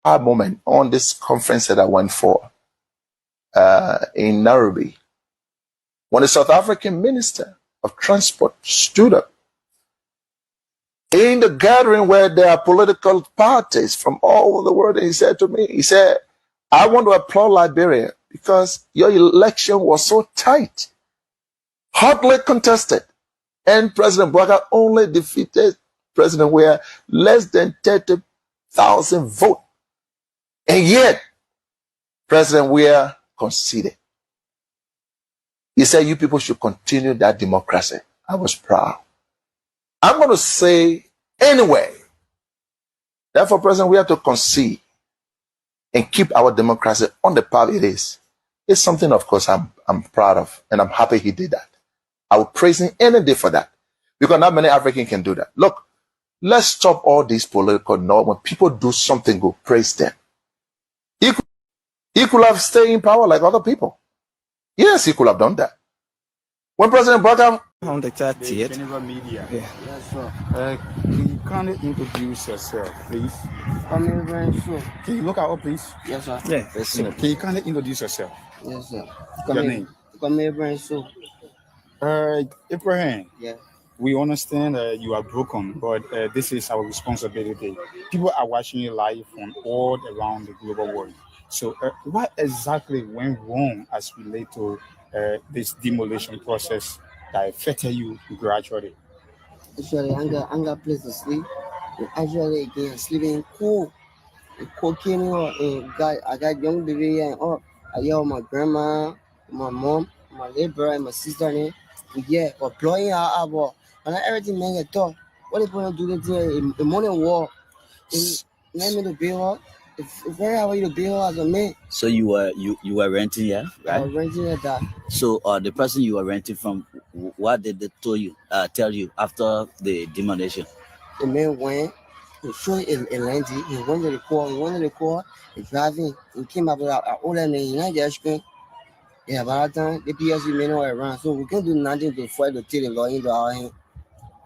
moment on this conference that I went for in Nairobi, when the South African Minister of Transport stood up in the gathering where there are political parties from all over the world, and he said to me, he said, I want to applaud Liberia because your election was so tight, hotly contested, and President Boakai only defeated President Weah less than 30,000 votes. And yet, President Weah conceded. He said, you people should continue that democracy. I was proud. I'm going to say anyway, therefore, President, we have to concede and keep our democracy on the path it is. It's something, of course, I'm proud of, and I'm happy he did that. I will praise him any day for that, because not many Africans can do that. Look, let's stop all these political noise. When people do something good, praise them. He could have stayed in power like other people. Yes, he could have done that. When President Boakai on the 30th. Media. Yeah. Yes, sir. Can you kindly introduce yourself, please? I'm very sure. Can you look out, please? Yes, sir. Yeah. Can you kindly introduce yourself? Yes, sir. Your name? Come here, very sure. Ibrahim. Yeah. We understand you are broken, but this is our responsibility. People are watching you live from all around the global world. So, what exactly went wrong as related to this demolition process that affected you gradually? Actually, I got a place to sleep. Actually, again, sleeping cool. Cooking, I got young baby and I yell my grandma, my mom, my little brother, and my sister. And yeah, or blowing out about and everything man get talk. What if we do the morning walk? Let me to be her. It's very hard to be her as a man. So you were renting, yeah, right? I was renting at that. So the person you were renting from, what did they tell you after the demolition? The man went. He showed in Landy. He went to the car. He driving. He came up with an older man. Yeah, by that time the PSC men were around, so we can do nothing to fight the tail and go into our hand.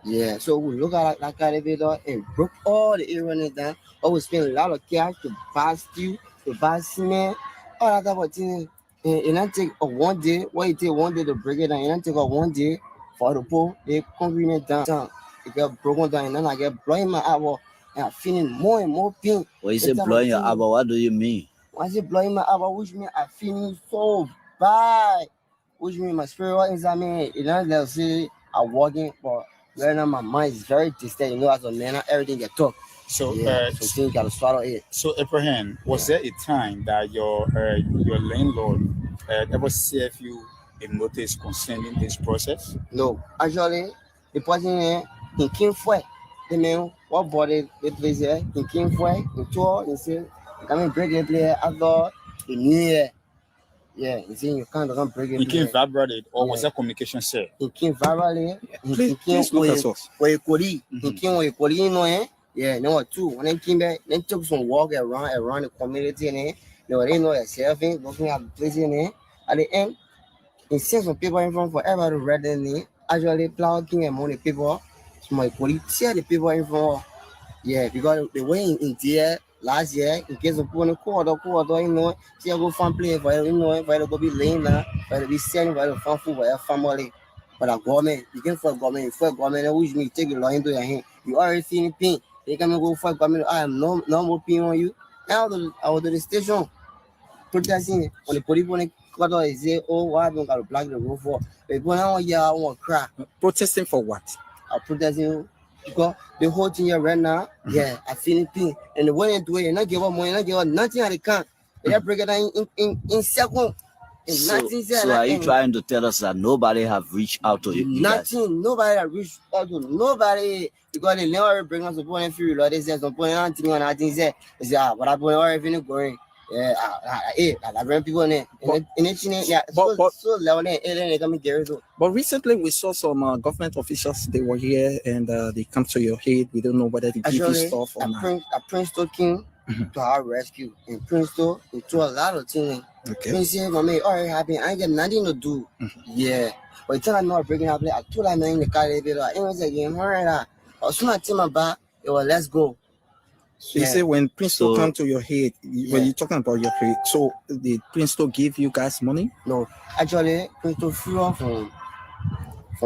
Yeah, so we look at that elevator and broke all the areas down. Or we spend a lot of cash to buy steel, to buy cement, all that type of thing. And it don't take a 1 day. What it take 1 day to break it down? It don't take a 1 day for the pull. They concrete it down. It get broken down, and then I get blowing my eyeball, and I'm feeling more and more pain. When you say blowing your eyeball, what do you mean? When I say blowing my eyeball, which means I'm feeling so bad. Which means my spirit inside me, you know, they'll say I'm walking, but right now my mind is very distant. You know, as a man, everything get talk. So, yeah, so things gotta swallow it. So, Abraham, was there a time that your landlord ever served you a notice concerning this process? No, actually, the person he came for it. The man what bought it, the place here, he came for it, he told, he said, come and break the play. I thought he knew it. Yeah, he said you can't break it. He came verbally, or was that communication said? He came verbally. Please look at us. He came with Kodi, you know, yeah, number two. When they came back, they took some walk around the community and they were know themselves, looking at the place in there. At the end, he sent some people in front for everybody to read their name. Actually, plugging among the people. So my Kodi tear the people in front. Yeah, because the way in there last year, in case of putting a quarter, you know, see I go find play for you know, if I go be laying now, if I be sending for the farm food for your family. But a government, you can for government, which means take the law into your hand. You already feeling pain. They can go for government. I am no more pain on you. Now I was to the station protesting on the police when they say, oh, why don't I block the road for? But when I want to cry. Protesting for what? I'm protesting because the whole thing here right now, yeah, I feel pain. And the way they do it, and I give up money, and I give up nothing I can. They break it down in second. So are you trying to tell us that nobody have reached out to you? Nothing. Nobody have reached out to nobody because they never bring us a point of view. Like they said, some point on thing on that thing. They say, but I put everything going. Yeah, I bring people in it. But recently we saw some government officials. They were here and they come to your aid. We don't know whether they give you stuff or not. Prince came to our rescue, and Prince to a lot of things. Okay. Prince said, "Mommy, already happy. I ain't got nothing to do." Yeah, but until I'm not breaking up, I told him in the car. I was like, "I'm alright." As soon as I tell my back, it was let's go. So you say when Princeton come to your head, when you're talking about your head, so the Princeton give you guys money? No, actually, Princeton flew off from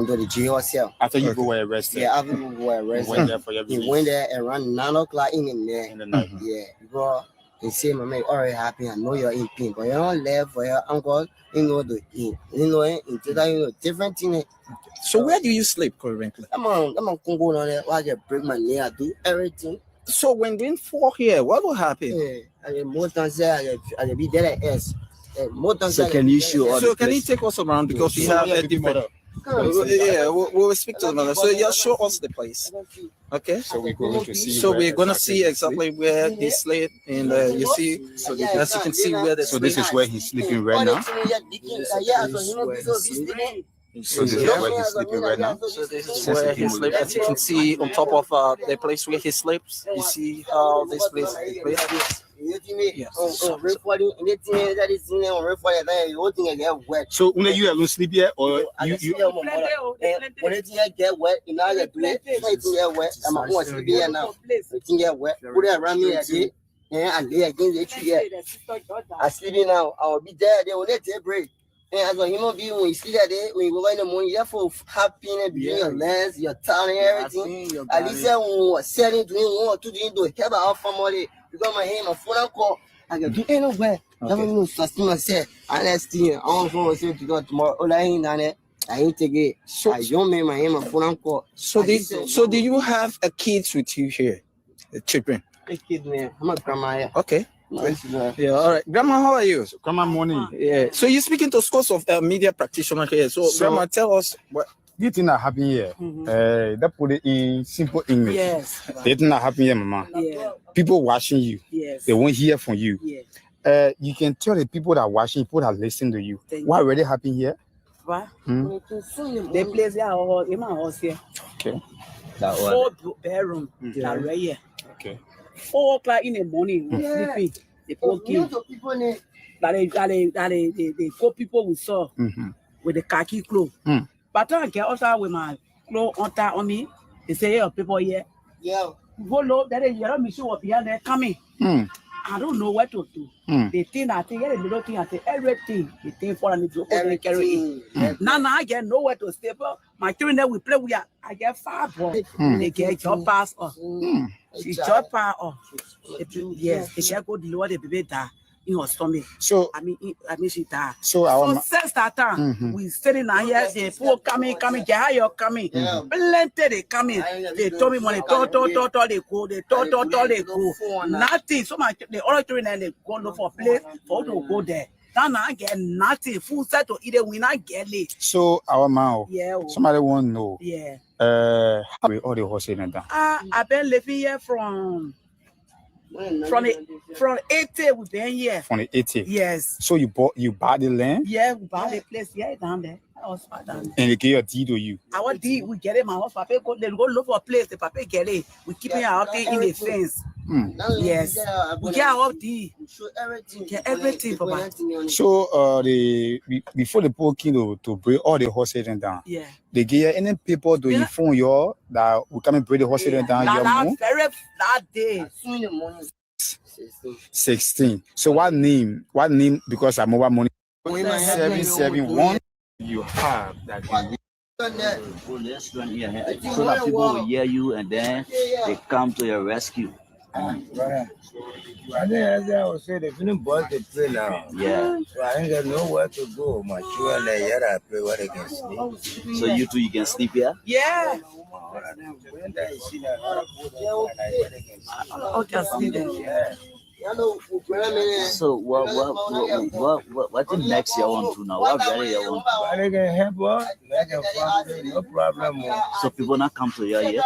the jail itself. After you were arrested? Yeah, after you were arrested. Went there for your he went there around 9 o'clock in the night. Yeah, because he said, my man, already happy. I know you're in pain, but you don't live for your uncle. You know the different thing. So where do you sleep currently? I'm on Congo now. I just break my knee. I do everything. So when we fall here, what will happen? Yeah, most times I be there at S. So can you show us? So can you take us around because we have a different. Yeah, we'll speak to them. So yeah, show us the place. Okay. So we're going to see. So we're gonna see exactly where they sleep, and you see. So as you can see where they sleep. So this is where he's sleeping right now. So this is where he's sleeping right now. So this is where he sleeps. As you can see on top of the place where he sleeps, you see how this place is. So when you alone sleep here, or you when it get wet, you know get wet. I'm going to sleep here now. It get wet. Put it around me again. And lay against the tree. I sleep now. I'll be there. They will let it break. And as a human being, when you see that day, when you go in the morning, you're full of happiness, between your legs, your tongue, and everything. At least when we're selling, doing 1 or 2 things to help our family, because my hand, my phone call, I can do anywhere. I don't know, sustain myself. Honestly, I don't know what to do tomorrow. All I ain't done it. I ain't take it. So I don't make my hand, my phone call. So do you have a kids with you here? The children? A kid, man. I'm a grandma here. Okay. Yeah, all right. Grandma, how are you? So, grandma, morning. Yeah. So you're speaking to scores of media practitioners here. So Grandma, tell us what. The thing that happened here, that put it in simple English. Yes. The thing that happened here, Mama. Yeah. People watching you. Yes. They won't hear from you. Yes. You can tell the people that are watching, people that listen to you. What already happened here? What? The place here, in my house here. Okay. That 4 bedroom. That right here. Okay. 4 o'clock in the morning, we're sleeping. The poor kids. They go people we saw with the khaki clothes. But I get outside with my clothes on me. They say, hey, people here. Yeah. Go low, that is your mission was behind there coming. I don't know what to do. The thing I think, every little thing I think, everything. The thing for me to carry. Now I get nowhere to stay. My children that we play with, I get 5 balls. They get job pass off. She job pass off. Yes, they get go deliver the baby there in her stomach. So I mean she died. So since that time, we sitting down here, the poor coming, get higher coming. Plenty they coming. They told me when they talk, they go, they go. Nothing. So my the other children they go look for a place for to go there. Now I get nothing. Full set to eat it, we not get it. So our man, somebody want to know. Yeah. How all the horses and that? I've been living here from 80 we've been here. From the 80? Yes. So you bought the land? Yeah, we bought the place down there. And they gave a deed to you? Our deed, we get it, my house. Papa go, they go look for a place, the papa get it. We keep it out there in the fence. Yes. We get our deed. Get everything, Papa. So before the poor king to bring all the horses down, they gave any people to inform you that we come and bring the horses down that day. 16. So what name? Because I'm over money. 771. You have that can so that people will hear you and then they come to your rescue. Brother, I would say they couldn't bust the play now. Yeah. So I ain't got nowhere to go. My children are here, I play where they can sleep. So you two, you can sleep here? Yeah. So what the next year want to now? What very you want to? They can help us, they can find no problem. So people not come to you yet?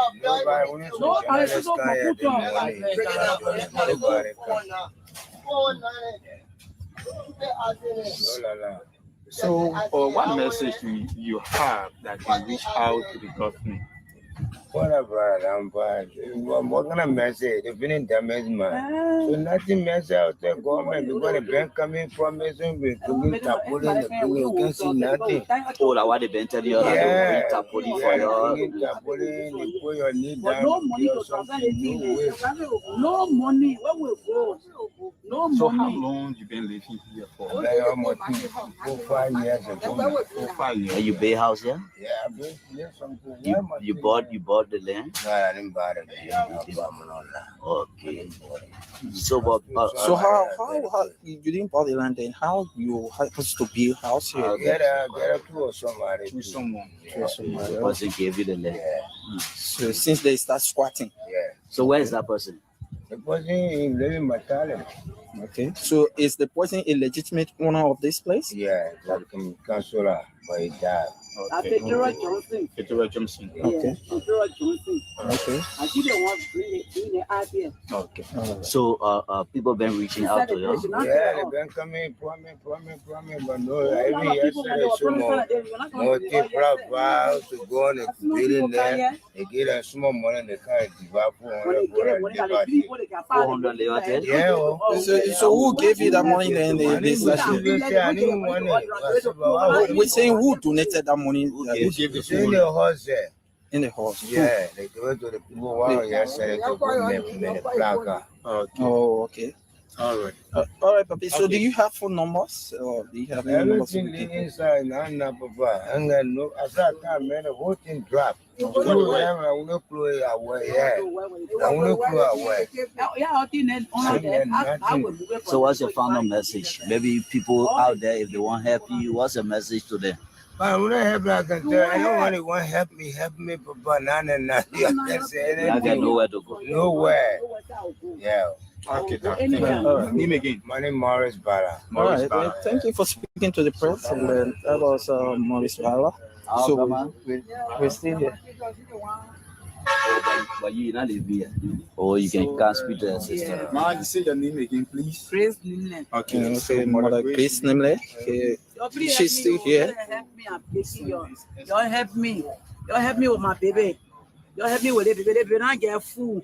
So what message you have that can reach out to the government? Whatever, I'm bad. What kind of message? The feeling damage, man. So nothing mess out there, government. Because the bank coming promising we can tapoling the thing, you can see nothing. Oh, like what the bank tell you that they will tapoling for you. Tapoling, you put your knee But down. no money to transfer anything. No money. Where we go? No So how money. long you been living here for? Like almost 4-5 years ago. 5 years. And you buy house, yeah? Yeah, I've been here something. You bought the land? No, I didn't buy it. Okay. So, but, So how you didn't buy the land then? How you supposed to build house here? Get a to somebody. To someone. the person gave you the land. Yeah. So since they start squatting. Yeah. So where is that person? The person is living my talent. Okay. So is the person a legitimate owner of this place? Yeah, that can councillor, but he died. Okay. Johnson. Peter Johnson. Okay. Peter Johnson. Okay. I see they want to bring it out here. Okay. So people been reaching out to you? Yeah, they've been coming, promise, but no, every yesterday, no, take vow to go on a building there. They get a small money and they can't divide 400 levated? Yeah, So who gave you that money then? This last year? I didn't want it. We're saying who donated that money Who gave It's the in money? the horse there. in the house? Yeah, they go to the people wow yesterday to put me placard. Okay. Oh, okay. All right. All right, Papi. So do you have phone numbers? Or do you have any numbers? Everything inside now, Papa. I no, I said, man, the whole thing dropped. I want to play away. Yeah, I want to play away. So what's your final message? Maybe people out there, if they want to help you, what's your message to them? But when I help, I can tell. I don't want anyone help me, Papa. Nothing. I can say I got anything. nowhere to go. Nowhere. Yeah. Okay, name again. My name is Morris Bala. All right. Thank you for speaking to the press. And that was Maurice Bala. So we're still here. But you not live here. Or you can't speak to your sister. Man, say your name again, please. Praise Nimle. Okay. Okay, Mother Grace Nimle. She's still here. Help me, I'm begging you. Y'all help me. Y'all help me with my baby. Y'all help me with the baby. The baby not get food.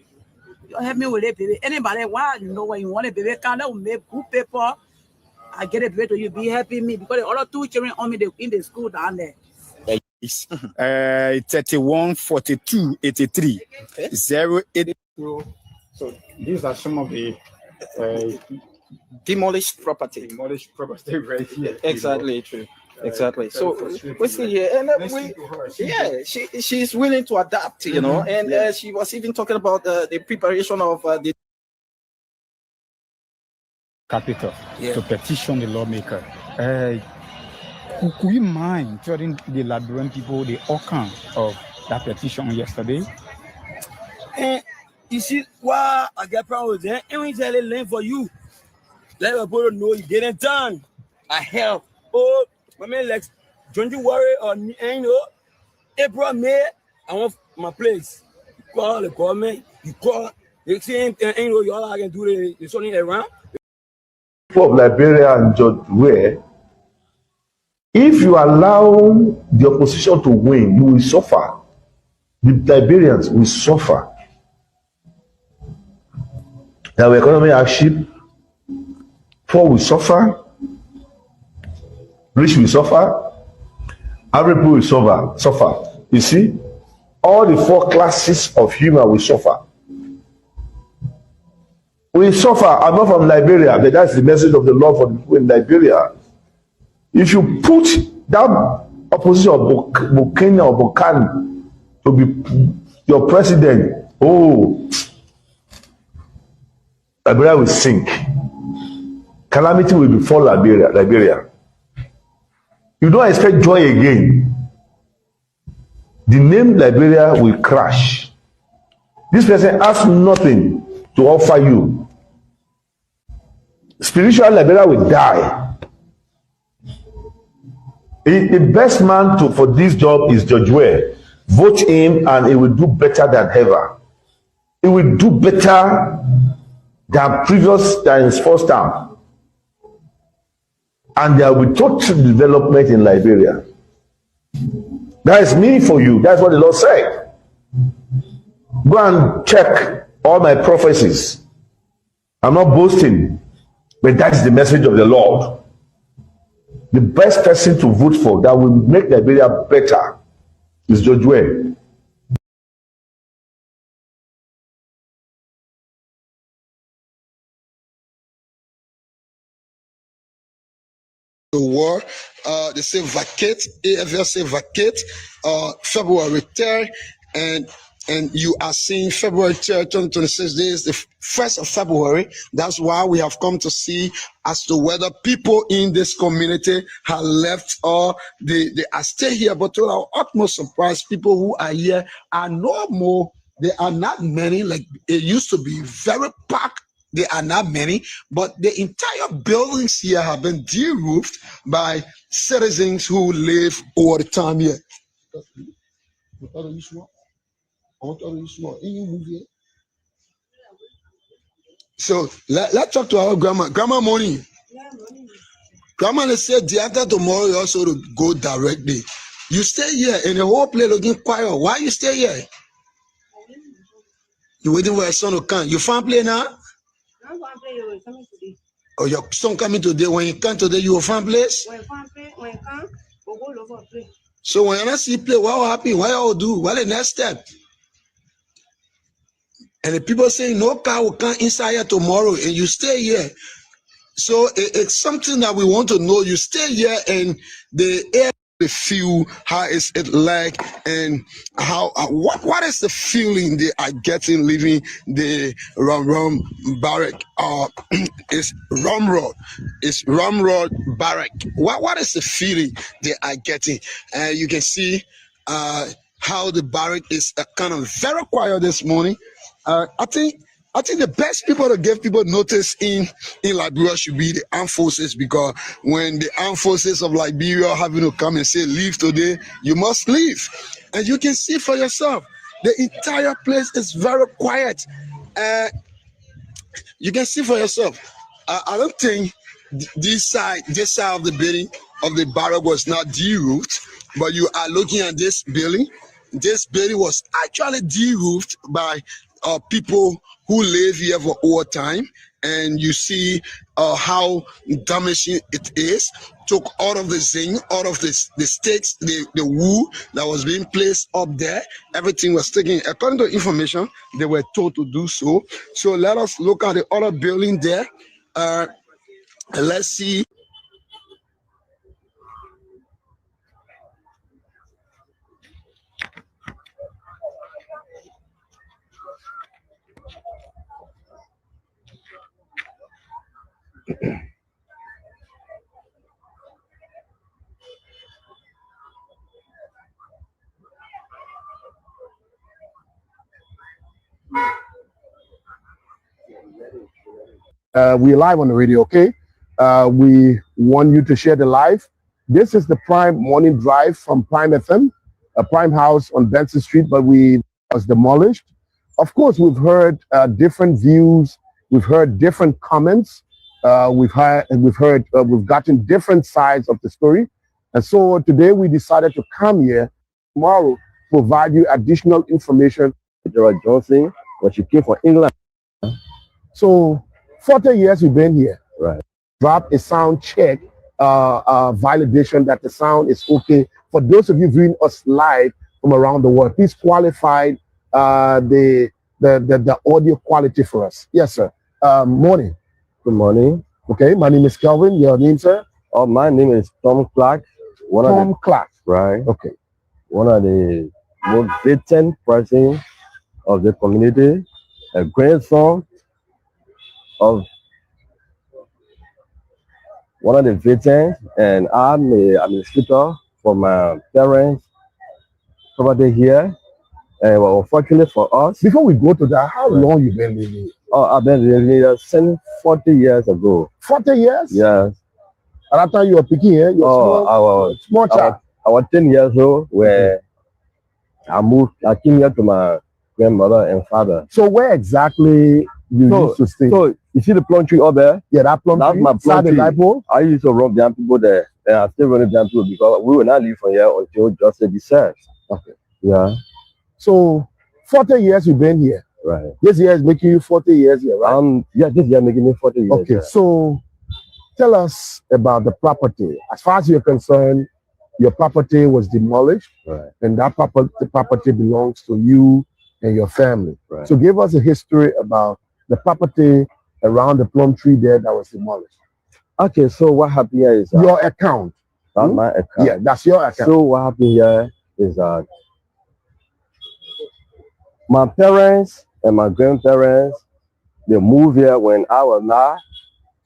Y'all help me with the baby. Anybody, why you know when you want a baby, can I make good paper? I get a baby to you. Be helping me because the other two children on me in the school down there. 31 42 83 08. So these are some of the Demolished property. demolished property right here. Exactly, true. Exactly. So we're still here, and she's willing to adapt, you know. And she was even talking about the preparation of the Capital to petition the lawmaker. Could you mind telling the Liberian people the outcome of that petition yesterday? You see, why I get problem with that? And we tell it lane for you. Let people know you get it done. I help. Oh, my man, like, don't you worry on you know, April, May, I want my place. You call the government, you call, you see, you know, you all can do the something around. Of Liberia and George Ware, if you allow the opposition to win, you will suffer. The Liberians will suffer. There will economic hardship. Poor will suffer. Rich will suffer. Every people will suffer. You see, all the four classes of human will suffer. We suffer. I'm not from Liberia, but that's the message of the Lord for the people in Liberia. If you put that opposition of Boakai or Boakai to be your president, Liberia will sink. Calamity will befall Liberia. You don't expect joy again. The name Liberia will crash. This person has nothing to offer you. Spiritual Liberia will die. The best man for this job is George Ware. Vote him and he will do better than ever. He will do better than his first term. And there will be total development in Liberia. That is me for you. That's what the Lord said. Go and check all my prophecies. I'm not boasting, but that's the message of the Lord. The best person to vote for that will make Liberia better is Joshua. The war, they say vacate, AFL say vacate, February 3rd, and you are seeing February 3rd, 2026 days, the 1st of February. That's why we have come to see as to whether people in this community have left or they are still here. But to our utmost surprise, people who are here are no more. They are not many like it used to be, very packed. They are not many, but the entire buildings here have been de-roofed by citizens who live all the time here. So let's talk to our grandma. Grandma, morning. Grandma, they said the after tomorrow you also to go directly. You stay here and the whole place looking quiet. Why you stay here? You waiting for your son to come. You found play now? Oh, your son coming today. When you come today, you will find place? When you come, we'll go look for a place. So when you not see play, what will happen? What you will do? What the next step? And the people saying no car will come inside here tomorrow and you stay here. So it's something that we want to know. You stay here and the air, the feel, how is it like, and how what is the feeling they are getting living the Rum barrack? It's Rumroad barrack. What is the feeling they are getting? You can see how the barrack is kind of very quiet this morning. I think the best people to give people notice in Liberia should be the armed forces, because when the armed forces of Liberia are having to come and say leave today, you must leave. And you can see for yourself, the entire place is very quiet. You can see for yourself. I don't think this side of the building of the barrack was not de-roofed, but you are looking at this building. This building was actually de-roofed by people who live here for all time, and you see how damaging it is. Took all of the zinc, all of the stakes, the wool that was being placed up there. Everything was taken. According to information, they were told to do so. So let us look at the other building there. Let's see. We're live on the radio, okay? We want you to share the live. This is the Prime Morning Drive from Prime FM, a Prime House on Benson Street, but we was demolished. Of course, we've heard different views. We've heard different comments. We've gotten different sides of the story. And so today we decided to come here tomorrow, provide you additional information. Gerald Johnson, when she came from England. So 40 years we've been here. Right. Drop a sound check, validation that the sound is okay. For those of you viewing us live from around the world, please qualify the audio quality for us. Yes, sir. Morning. Good morning. Okay, my name is Kelvin. Your name, sir? Oh, my name is Tom Clark. Tom Clark. Right. Okay. One of the most veteran person of the community, a grandson of one of the veterans, and I'm an administrator for my parents property here. And well, unfortunately for us, before we go to that, how long you been living? Oh, I've been living here since 40 years ago. 40 years? Yes. And after you were picking here, you were small child. I was 10 years old when I came here to my grandmother and father. So where exactly you used to stay? So you see the plum tree up there? Yeah, that plum tree. That's my plum tree. I used to run behind people there, and I still running behind people because we will not leave from here until justice be served. Okay. Yeah. So 40 years you've been here. Right. This year is making you 40 years here, right? Yeah, this year making me 40 years. Okay, so tell us about the property. As far as you're concerned, your property was demolished, right, and that property belongs to you and your family. Right. So give us a history about the property around the plum tree there that was demolished. Okay, so what happened here is your account. That's my account. Yeah, that's your account. So what happened here is that my parents and my grandparents, they moved here when I was not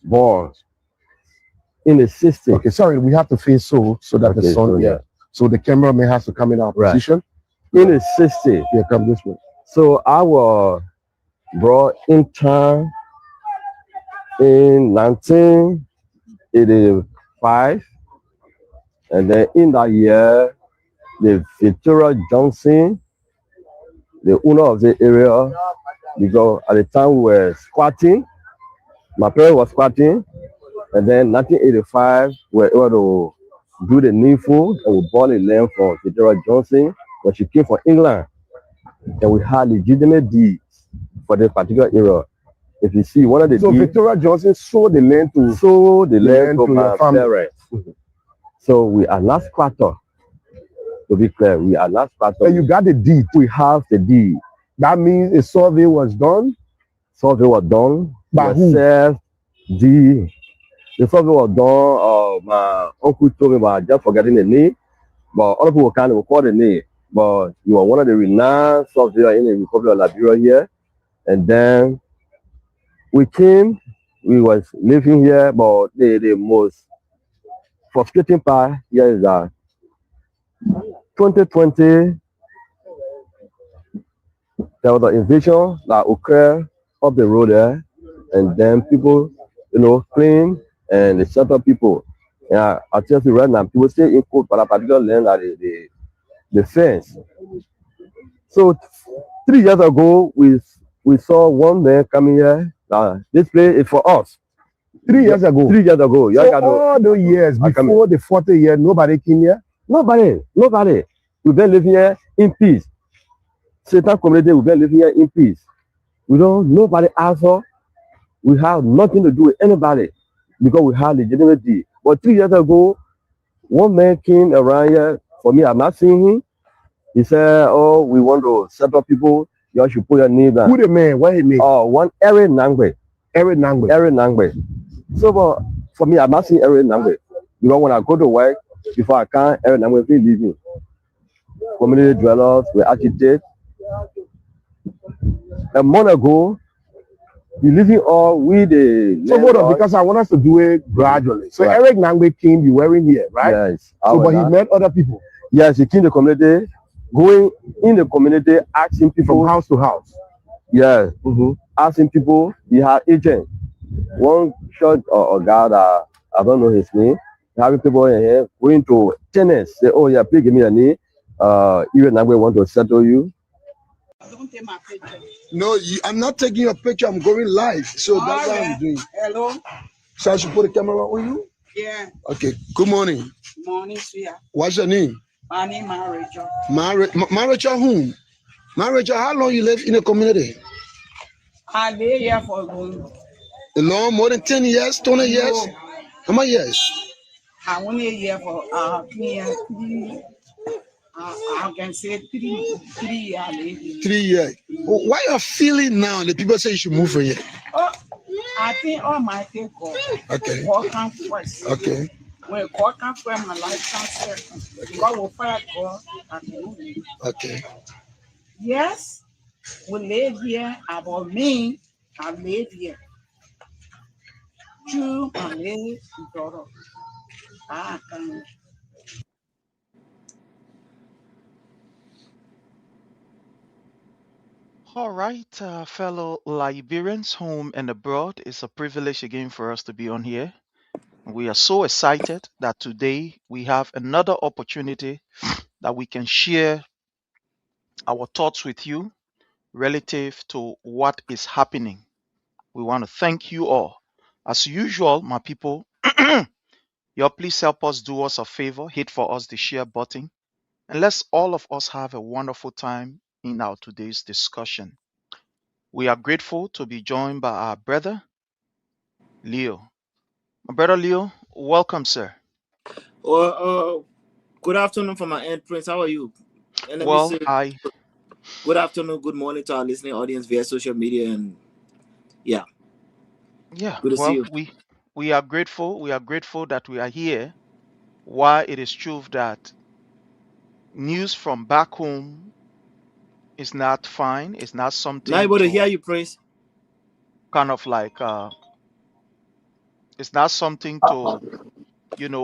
born in the 60s. Okay, sorry, we have to face so that the sun, yeah. So the cameraman has to come in our position. In the 60s. Yeah, come this way. So I was brought in town in 1985, and then in that year, the Victoria Johnson, the owner of the area, because at the time we were squatting, my parents were squatting, and then 1985 we were able to do the needful, and we bought the land from Victoria Johnson when she came from England, and we had legitimate deeds for the particular area. If you see one of the deeds, Victoria Johnson sold the land to my parents. So we are not squatter. To be clear, we are not squatter. And you got the deed. We have the deed. That means a survey was done. Survey was done by who? The survey was done. My uncle told me about just forgetting the name, but other people can't record the name. But you are one of the renowned surveyors in the Republic of Liberia here. And then we came, we was living here, but the most frustrating part here is that 2020, there was an invasion that occurred up the road there, and then people, claim and they set up people. Yeah, I tell you right now, people stay in court for that particular land that the fence. So 3 years ago, we saw one man coming here. This place is for us. 3 years ago. 3 years ago. So all those years before the 40 years, nobody came here? Nobody. We've been living here in peace. Satan community, we've been living here in peace. Nobody asked us. We have nothing to do with anybody because we have legitimate deed. But 3 years ago, one man came around here. For me, I'm not seeing him. He said, "Oh, we want to set up people. You should put your name down." Who the man? What his name? Oh, one Eric Nangbe. Eric Nangbe. So, but for me, I'm not seeing Eric Nangbe. When I go to work, before I can, Eric Nangbe will leave me. Community dwellers, we architects. A month ago, we living all with the. So hold on, because I want us to do it gradually. So right. Eric Nangbe came, you weren't here, right? Yes. So, but he met other people. Yes, he came to the community, going in the community, asking people from house to house. Yeah, asking people. He had agents. One church or guy that I don't know his name. Having people in here going to tenants, say, "Oh yeah, please give me a name. Even Nangbe want to settle you." Don't take my picture. No, I'm not taking your picture. I'm going live. So that's what I'm doing. Hello. So I should put the camera on you? Yeah. Okay. Good morning. Morning, sweetheart. What's your name? My name is Rachel. Rachel whom? Rachel, how long you live in the community? I live here for a long, more than 10 years, 20 years? No. How many years? I only here for I can say 3 years. 3 years. Why are you feeling now that people say you should move from here? Oh, I think Almighty God. Okay. God comes first. Okay. When God comes first, my life comes second. God will fight God and move. Okay. Yes, we live here. About me, I live here. True, I live daughter. I can. All right, fellow Liberians, home and abroad, it's a privilege again for us to be on here. We are so excited that today we have another opportunity that we can share our thoughts with you relative to what is happening. We want to thank you all. As usual, my people, y'all please help us do us a favor, hit for us the share button, and let's all of us have a wonderful time in our today's discussion. We are grateful to be joined by our brother, Leo. My brother Leo, welcome, sir. Well, good afternoon from my end, Prince. How are you? And let me Well, say good afternoon, good morning to our listening audience via social media, and yeah, good to see well, you. we are grateful. We are grateful that we are here. Why it is true that news from back home is not fine. It's not Not something able to hear to you, Prince. kind of like it's not something to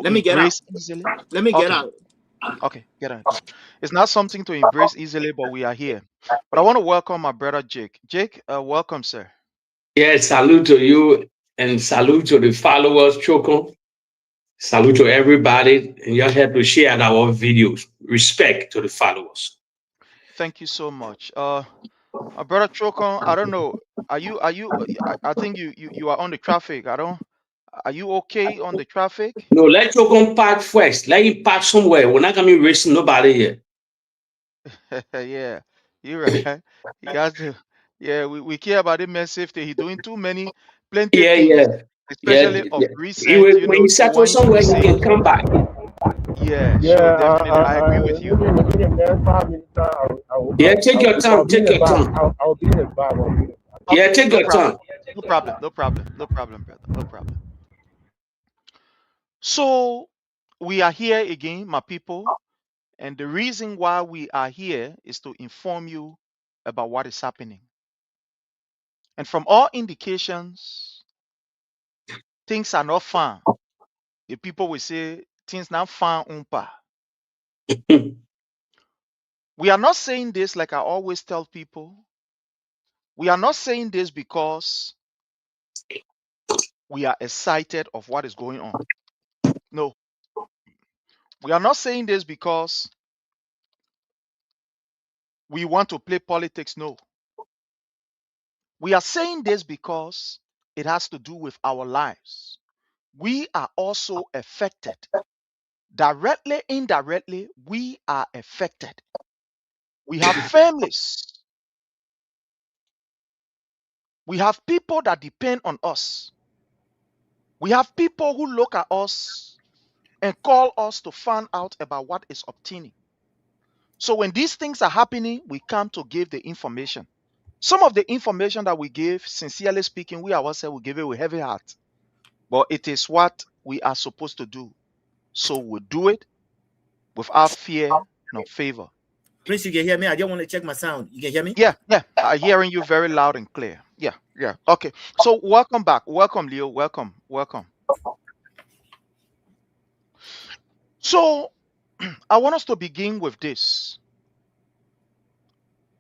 Let me get out. embrace easily. Let me get Okay, out. okay, get on, good. It's not something to embrace easily, but we are here. But I want to welcome my brother Jake. Jake, welcome, sir. Yes, salute to you and salute to the followers, Choco. Salute to everybody. And you have to share our videos. Respect to the followers. Thank you so much. My brother Chokon, I don't know. Are you? I think you are on the traffic. I don't. Are you okay on the traffic? No, let Choco park first. Let him park somewhere. We're not going to be racing nobody here. Yeah, you're right. You got to. Yeah, we care about him man's safety. He doing plenty Yeah, things, yeah. Yeah, especially of yeah. Recent. When he To settle want him to somewhere, be he safe. can come back. Yeah, sure, Yeah, definitely. I agree with you. within the next 5 minutes, Yeah, take your I'll time. be in Take the your back. time. I'll be in the back. Yeah, Okay, take no your problem. time. No problem. No problem. No problem, brother. No problem. So we are here again, my people. And the reason why we are here is to inform you about what is happening. And from all indications, things are not fine. The people will say things not fine umpa. We are not saying this like I always tell people. We are not saying this because we are excited of what is going on. No. We are not saying this because we want to play politics. No. We are saying this because it has to do with our lives. We are also affected. Directly, indirectly, we are affected. We have families. We have people that depend on us. We have people who look at us and call us to find out about what is obtaining. So when these things are happening, we come to give the information. Some of the information that we give, sincerely speaking, we ourselves will give it with heavy heart. But it is what we are supposed to do. So we do it without fear nor favor. Prince, you can hear me? I just want to check my sound. You can hear me? Yeah, I'm hearing you very loud and clear. Yeah. Okay. So welcome back. Welcome, Leo. Welcome. So I want us to begin with this.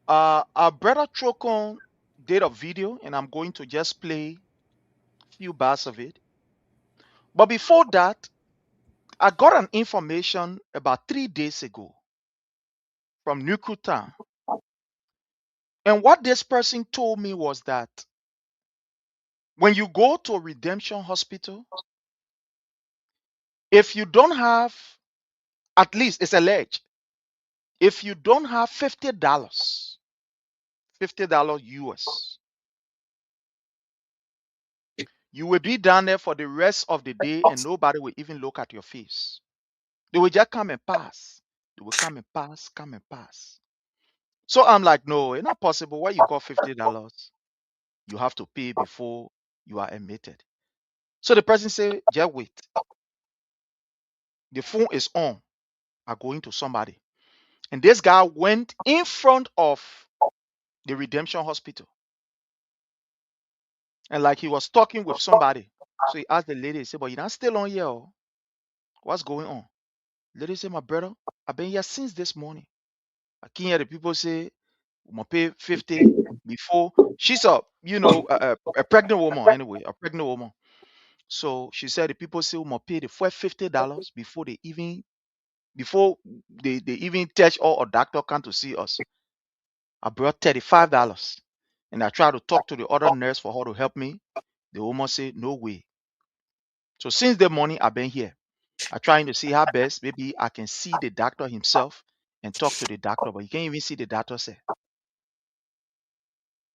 Our brother Chokon did a video, and I'm going to just play a few bars of it. But before that, I got an information about 3 days ago from Nukuta. And what this person told me was that when you go to a redemption hospital, if you don't have, at least it's alleged, if you don't have $50, $50 US, you will be down there for the rest of the day and nobody will even look at your face. They will just come and pass. They will come and pass, come and pass. So I'm like, no, it's not possible. Why you call $50? You have to pay before you are admitted. So the person said, just wait. The phone is on. I'm going to somebody. And this guy went in front of the redemption hospital. And like he was talking with somebody. So he asked the lady, he said, but you're not still on here. Oh? What's going on? Lady said, my brother, I've been here since this morning. I can hear the people say, I'm gonna pay 50 before. She's a pregnant woman anyway, a pregnant woman. So she said the people say we must pay the first $50 before they even touch or a doctor come to see us. I brought $35 and I tried to talk to the other nurse for her to help me. The woman said, no way. So since the morning I've been here, I'm trying to see how best maybe I can see the doctor himself and talk to the doctor, but you can't even see the doctor, sir.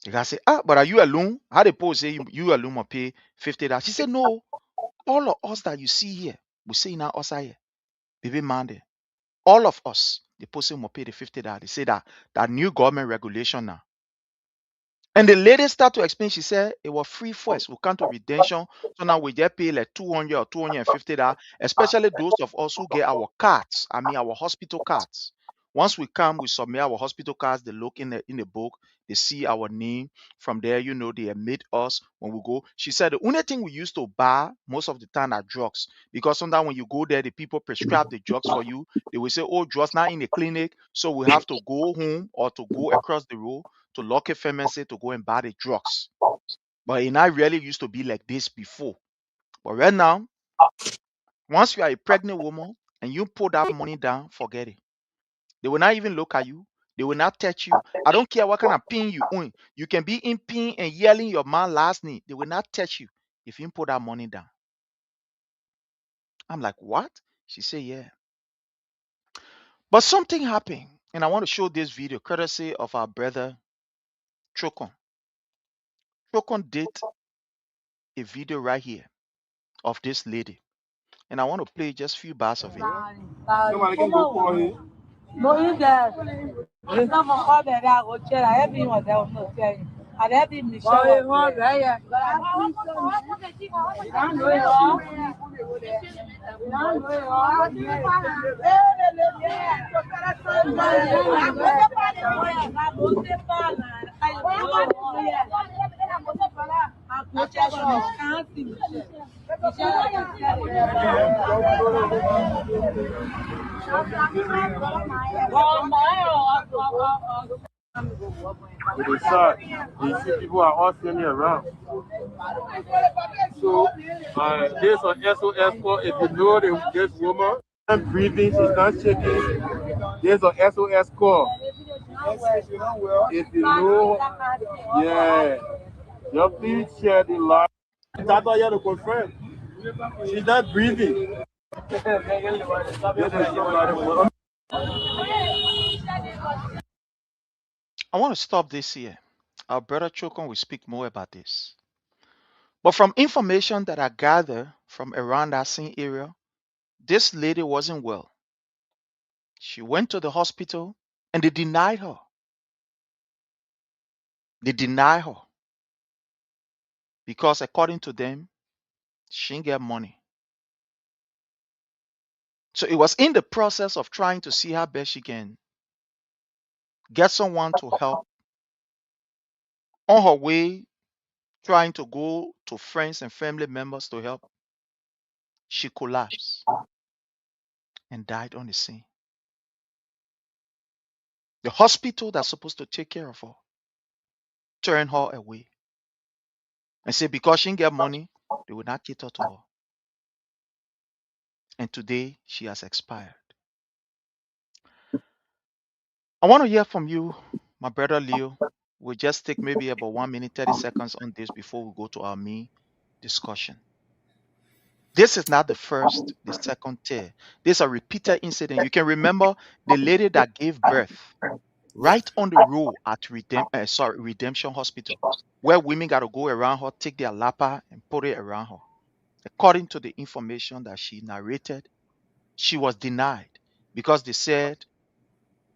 The guy said, but are you alone? How the post say you alone must pay $50? She said, no, all of us that you see here, we say now us here, baby man there. All of us, the person must pay the $50. They say that new government regulation now. And the lady started to explain, she said it was free first. We come to redemption. So now we just pay like $200 or $250, especially those of us who get our cards. I mean our hospital cards. Once we come, we submit our hospital cards, they look in the book, they see our name. From there, they admit us when we go. She said the only thing we used to buy most of the time are drugs. Because sometimes when you go there, the people prescribe the drugs for you. They will say, oh, drugs not in the clinic, so we have to go home or to go across the road to local pharmacy to go and buy the drugs. But it not really used to be like this before. But right now, once you are a pregnant woman and you put that money down, forget it. They will not even look at you. They will not touch you. I don't care what kind of pain you own. You can be in pain and yelling your man last name. They will not touch you if you put that money down. I'm like, what? She said, yeah. But something happened. And I want to show this video courtesy of our brother Chokon. Chokon did a video right here of this lady. And I want to play just a few bars of it. Somebody can go for it. No, you there. Some of all that I go chair. I have been was there no chair. I have been Michelle. Oh, yeah. With the shot, you see people are all standing around. So, there's an SOS call. If you know this woman isn't breathing, she's not shaking, there's an SOS call. If you know, yeah, just please share the live. That's why you have to confirm. She's not breathing. I want to stop this here. Our brother Chokon will speak more about this. But from information that I gather from around that same area, this lady wasn't well. She went to the hospital and they denied her. They denied her because according to them, she didn't get money. So it was in the process of trying to see how best she can get someone to help. On her way, trying to go to friends and family members to help, she collapsed and died on the scene. The hospital that's supposed to take care of her turned her away and said because she didn't get money, they would not cater to her. And today, she has expired. I want to hear from you, my brother Leo. We'll just take maybe about 1 minute, 30 seconds on this before we go to our main discussion. This is not the first, the second tier. This is a repeated incident. You can remember the lady that gave birth right on the road at Redemption Hospital, where women got to go around her, take their lapper and put it around her. According to the information that she narrated, she was denied because they said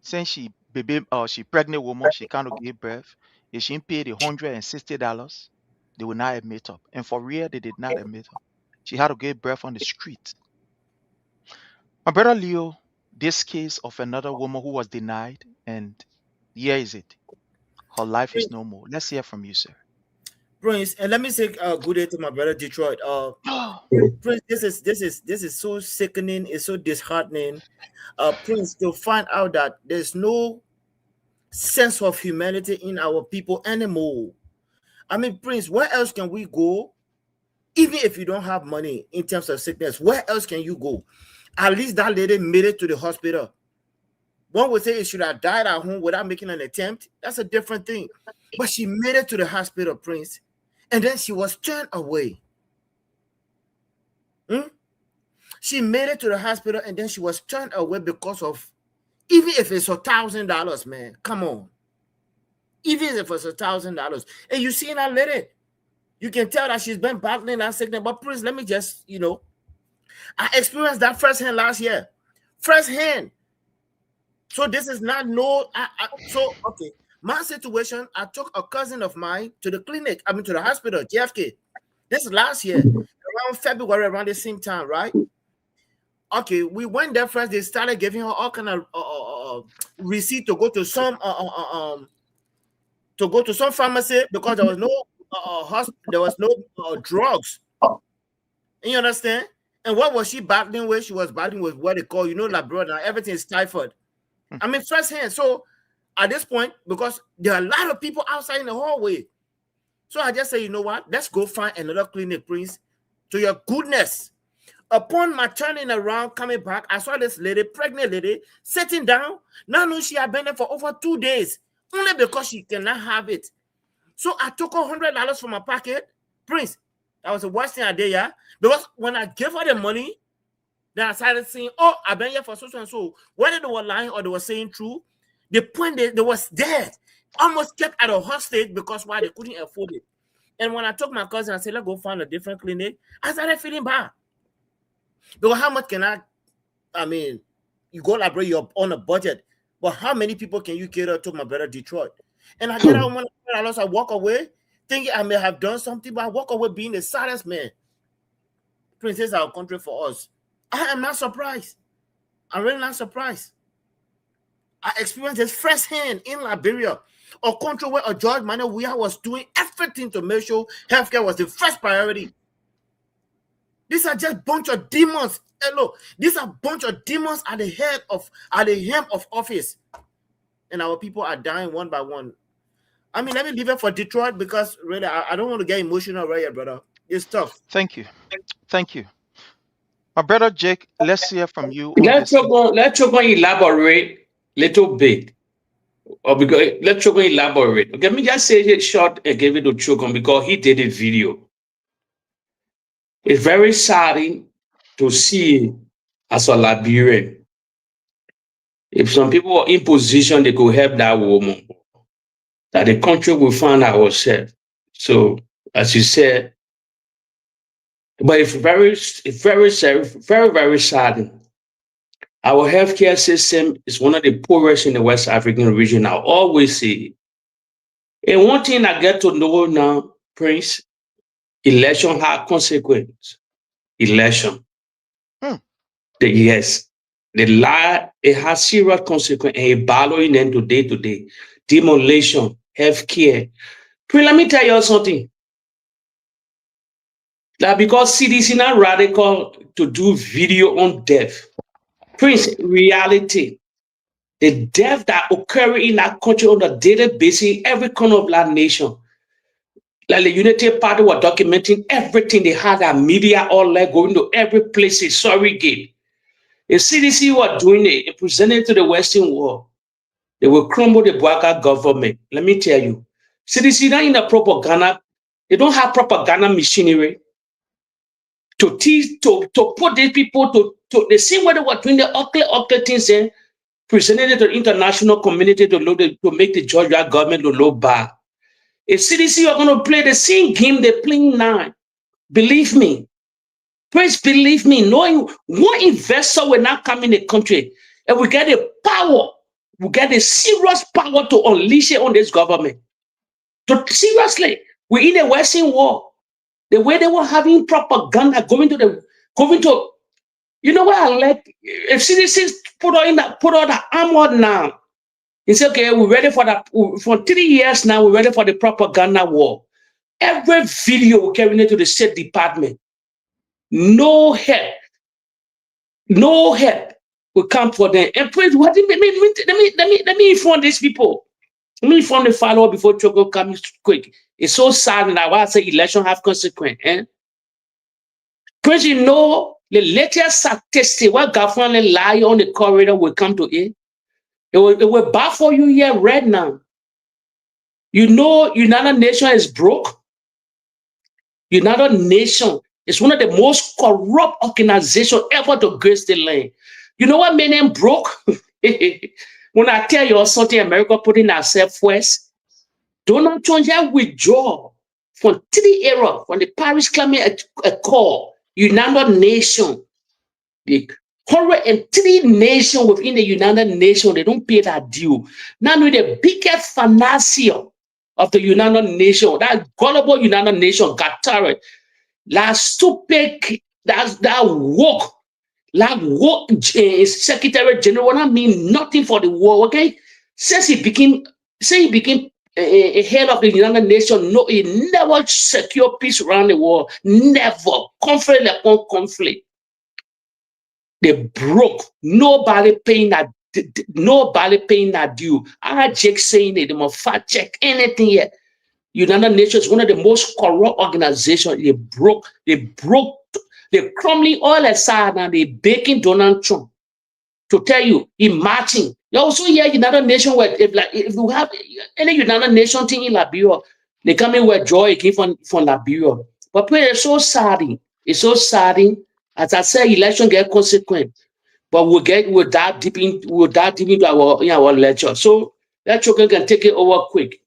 since she pregnant woman, she cannot give birth. If she paid $160, they will not admit her. And for real, they did not admit her. She had to give birth on the street. My brother Leo, this case of another woman who was denied, and here is it. Her life is no more. Let's hear from you, sir. Prince, and let me say good day to my brother Detroit. Prince, this is so sickening, it's so disheartening. Prince, to find out that there's no sense of humanity in our people anymore. I mean, Prince, where else can we go? Even if you don't have money in terms of sickness, where else can you go? At least that lady made it to the hospital. One would say it should have died at home without making an attempt. That's a different thing. But she made it to the hospital, Prince. And then she was turned away. She made it to the hospital and then she was turned away because of, even if it's $1,000, man, come on. even if it's $1,000. And you see that lady, you can tell that she's been battling that sickness. But please, let me just, I experienced that firsthand last year. Firsthand. So this is not okay. My situation, I took a cousin of mine to the clinic, to the hospital, JFK. This is last year, around February, around the same time, right? Okay, we went there first. They started giving her all kind of receipt to go to some pharmacy because there was no drugs. You understand? And what was she battling with? She was battling with what they call, labrador. Everything is typhoid. Firsthand. So at this point, because there are a lot of people outside in the hallway, so I just say, you know what? Let's go find another clinic, Prince. To your goodness. Upon my turning around, coming back, I saw this lady, pregnant lady, sitting down. Now she had been there for over 2 days, only because she cannot have it. So I took $100 from my pocket. Prince, that was the worst thing I did, yeah? Because when I gave her the money, then I started saying, oh, I've been here for so and so. Whether they were lying or they were saying true, the point they was dead. Almost kept at a hostage because why they couldn't afford it. And when I took my cousin, I said, let's go find a different clinic. I started feeling bad. Because how much can you go library, you're on a budget, but how many people can you cater to, my brother Detroit? And I get out $100, I walk away, thinking I may have done something, but I walk away being the saddest man. Princess, our country for us. I am not surprised. I'm really not surprised. I experienced this firsthand in Liberia, a country where a George Manuel Weah was doing everything to make sure healthcare was the first priority. These are just a bunch of demons. Hello, these are a bunch of demons at the hem of office, and our people are dying one by one. Let me leave it for Detroit because really, I don't want to get emotional right here, brother. It's tough. Thank you. My brother Jake, let's hear from you. Let's elaborate a little bit. Let's elaborate. Okay, let me just say it short and give it to Chokon because he did a video. It's very sad to see as a Liberian. If some people are in position, they could help that woman. That the country will find ourselves. So, as you said, but it's very sad, very, very sad. Our healthcare system is one of the poorest in the West African region. I always say. And one thing I get to know now, Prince, election had consequence. Election. Yes. The lie, it has serious consequence and it battling them today. Demolition, healthcare. Prince, let me tell you something. That because CDC now radical to do video on death. Prince, reality, the death that occur in that country on a daily basis, every corner of that nation. Like the Unity Party were documenting everything they had, that media all like going to every place, a surrogate. The CDC were doing it and presenting it to the Western world. They will crumble the Boakai government. Let me tell you. CDC not in the propaganda, they don't have propaganda machinery to teach, to put these people to the same way they were doing the ugly things and presenting it to the international community to make the Georgia government look bad. If CDC are going to play the same game they're playing now, believe me, please believe me, knowing one investor will not come in the country and we get the power, we get the serious power to unleash it on this government. Seriously, we're in a Western war. The way they were having propaganda going to, you know what I like? If CDC put all the armor now, it's okay, we're ready for that. For 3 years now, we're ready for the propaganda war. Every video we're carrying it to the State Department. No help will come for them. And please, let me inform these people. Let me inform the follower before Choco comes quick. It's so sad that I say election have consequence. Because you know, the latest statistic where Ngafuan lie on the corridor will come to it. It will bad for you here right now. You know, United Nations is broke. United Nations is one of the most corrupt organizations ever to grace the land. You know what made them broke? When I tell you something, America putting ourselves first, Donald Trump just withdraw from 3 areas from the Paris Climate Accord, United Nations. The 103 nations within the United Nations, they don't pay that due. Now, the biggest financier of the United Nations, that gullible United Nations, got tired. That stupid, that woke, Secretary General, that mean nothing for the world, okay? Since he became a head of the United Nations, no, he never secure peace around the world. Never. Conflict upon conflict. They broke. Nobody paying that due. I Jake saying it, they must fact check anything yet. United Nations is one of the most corrupt organizations. They broke, they're crumbling all aside and they're baking Donald Trump. To tell you, he marching. You also hear United Nations where if you have any United Nation thing in Liberia, they come in with joy again from Liberia. But it's so saddening. It's so saddening. As I said, election get consequent. But we'll dive deep into our lecture. So that Chokan can take it over quick.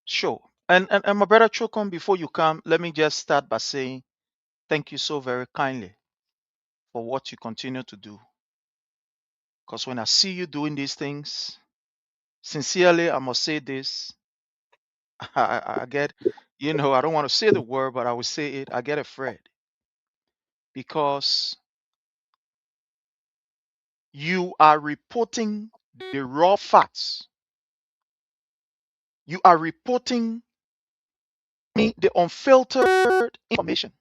Sure. And my brother Chokon, before you come, let me just start by saying thank you so very kindly for what you continue to do. Because when I see you doing these things, sincerely, I must say this. I get, I don't want to say the word, but I will say it. I get afraid. Because you are reporting the raw facts. You are reporting the unfiltered information.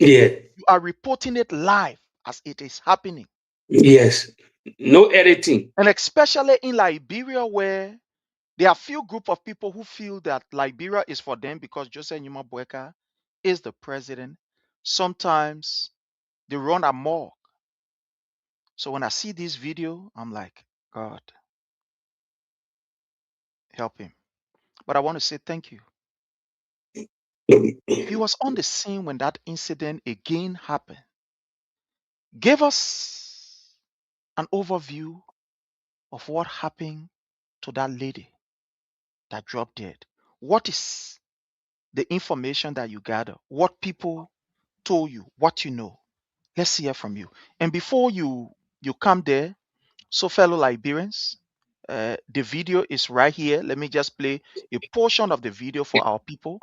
Yeah. You are reporting it live as it is happening. Yes. No editing. And especially in Liberia, where there are few group of people who feel that Liberia is for them because Joseph Numa Boakai is the president. Sometimes they run amok. So when I see this video, I'm like, God, help him. But I want to say thank you. He was on the scene when that incident again happened. Give us an overview of what happened to that lady that dropped dead. What is the information that you gather? What people told you? What you know? Let's hear from you. And before you come there, so fellow Liberians, the video is right here. Let me just play a portion of the video for our people.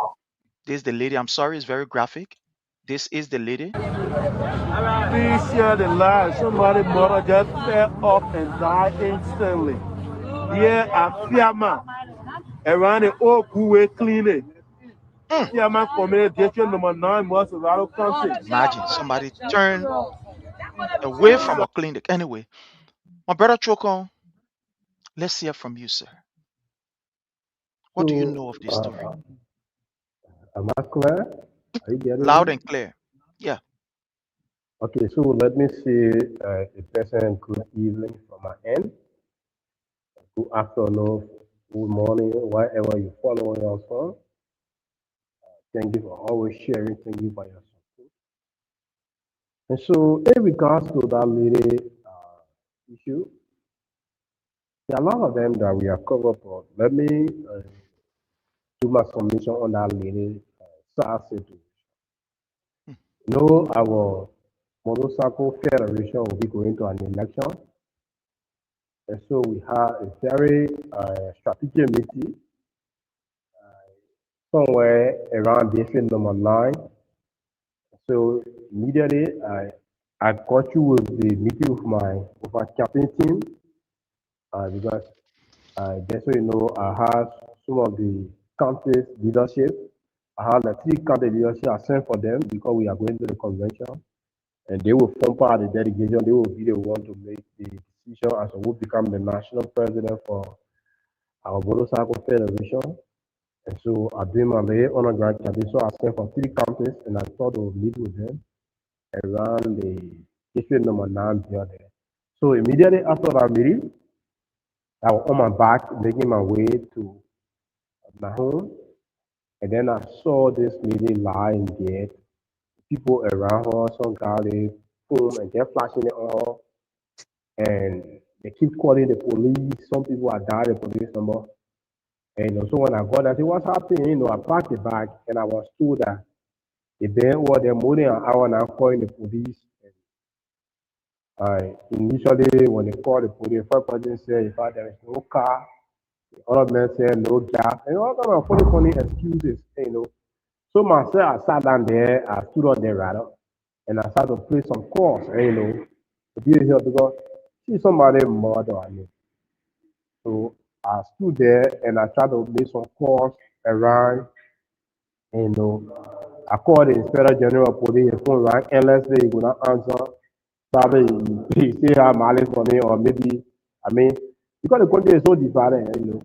This is the lady. I'm sorry, it's very graphic. This is the lady. Please share the live. Somebody's mother just fell off and died instantly. Here at Fiama, around the old Kuwait clinic. Fiama Community District number 9, Mossavado County. Imagine somebody turned away from a clinic. Anyway, my brother Chokon, let's hear from you, sir. What do you know of this story? Am I clear? Are you getting Loud me? and clear. Yeah. Okay, so let me say a pleasant good evening from my end. Good afternoon, good morning, wherever you follow us from. Thank you for always sharing. Thank you for your support. And so, in regards to that lady issue, there are a lot of them that we have covered, but let me do my submission on that lady sad situation. You know, our motorcycle federation will be going to an election. And so we have a very strategic meeting somewhere around district number 9. So immediately I got you with the meeting with my campaign team because just so you know, I have some of the county leadership. I have the 3 county leadership I sent for them because we are going to the convention. And they will form part of the delegation. They will be the one to make the decision as to who become the national president for our motorcycle federation. And so I doing my very underground campaign. So I sent for 3 counties and I thought I would meet with them around the district number 9 building. So immediately after that meeting, I was on my back making my way to my home. And then I saw this lady lying dead. People around her, some guy they boom and they're flashing it all. And they keep calling the police. Some people are died the police number. So when I got there, I said, what's happening? I packed the bag and I was told that the band was there more than an hour and I'm calling the police. Initially, when they called the police, the first person said, in fact, there is no car. The other man said, no gas. And all kind of funny excuses. So myself, I sat down there, I stood on there rather, and I started to play some chords, to be here because see somebody murder me. So I stood there and I tried to make some calls around, I called the Inspector General of Police, his phone rang endlessly, he would not answer. Probably he still have malice for me, or maybe, because the country is so divided.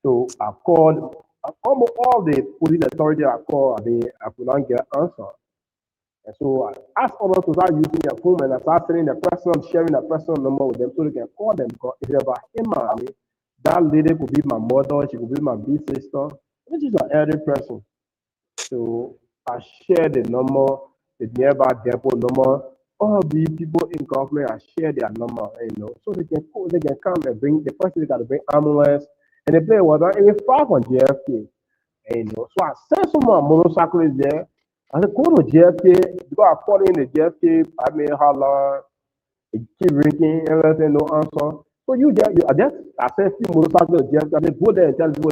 So I called almost all the police authority I called, I could not get an answer. And so I asked others to start using their phone and I started sending sharing the personal number with them so they can call them because it's about him. That lady could be my mother, she could be my big sister, which is an elderly person. So I shared the number, the nearby depot number, all the people in government, I share their number, so they can come and bring the person they got to bring ambulance, and the place was even far from JFK, so I sent some more motorcyclists there. I said, go to JFK, because I called in the JFK, I mean, how long, they keep ringing, everything, no answer. So I sent a few motorcyclists to JFK, I said, go there and tell people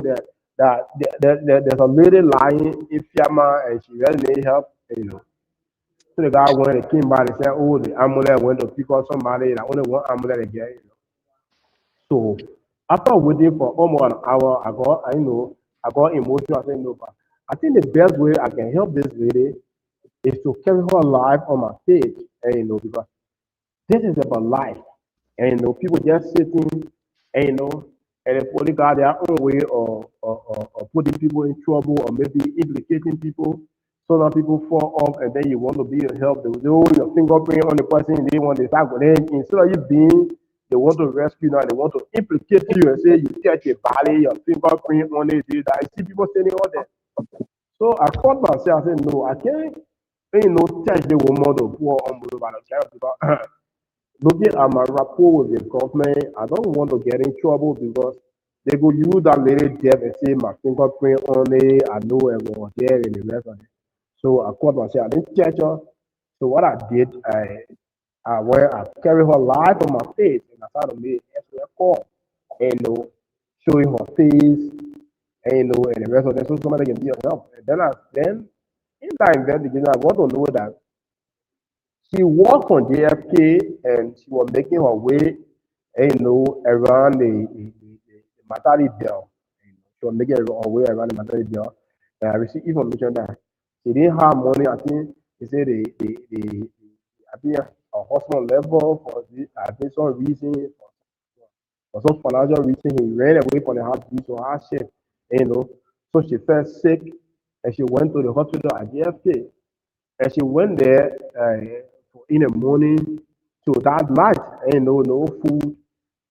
that there's a lady lying in Fiamma and she really need help, So the guy went and came by and said, oh, the ambulance went to pick up somebody, and I only one ambulance again, So after waiting for almost an hour, I got emotional. I said, no, but I think the best way I can help this lady is to carry her life on my page, because this is about life. And people just sitting, and and the police got their own way of putting people in trouble or maybe implicating people. So now people fall off, and then you want to be a help. They will your fingerprint on the person. They want to start with them. Instead of you being, they want to rescue now. They want to implicate you and say you catch a body, your fingerprint on it. I see people saying all that. So I called myself. I said, no, I can't. Touch the woman to pour on because looking at my rapport with the government, I don't want to get in trouble because they go use that lady death and say my fingerprint on it. I know it was there and the rest of it. So I called myself. I didn't catch her. So what I did, I carried her live on my face and I started to make a call, showing her face, and the rest of it, so somebody can be of help. And then in that investigation, I want to know that she walked on JFK and she was making her way, around the Matari Bell. She was making her way around the Matari Bell. And I received information that she didn't have money. I think they said I think a hospital level for this, I think some reason, for some financial reason, he ran away from the house due to hardship, So she felt sick and she went to the hospital at JFK. And she went there in the morning to that night, no food.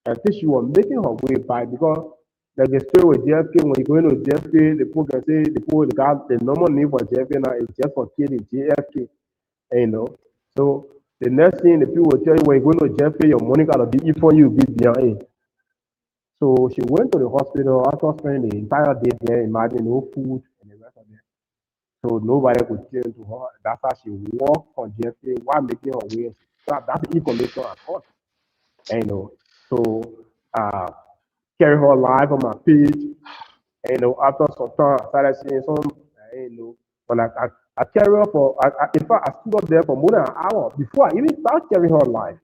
Until she was making her way back because like the story with JFK, when you go into JFK, the people can say the normal name for JFK now is just for kidding JFK. So the next thing the people will tell you when you go into JFK, your money gotta be if you be behind. So she went to the hospital after spending the entire day there, imagine no food and the rest of it. So nobody could turn to her. That's how she walked on JFK while making her way. That's the information I got. So carry her live on my page. After some time, I started seeing some, when I carry her for, in fact, I stood up there for more than an hour before I even started carrying her live.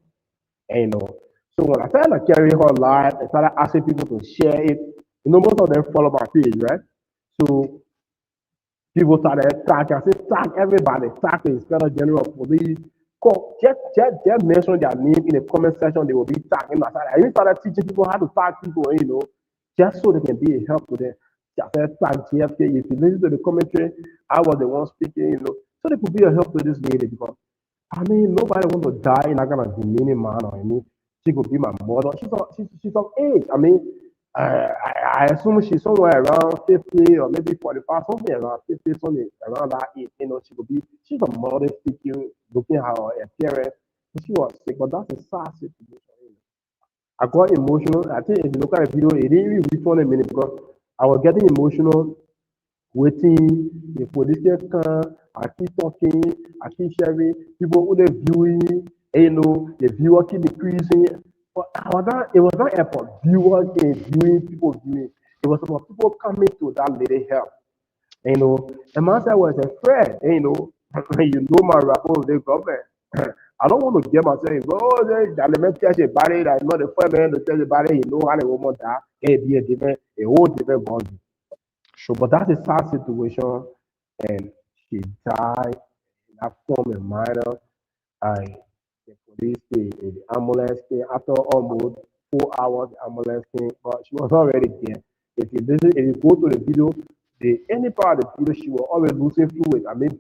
So when I started to carry her live, I started asking people to share it. Most of them follow my page, right? So people started tagging. I said, tag everybody, tag the Inspector General of Police. Just mention their name in the comment section, they will be tagged. I even started teaching people how to tag people, just so they can be a help to them. I said, tag JFK. If you listen to the commentary, I was the one speaking, so they could be a help to this lady because, nobody want to die in that kind of demeaning manner. She could be my mother. She's of age. I assume she's somewhere around 50 or maybe 45, something around 50, something around that age. She's a mother speaking, looking at her appearance. She was sick, but that's a sad situation. I got emotional. I think if you look at the video, it didn't really refund a minute because I was getting emotional, waiting, the police can come, I keep talking, I keep sharing, people who they viewing, and, you know, the viewer keep increasing. But it was not about viewers and viewing, people viewing. It was about people coming to that lady help. You know, and my side was a friend, you know, you know my rapport, the government. I don't want to get myself, oh, the element tell you about it, I'm not the first man to tell you about it, you know how the woman die, be a whole different body. So, but that's a sad situation, and she died in that form and manner. I, the police, the ambulance came after almost 4 hours. The ambulance came, but she was already there. If you go to the video, any part of the video, she was already losing fluid. I mean,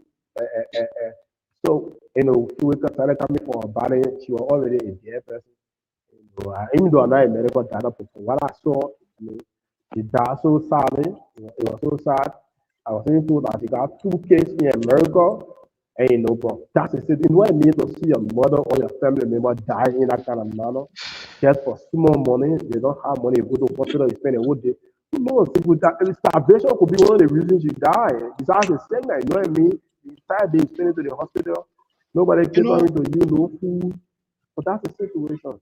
so you know, fluid started coming from her body. She was already a dead person. So, even though I'm not a medical doctor, from what I saw, I mean, she died so sadly. It was so sad. I was even told that she got 2 kids in America. And you know, but that's it. You know what I mean to see your mother or your family member die in that kind of manner just for small money. They don't have money. You go to hospital, you spend a whole day. Who knows? People die. Starvation could be one of the reasons you die. Besides the sickness, you know what I mean? The entire day you spend it to the hospital. Nobody You catering know, to you, no food. But that's the situation.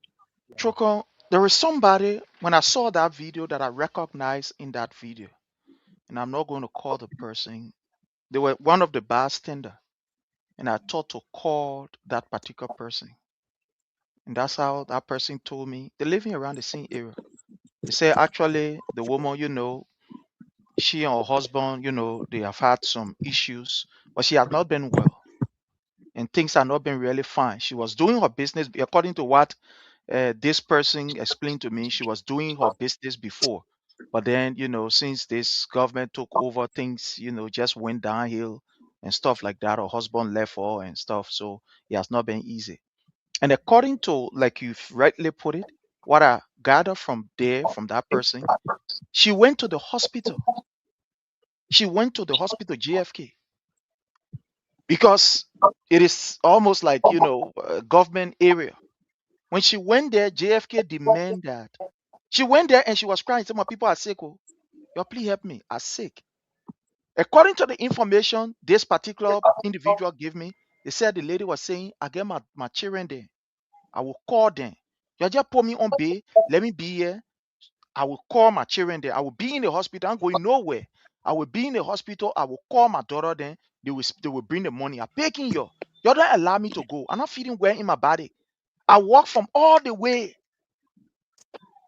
Choco, there is somebody, when I saw that video, that I recognized in that video, and I'm not going to call the person. They were one of the bystander, and I thought to call that particular person. And that's how that person told me they're living around the same area. They say actually the woman, you know, she and her husband, you know, they have had some issues, but she has not been well. And things have not been really fine. She was doing her business according to what this person explained to me. She was doing her business before, but then you know, since this government took over, things you know just went downhill and stuff like that. Her husband left her and stuff, so it has not been easy. And according to like you've rightly put it, what I gathered from there from that person, she went to the hospital. She went to the hospital JFK because it is almost like you know a government area. When she went there, JFK demanded that she went there and she was crying. Some people are sick. Oh, y'all please help me. I'm sick. According to the information this particular individual gave me, they said the lady was saying, I get my children there. I will call them. You just put me on bay. Let me be here. I will call my children there. I will be in the hospital. I'm going nowhere. I will be in the hospital. I will call my daughter then. They will bring the money. I'm begging you. You don't allow me to go. I'm not feeling well in my body. I walk from all the way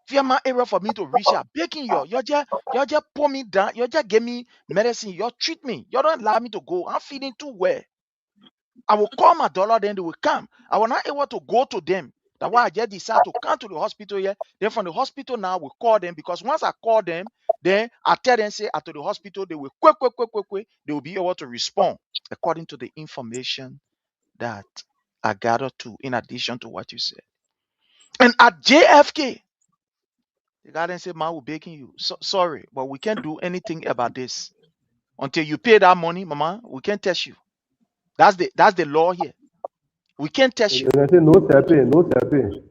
via my area for me to reach out. Begging you. You just pull me down. You just give me medicine. You treat me. You don't allow me to go. I'm feeling too well. I will call my daughter, then they will come. I was not able to go to them. That's why I just decided to come to the hospital here. Then from the hospital now, we call them because once I call them, then I tell them, say, to the hospital, they will quick, they will be able to respond according to the information that I gathered to, in addition to what you said. And at JFK, the guy then said, man, we're begging you. Sorry, but we can't do anything about this. Until you pay that money, mama, we can't test you. That's the law here. We can't test you. They say no stepping, no stepping.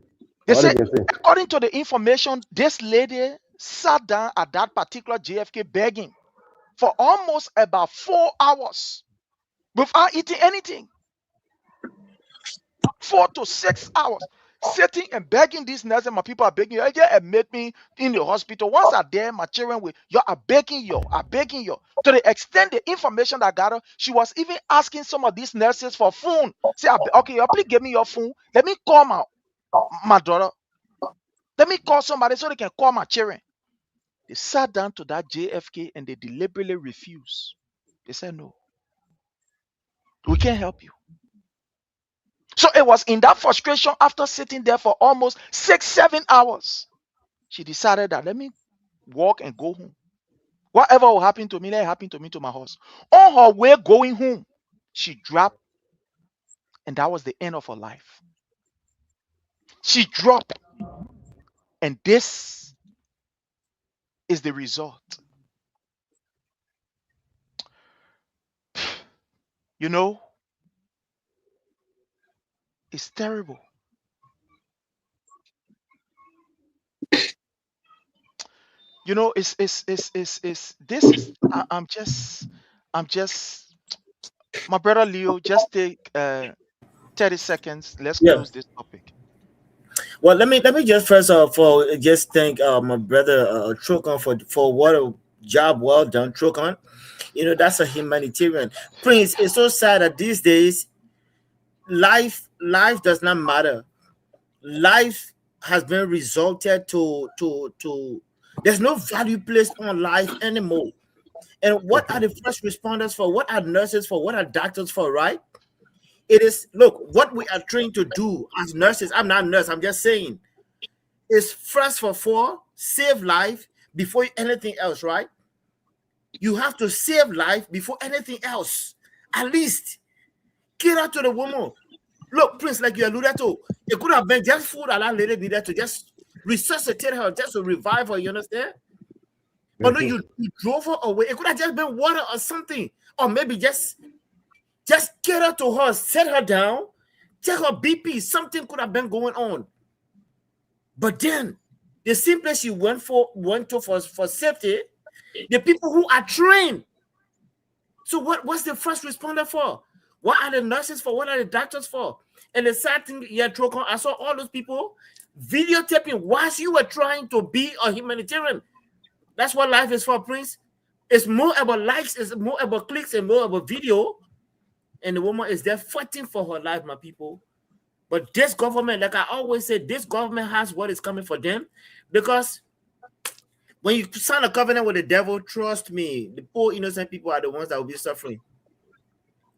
They All they say, can say. according to the information, this lady sat down at that particular JFK begging for almost about 4 hours without eating anything. 4 to 6 hours. Sitting and begging these nurses, my people are begging you. Yeah, admit me in the hospital. Once I there, my children will, you are begging you, are begging you. To the extent the information that I got her, she was even asking some of these nurses for phone. Say, okay, you please give me your phone. Let me call my daughter. Let me call somebody so they can call my children. They sat down to that JFK and they deliberately refused. They said, no, we can't help you. So it was in that frustration after sitting there for almost 6-7 hours. She decided that let me walk and go home. Whatever will happen to me, let it happen to me to my house. On her way going home, she dropped, and that was the end of her life. She dropped, and this is the result. You know, it's terrible. You know, it's this is I'm just my brother Leo, just take 30 seconds. Let's Yeah. close this topic. Well, let me just first of all just thank my brother Trokon for what a job well done, Trokon. You know, that's a humanitarian. Prince, it's so sad that these days life does not matter. Life has been resulted to there's no value placed on life anymore. And what are the first responders for? What are nurses for? What are doctors for, right? It is, look, what we are trained to do as nurses. I'm not a nurse, I'm just saying, is first of all, save life before anything else, right? You have to save life before anything else. At least get out to the woman. Look, Prince, like you alluded to, it could have been just food that lady needed to just resuscitate her, just to revive her, you understand? But no, you drove her away. It could have just been water or something. Or maybe just get her to her, set her down, check her BP. Something could have been going on. But then, the same place you went to for safety, the people who are trained. So what's the first responder for? What are the nurses for? What are the doctors for? And the sad thing, Trokon, I saw all those people videotaping whilst you were trying to be a humanitarian. That's what life is for, Prince. It's more about likes, it's more about clicks, and more about video. And the woman is there fighting for her life, my people. But this government, like I always say, this government has what is coming for them. Because when you sign a covenant with the devil, trust me, the poor innocent people are the ones that will be suffering.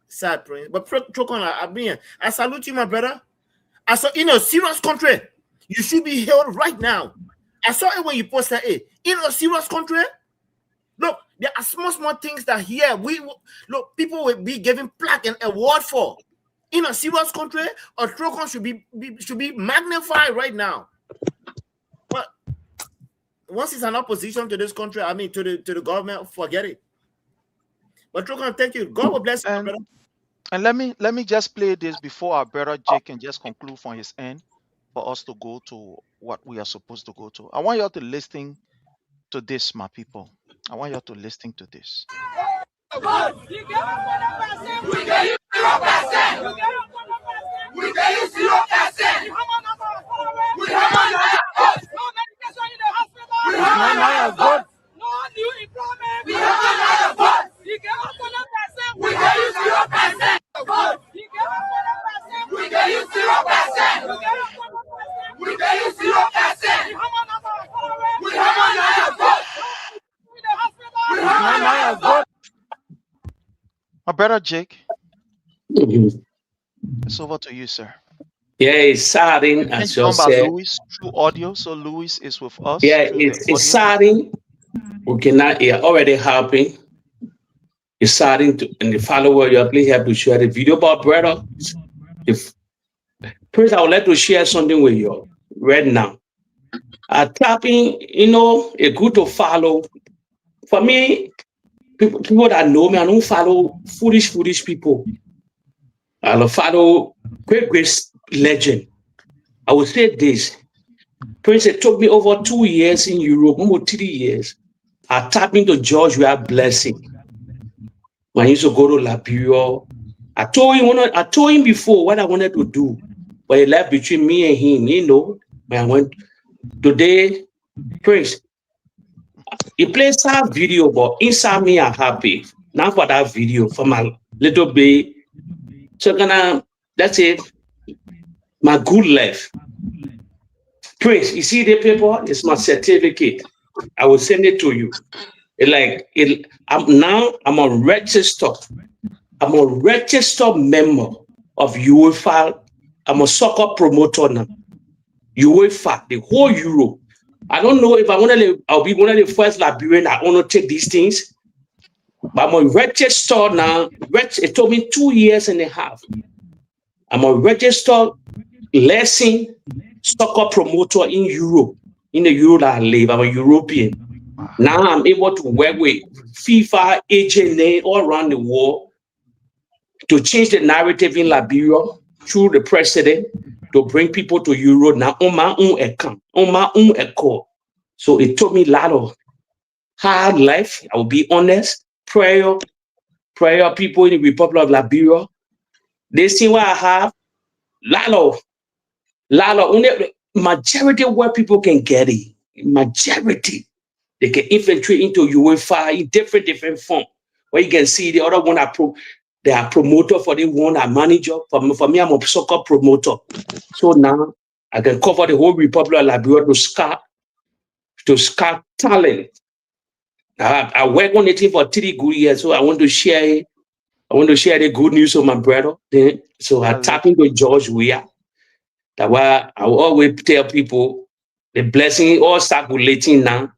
Sad, Prince. But Trokon, I salute you, my brother. I saw in a serious country, you should be held right now. I saw it when you posted it. In a serious country, look, there are small things that here people will be given plaque and award for. In a serious country, a Trokon should be magnified right now. But once it's an opposition to this country, I mean to the government, forget it. But Trokon, thank you. God will bless you, brother. And let me just play this before our brother Jake can just conclude from his end for us to go to what we are supposed to go to. I want you all to listen to this, my people. I want you all to listen to this. My brother Jake, it's over to you, sir. Yeah, it's saddening, as you said. Louis through audio, so Louis is with us. Yeah, it's saddening. We cannot already helping. It's saddening and the follower you please help to share the video. But brother, if Prince, I would like to share something with you right now. Tapping, it's good to follow. For me, people that know me, I don't follow foolish people. I don't follow great legend. I would say this. Prince, it took me over 2 years in Europe, almost 3 years. I tapped into George, we are blessing. When I used to go to Liberia, I told him before what I wanted to do, but it left between me and him, when I went today, Prince, he plays that video, but inside me, I'm happy. Now for that video, for my little baby. So that's it. My good life. Prince, you see the paper? It's my certificate. I will send it to you. I'm a registered. I'm a registered member of UEFA. I'm a soccer promoter now. UEFA, the whole Europe. I don't know if I'll be one of the first Liberians that want to take these things. But I'm a registered now. It took me 2 years and a half. I'm a registered lesson soccer promoter in Europe. In the Europe that I live, I'm a European. Now I'm able to work with FIFA, AJNA all around the world to change the narrative in Liberia through the president to bring people to Europe now on my own account, on my own accord. So it took me a lot of hard life. I will be honest. Prayer people in the Republic of Liberia. They see what I have. Lalo, only majority of where people can get it. Majority. They can infiltrate into UEFA in different form. Where you can see the other one they are promoter for the one are manager. For me, I'm a soccer promoter. So now I can cover the whole Republic of Liberia to scout talent. I work on it for 3 good years, so I want to share it. I want to share the good news of my brother. So I tap into George Weah. That's why I will always tell people the blessing all circulating now.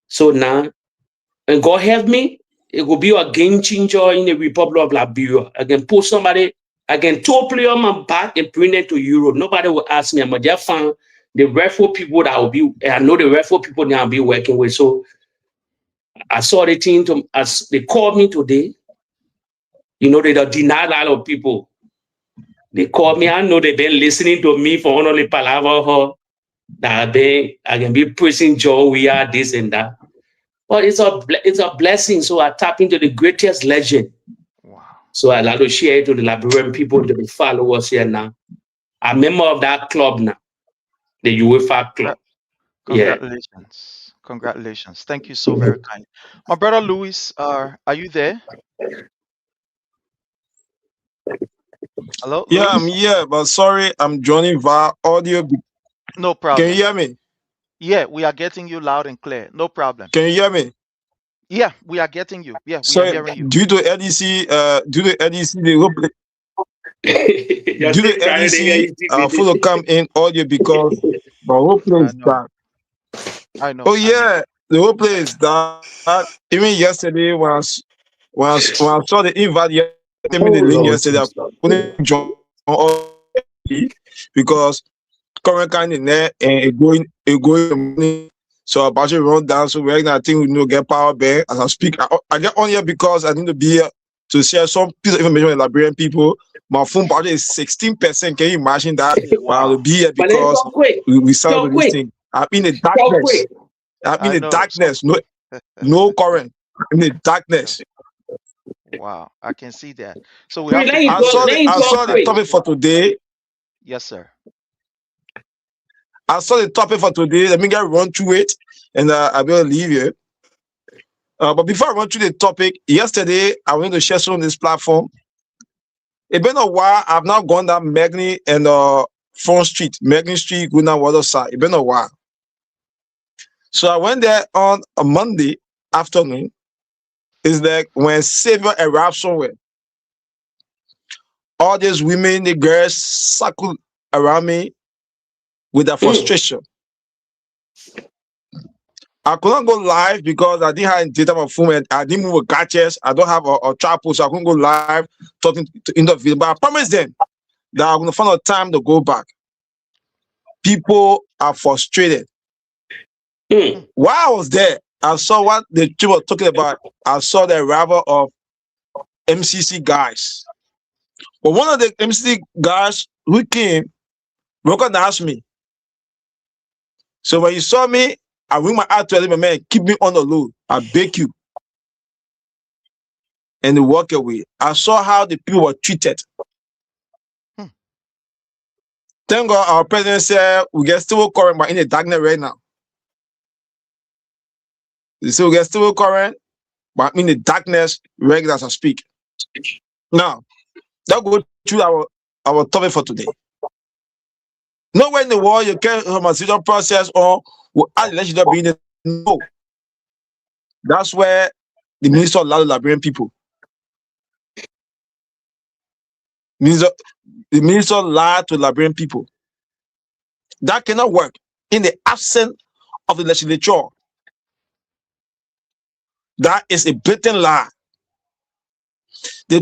So now, and God help me, it will be a game changer in the Republic of Liberia. I can put somebody, I can tow player on my back and bring them to Europe. Nobody will ask me. I'm just find the referral people that will be, I know the referral people that I'll be working with. So I saw the team as they called me today. You know, they don't deny a lot of people. They called me. I know they've been listening to me for only palaver that I can be praising Joe. We are this and that. But it's a blessing. So I tap into the greatest legend. Wow. So I like to share it to the Liberian people, to the followers here now. I'm a member of that club now, the UEFA club. Congratulations. Yeah. Congratulations. Thank you so very kind. My brother Louis, are you there? Hello, Yeah, Louis? I'm here, but sorry, I'm joining via audio. No problem. Can you hear me? Yeah, we are getting you loud and clear. No problem. Can you hear me? Yeah, we are getting you. Yeah, we are Sorry, hearing you. due to LDC, the whole due to LDC, full of come in audio because the whole place dark. I know. Oh yeah, the whole place dark. Even yesterday when I saw the invite, sent me the link yesterday. I couldn't join because current kind in there and it going. So about to run down. So right now I think we get power bank as I speak. I get on here because I need to be here to share some piece of information with Liberian people. My phone budget is 16%. Can you imagine that? Wow. But I will be here because we started this thing. I'm in the darkness. I'm in the darkness. No current. I'm in the darkness. Wow, I can see that. So we have to I saw the topic for today. Yes, sir. I saw the topic for today. Let me get run through it, and I will leave you. But before I run through the topic, yesterday I wanted to share some on this platform. It's been a while. I've now gone down Magni and Front Street, Magni Street, going down Water Side. It's been a while. So I went there on a Monday afternoon. It's like when Savior arrived somewhere. All these women, the girls circled around me with their frustration. I couldn't go live because I didn't have data on my phone and I didn't move with gadgets. I don't have a tripod, so I couldn't go live talking to interview. But I promised them that I'm going to find a time to go back. People are frustrated. While I was there, I saw what the people were talking about. I saw the arrival of MCC guys. But one of the MCC guys who came recognized me. So when you saw me, I wing my out to him, man, keep me on the load. I beg you. And they walk away. I saw how the people were treated. Thank God our president said we get still current, but in the darkness right now. They say we get still current, but in the darkness right as I speak. Now, that go through our topic for today. Nowhere in the world you can harmonization process or will add election being the no. That's where the minister allowed the Liberian people. The minister lied to Liberian people. That cannot work in the absence of the legislature. That is a blatant lie. The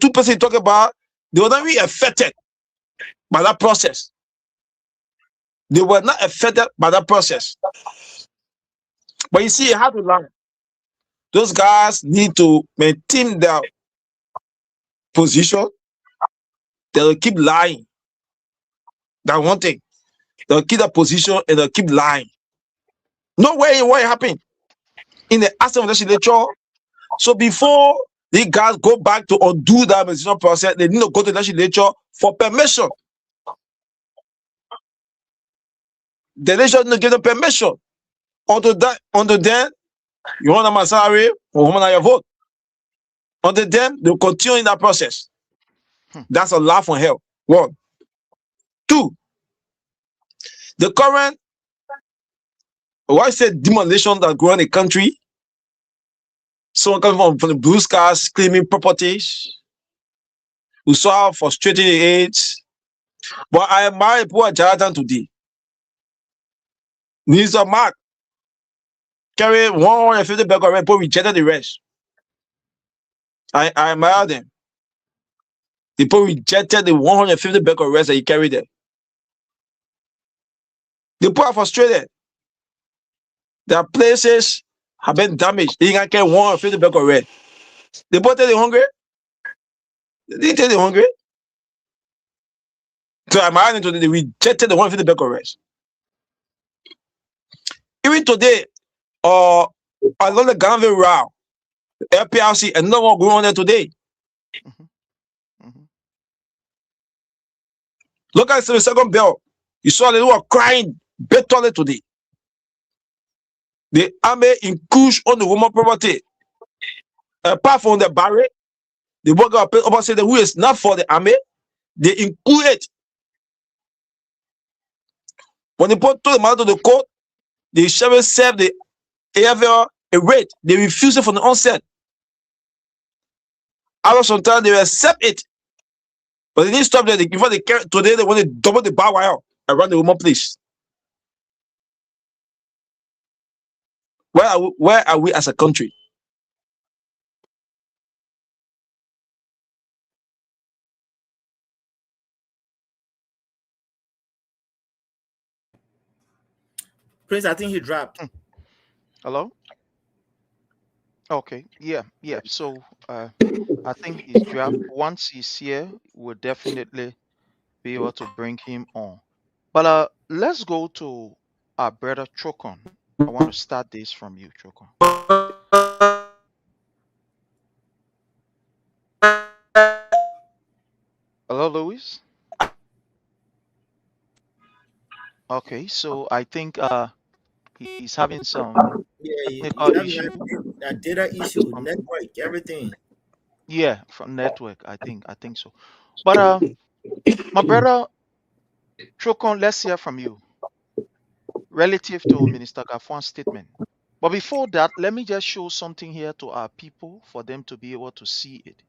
two persons you talk about, they were not really affected by that process. They were not affected by that process. But you see, you have to lie. Those guys need to maintain their position. They'll keep lying. That's one thing. They'll keep their position and they'll keep lying. No way what happened. in the Assembly legislature. So before the guys go back to undo that administration process, they need to go to the legislature for permission. The legislature need to give them permission. Until then, you want my salary or your vote. Until then, they'll continue in that process. That's a laugh from hell. 1. 2. The current, why I said demolition that go on the country. Someone coming from the blue skies claiming properties. We saw frustrating the age. But I admire poor Jonathan today. Minister Mark carry 150 bag of rent, but rejected the rest. I admire them. The people rejected the 150 bag of rest that he carried there. The people are frustrated. Their places have been damaged. They can carry 150 bag of rest. The people tell they hungry. They didn't tell they hungry. So I admire them today. They rejected the 150 bag of rest. Even today, I love the Granville route, LPRC, and no one going on there today. Look at the second bell. You saw they were crying bitterly today. The army encroached on the woman property. Apart from the barrier, the worker over said who is not for the army, they include it. When they put the matter to the court, the sheriff served the AFL a rate. They refused it from the onset. After some time, they will accept it. But they didn't stop there. Before they carry today, they want to double the bar wire around the woman place. Where are we as a country? Prince, I think he dropped. Hello? Okay. Yeah. So I think he's dropped. Once he's here, we'll definitely be able to bring him on. But let's go to our brother Chokon. I want to start this from you, Chokon. Hello, Louis? Okay, so I think he's having some technical issue. That data issue, network, everything. Yeah, from network, I think so. But my brother Chokon, let's hear from you relative to Minister Ngafuan's statement. But before that, let me just show something here to our people for them to be able to see it.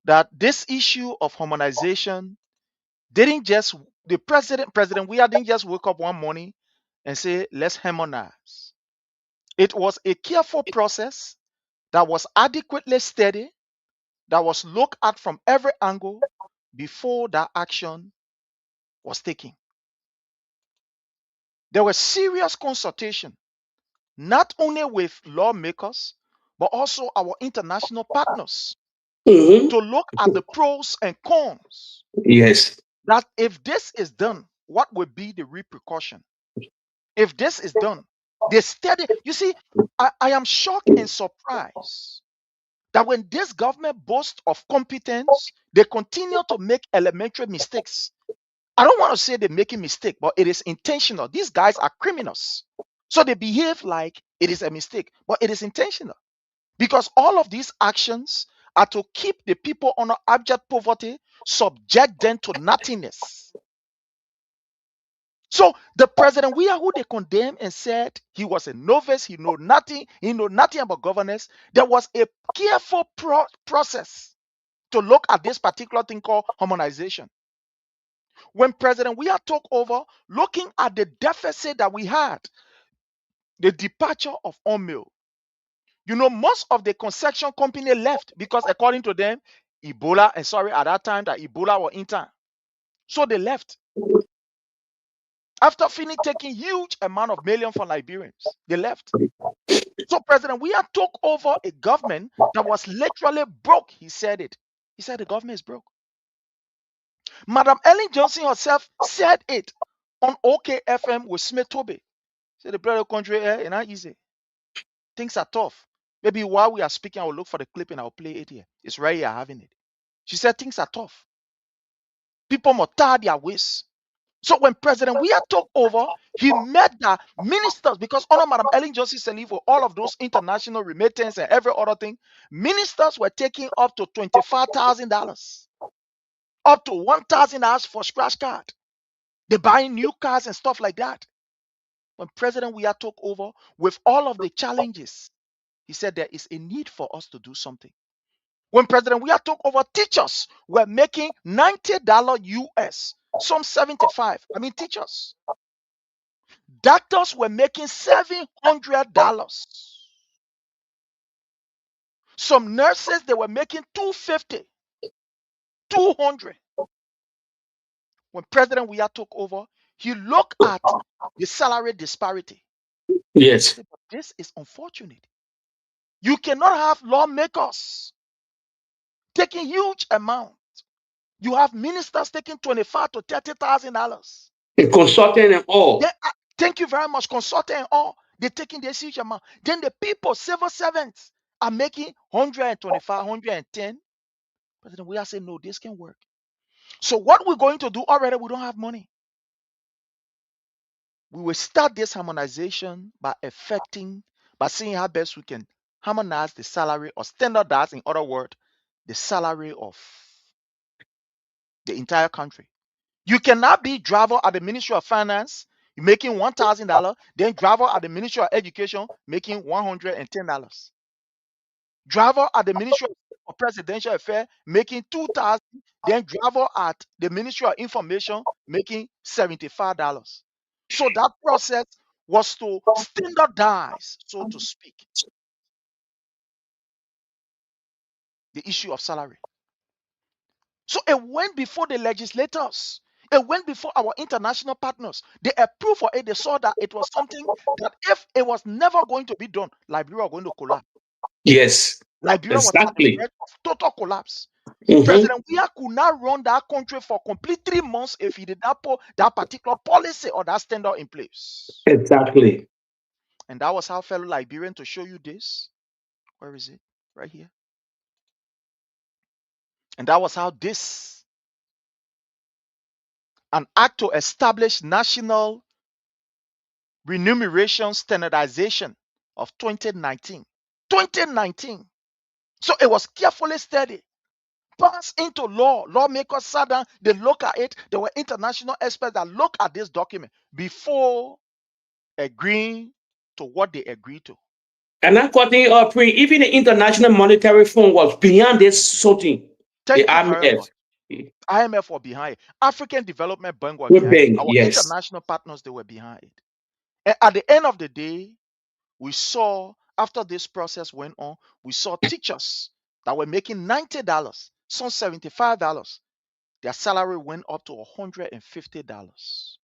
That this issue of harmonization didn't just, the President Weah didn't just wake up one morning and say, let's harmonize. It was a careful process that was adequately studied, that was looked at from every angle before that action was taken. There was serious consultation, not only with lawmakers, but also our international partners to look at the pros and cons. Yes. That if this is done, what would be the repercussion? If this is done, they study. You see, I am shocked and surprised that when this government boasts of competence, they continue to make elementary mistakes. I don't want to say they're making mistake, but it is intentional. These guys are criminals. So they behave like it is a mistake, but it is intentional. Because all of these actions are to keep the people under abject poverty, subject them to nothingness. So the President Weah, who they condemned and said he was a novice, he know nothing about governance, there was a careful process to look at this particular thing called harmonization. When President Weah took over, looking at the deficit that we had, the departure of Omil, most of the construction company left because according to them, at that time that Ebola were in town. So they left. After taking huge amount of millions from Liberians, they left. So President Weah took over a government that was literally broke. He said it. He said the government is broke. Madam Ellen Johnson herself said it on OKFM with Smith Toby. Said the brother country is not easy. things are tough. Maybe while we are speaking, I will look for the clip and I'll play it here. It's right here, having it. She said things are tough. People must tie their waist. So when President Weah took over, he met the ministers because under Madam Ellen Johnson Sirleaf, all of those international remittance and every other thing, ministers were taking up to $25,000, up to $1,000 for scratch card. They buying new cars and stuff like that. When President Weah took over with all of the challenges, he said there is a need for us to do something. When President Weah took over, teachers were making $90 US, some 75. I mean, teachers. Doctors were making $700. Some nurses, they were making $250, $200. When President Weah took over, he looked at the salary disparity. Yes. He said, but this is unfortunate. You cannot have lawmakers taking huge amounts. You have ministers taking $25,000 to $30,000. And consulting and all. Thank you very much. Consulting and all. They're taking this huge amount. Then the people, civil servants, are making 125, 110. President Weah said, no, this can work. So what we're going to do already, we don't have money. We will start this harmonization by seeing how best we can harmonize the salary or standardize, in other words, the salary of the entire country. You cannot be driver at the Ministry of Finance making $1,000, then driver at the Ministry of Education making $110. Driver at the Ministry of Presidential Affairs making $2,000, then driver at the Ministry of Information making $75. So that process was to standardize, so to speak, the issue of salary. So it went before the legislators. It went before our international partners. They approved for it. They saw that it was something that if it was never going to be done, Liberia was going to collapse. Yes. Liberia was at the Exactly. verge of total collapse. Mhm. President Weah could not run that country for complete 3 months if he did not put that particular policy or that standard in place. Exactly. And that was how fellow Liberian, to show you this. Where is it? Right here. And that was how this, an act to establish national remuneration standardization of 2019. 2019. So it was carefully studied, passed into law. Lawmakers sat down, they look at it. There were international experts that look at this document before agreeing to what they agreed to. And according to even the International Monetary Fund was beyond this something. Thank The you very IMF. much. IMF were behind it. African Development Bank were World behind it. Bank, Our yes. international partners, they were behind it. And at the end of the day, we saw, after this process went on, we saw teachers that were making $90, some $75. Their salary went up to $150.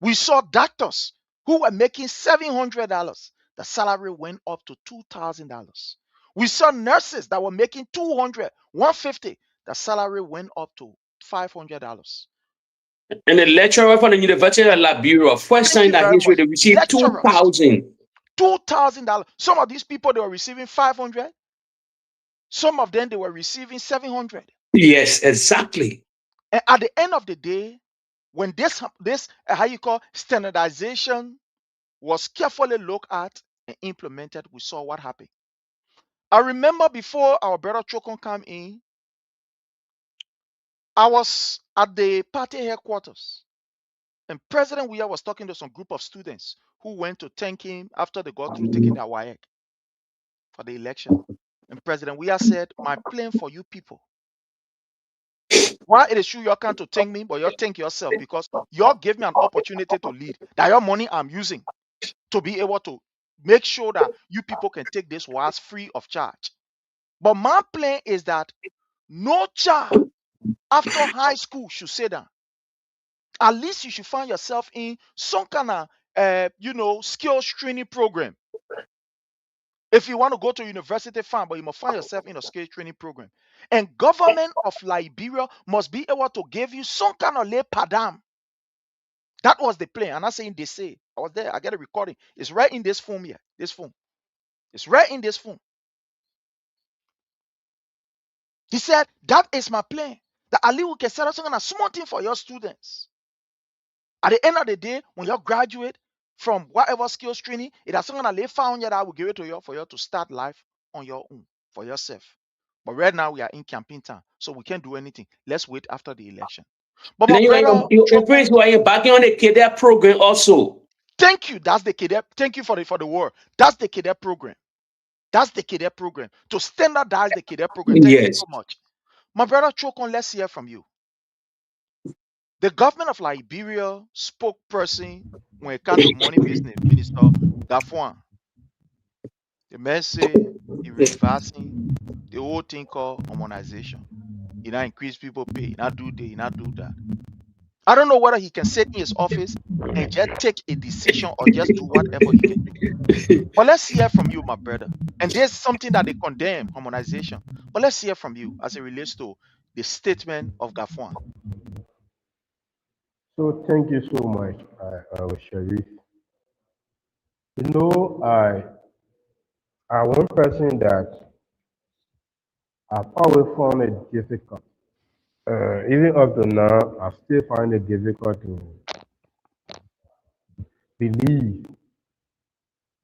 We saw doctors who were making $700. The salary went up to $2,000. We saw nurses that were making $200, $150. The salary went up to $500. And the lecturer from the University of Liberia, first time Thank in you that very history, much. they received Lecturers, $2,000. $2,000. Some of these people, they were receiving $500. Some of them, they were receiving $700. Yes, exactly. And at the end of the day, when this how you call standardization was carefully looked at and implemented, we saw what happened. I remember before our brother Chokon came in, I was at the party headquarters, and President Weah was talking to some group of students who went to thank him after they got through taking their WAEC for the election. And President Weah said, my plan for you people, why it is true you can't to thank me, but you thank yourself because you gave me an opportunity to lead. That your money I'm using to be able to make sure that you people can take this WAS free of charge. But my plan is that no child after high school should sit down. At least you should find yourself in some kind of skills training program. If you want to go to university, fine, but you must find yourself in a skills training program. And government of Liberia must be able to give you some kind of lay padam. That was the plan. I'm not saying they say. I was there. I get a recording. It's right in this form here. This form. It's right in this phone. He said, that is my plan. That Ali will get set up a small thing for your students. At the end of the day, when you graduate from whatever skills training, it has something that they found that I will give it to you for you to start life on your own for yourself. But right now we are in campaign time, so we can't do anything. Let's wait after the election. But my brother, you Prince, you are backing on the KDF program also. Thank you. That's the KDF. Thank you for the word. That's the KDF program. That's the KDF program. To standardize the KDF program. Thank you so much. My brother Chokon, let's hear from you. The government of Liberia spokesperson when it comes to money business, Minister Ngafuan. The man say he reversing the whole thing called harmonization. He not increase people pay, he not do that, he not do that. I don't know whether he can sit in his office and just take a decision or just do whatever he can do. But let's hear from you, my brother. And there's something that they condemn, harmonization. But let's hear from you as it relates to the statement of Ngafuan. So thank you so much, Sharif. You know, I one person that I've always found it difficult. Even up to now, I still find it difficult to believe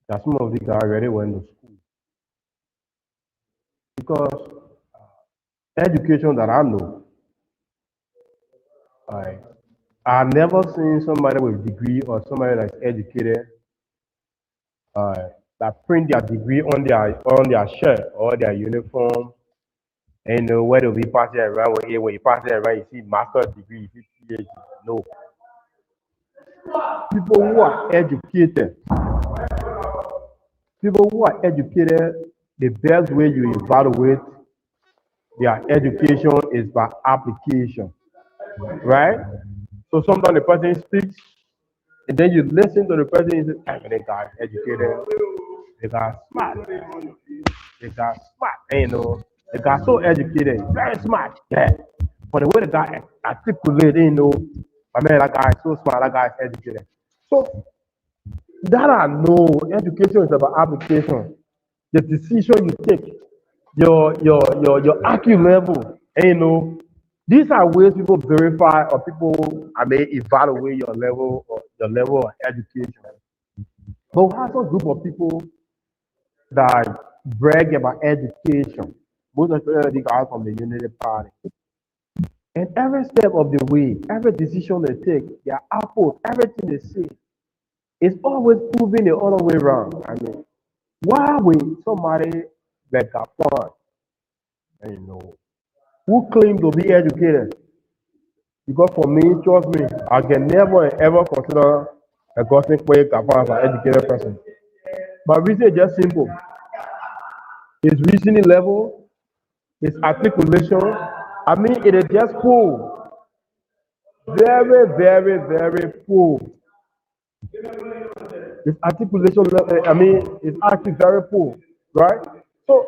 that some of the guys already went to school. Because education that I know, I've never seen somebody with degree or somebody that's educated that print their degree on their shirt or their uniform. And you know, whether we pass it around, when you pass it around, you see master's degree, you see PhD. No. People who are educated, the best way you evaluate their education is by application, right? So sometimes the person speaks, and then you listen to the person and say, hey, they got educated, they got smart, and you know, they got so educated, very smart, yeah. But the way the guy articulated, you know, I mean, that guy is so smart, that guy is educated. So that I know, education is about application. The decision you take, your IQ level, and you know, these are ways people verify or people, evaluate your level of education. But we have a group of people that brag about education. Most especially the guys from the Unity Party. And every step of the way, every decision they take, their output, everything they say, is always proving the other way around. I mean, why would somebody like Ngafuan, you know, who claim to be educated? Because for me, trust me, I can never ever consider a gossip way Ngafuan as an educated person. My reason is just simple. His reasoning level, his articulation, I mean, it is just full. Very, very, very full. His articulation, it's actually very full, right? So,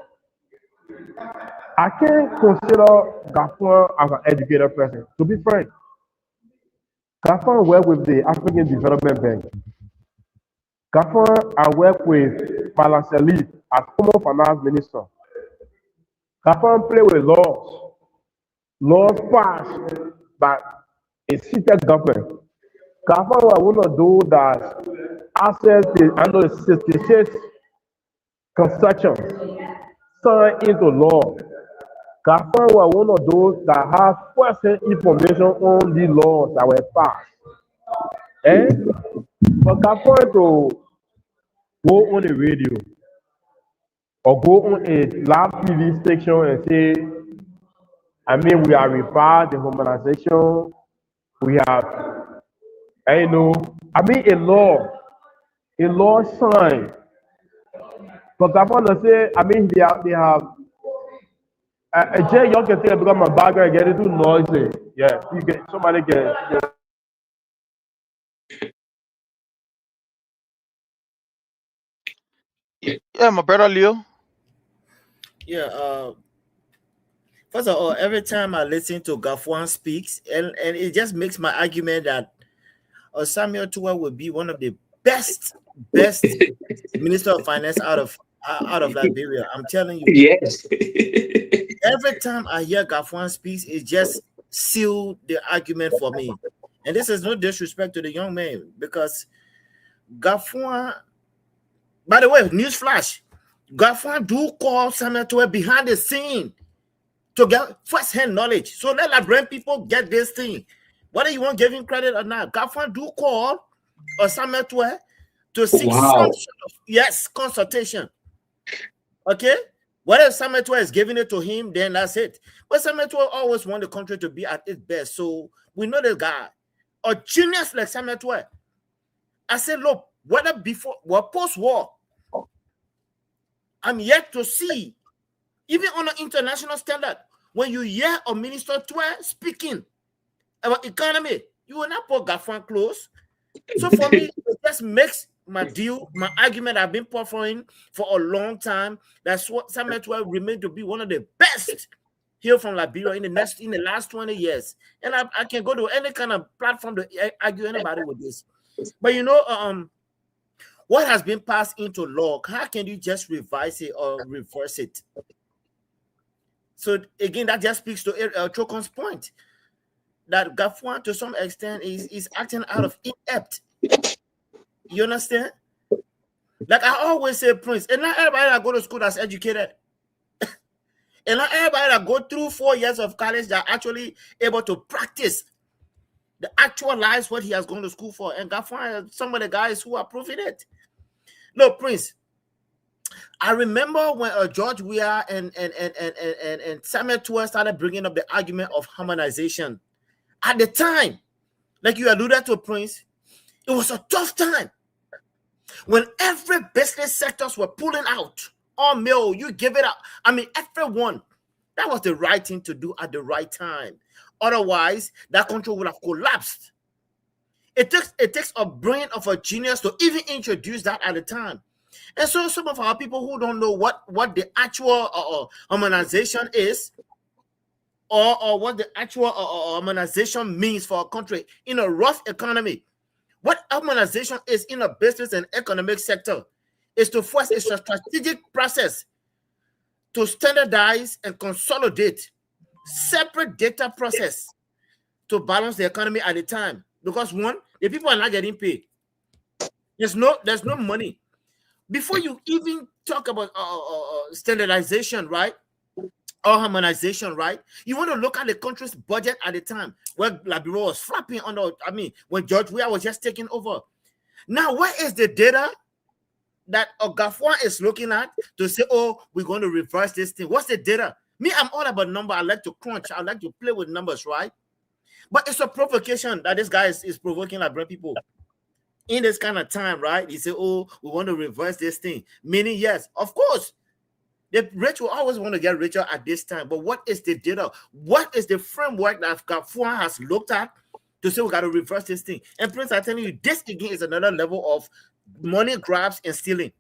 I can't consider Ngafuan as an educated person. To be frank, Ngafuan worked with the African Development Bank. Ngafuan, I worked with Malam Salif as former finance minister. Ngafuan played with laws passed by a seated government. Ngafuan was one of those that access the 66 concessions signed into law. Ngafuan was one of those that have first-hand information on the laws that were passed. And for Ngafuan to go on the radio or go on a live TV station and say, we have reversed the harmonization, we have, a law signed. For Ngafuan to say, they have, Jay, y'all can take it because my background get it too noisy. Yeah, you get somebody get. Yeah, my brother Leo. Yeah, first of all, every time I listen to Ngafuan speaks, and it just makes my argument that Samuel Tua will be one of the best Minister of Finance out of out of Liberia. I'm telling you. Yes. Every time I hear Ngafuan speaks, it just sealed the argument for me. And this is no disrespect to the young man, because Ngafuan, by the way, newsflash, Ngafuan do call Samuel behind the scene to get first-hand knowledge. So let Liberian people get this thing. Whether you want to give him credit or not, Ngafuan do call Samuel to seek some Wow. sort of, yes, consultation. Okay? Whether Samuel is giving it to him, then that's it. But Samuel always want the country to be at its best. So we know the guy. A genius like Samuel. I said, look, whether before or post-war, I'm yet to see, even on an international standard, when you hear a minister speaking about economy, you will not put Ngafuan close. So for me, it just makes my argument I've been performing for a long time. That's what Samuel remained to be one of the best here from Liberia in the last 20 years. And I can go to any kind of platform to argue anybody with this. But you know, what has been passed into law, how can you just revise it or reverse it? So again, that just speaks to Chokon's point, that Ngafuan to some extent is acting out of inept. You understand? Like I always say, Prince, and not everybody that go to school that's educated. And not everybody that go through 4 years of college that are actually able to practice the actualize what he has gone to school for. And Ngafuan, some of the guys who are proving it. No, Prince, I remember when George Weah and Samuel Toure started bringing up the argument of harmonization. At the time, like you alluded to, Prince, it was a tough time. When every business sectors were pulling out, all mill, you give it up. I mean, everyone. That was the right thing to do at the right time. Otherwise, that country would have collapsed. It takes a brain of a genius to even introduce that at the time. And so some of our people who don't know what the actual harmonization is, or what the actual harmonization means for a country in a rough economy. What harmonization is in a business and economic sector is to force a strategic process to standardize and consolidate separate data process to balance the economy at a time. Because one, the people are not getting paid. There's no money. Before you even talk about standardization, right? Or harmonization, right? You want to look at the country's budget at the time where Liberia was flapping under, when George Weah was just taking over. Now, what is the data that Ngafuan is looking at to say, oh, we're going to reverse this thing? What's the data? Me, I'm all about number. I like to crunch. I like to play with numbers, right? But it's a provocation that this guy is provoking Liberian people. In this kind of time, right? He said, oh, we want to reverse this thing. Meaning, yes, of course, the rich will always want to get richer at this time. But what is the data? What is the framework that Ngafuan has looked at to say we got to reverse this thing? And Prince, I'm telling you, this again is another level of money grabs and stealing.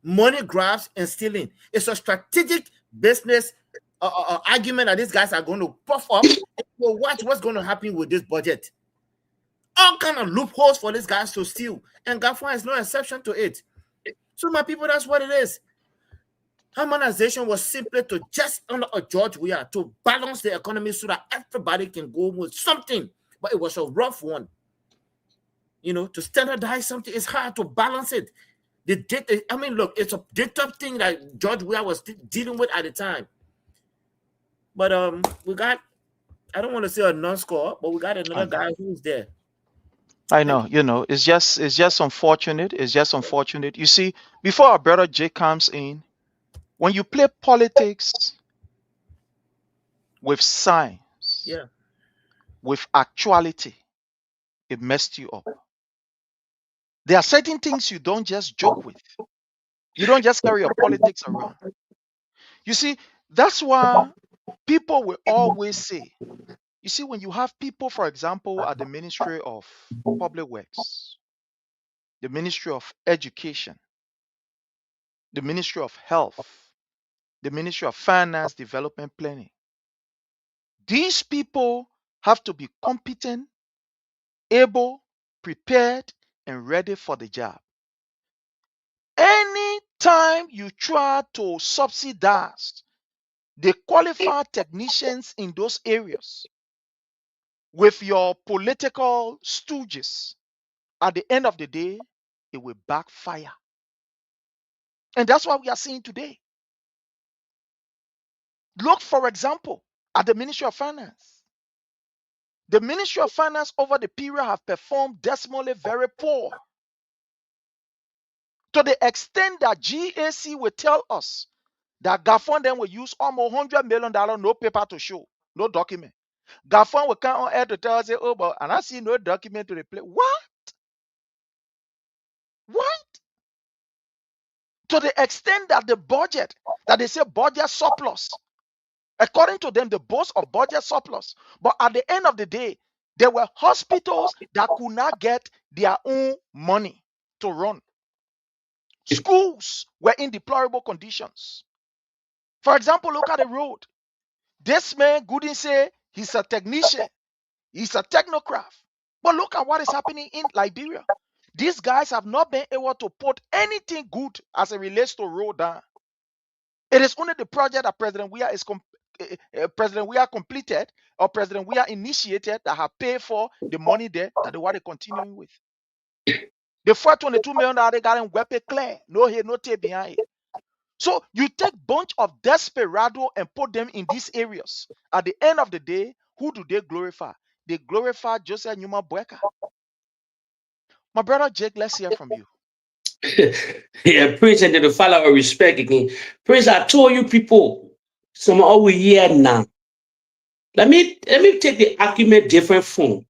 Money grabs and stealing. It's a strategic business argument that these guys are going to puff up. Well, watch what's going to happen with this budget. All kind of loopholes for these guys to steal. And Ngafuan is no exception to it. So my people, that's what it is. Harmonization was simply to just under a George Weah to balance the economy so that everybody can go with something. But it was a rough one. You know, to standardize something, it's hard to balance it. The data, I mean, look, it's a data thing that George Weah was dealing with at the time. But we got, I don't want to say a non-score, but we got another guy who's there. I know, it's just unfortunate. It's just unfortunate. You see, before our brother Jay comes in, when you play politics with science, with actuality, it messed you up. There are certain things you don't just joke with. You don't just carry your politics around. You see, that's why people will always say, you see, when you have people, for example, at the Ministry of Public Works, the Ministry of Education, the Ministry of Health, the Ministry of Finance, Development, Planning, these people have to be competent, able, prepared, and ready for the job. Any time you try to subsidize the qualified technicians in those areas with your political stooges, at the end of the day, it will backfire. And that's what we are seeing today. Look, for example, at the Ministry of Finance. The Ministry of Finance over the period have performed dismally very poor, to the extent that GAC will tell us that Ngafuan then will use almost $100 million, no paper to show, no document. Ngafuan will come on air to tell us, oh, but and I see no document to replace. What? What? To the extent that the budget, that they say budget surplus, according to them, the boast of budget surplus. But at the end of the day, there were hospitals that could not get their own money to run. Schools were in deplorable conditions. For example, look at the road. This man couldn't say he's a technician, he's a technocrat. But look at what is happening in Liberia. These guys have not been able to put anything good as it relates to road down. It is only the project that President Weah completed or President Weah initiated that have paid for the money there that they want to continue with. The $422 million they got in weapon clear, no here, no tape behind it. So you take bunch of desperado and put them in these areas. At the end of the day, who do they glorify? They glorify Joseph Numa Boakai. My brother Jake, let's hear from you. Yeah, Prince, and the follow our respect again. Prince, I told you people, some are we here now. Let me take the argument different form.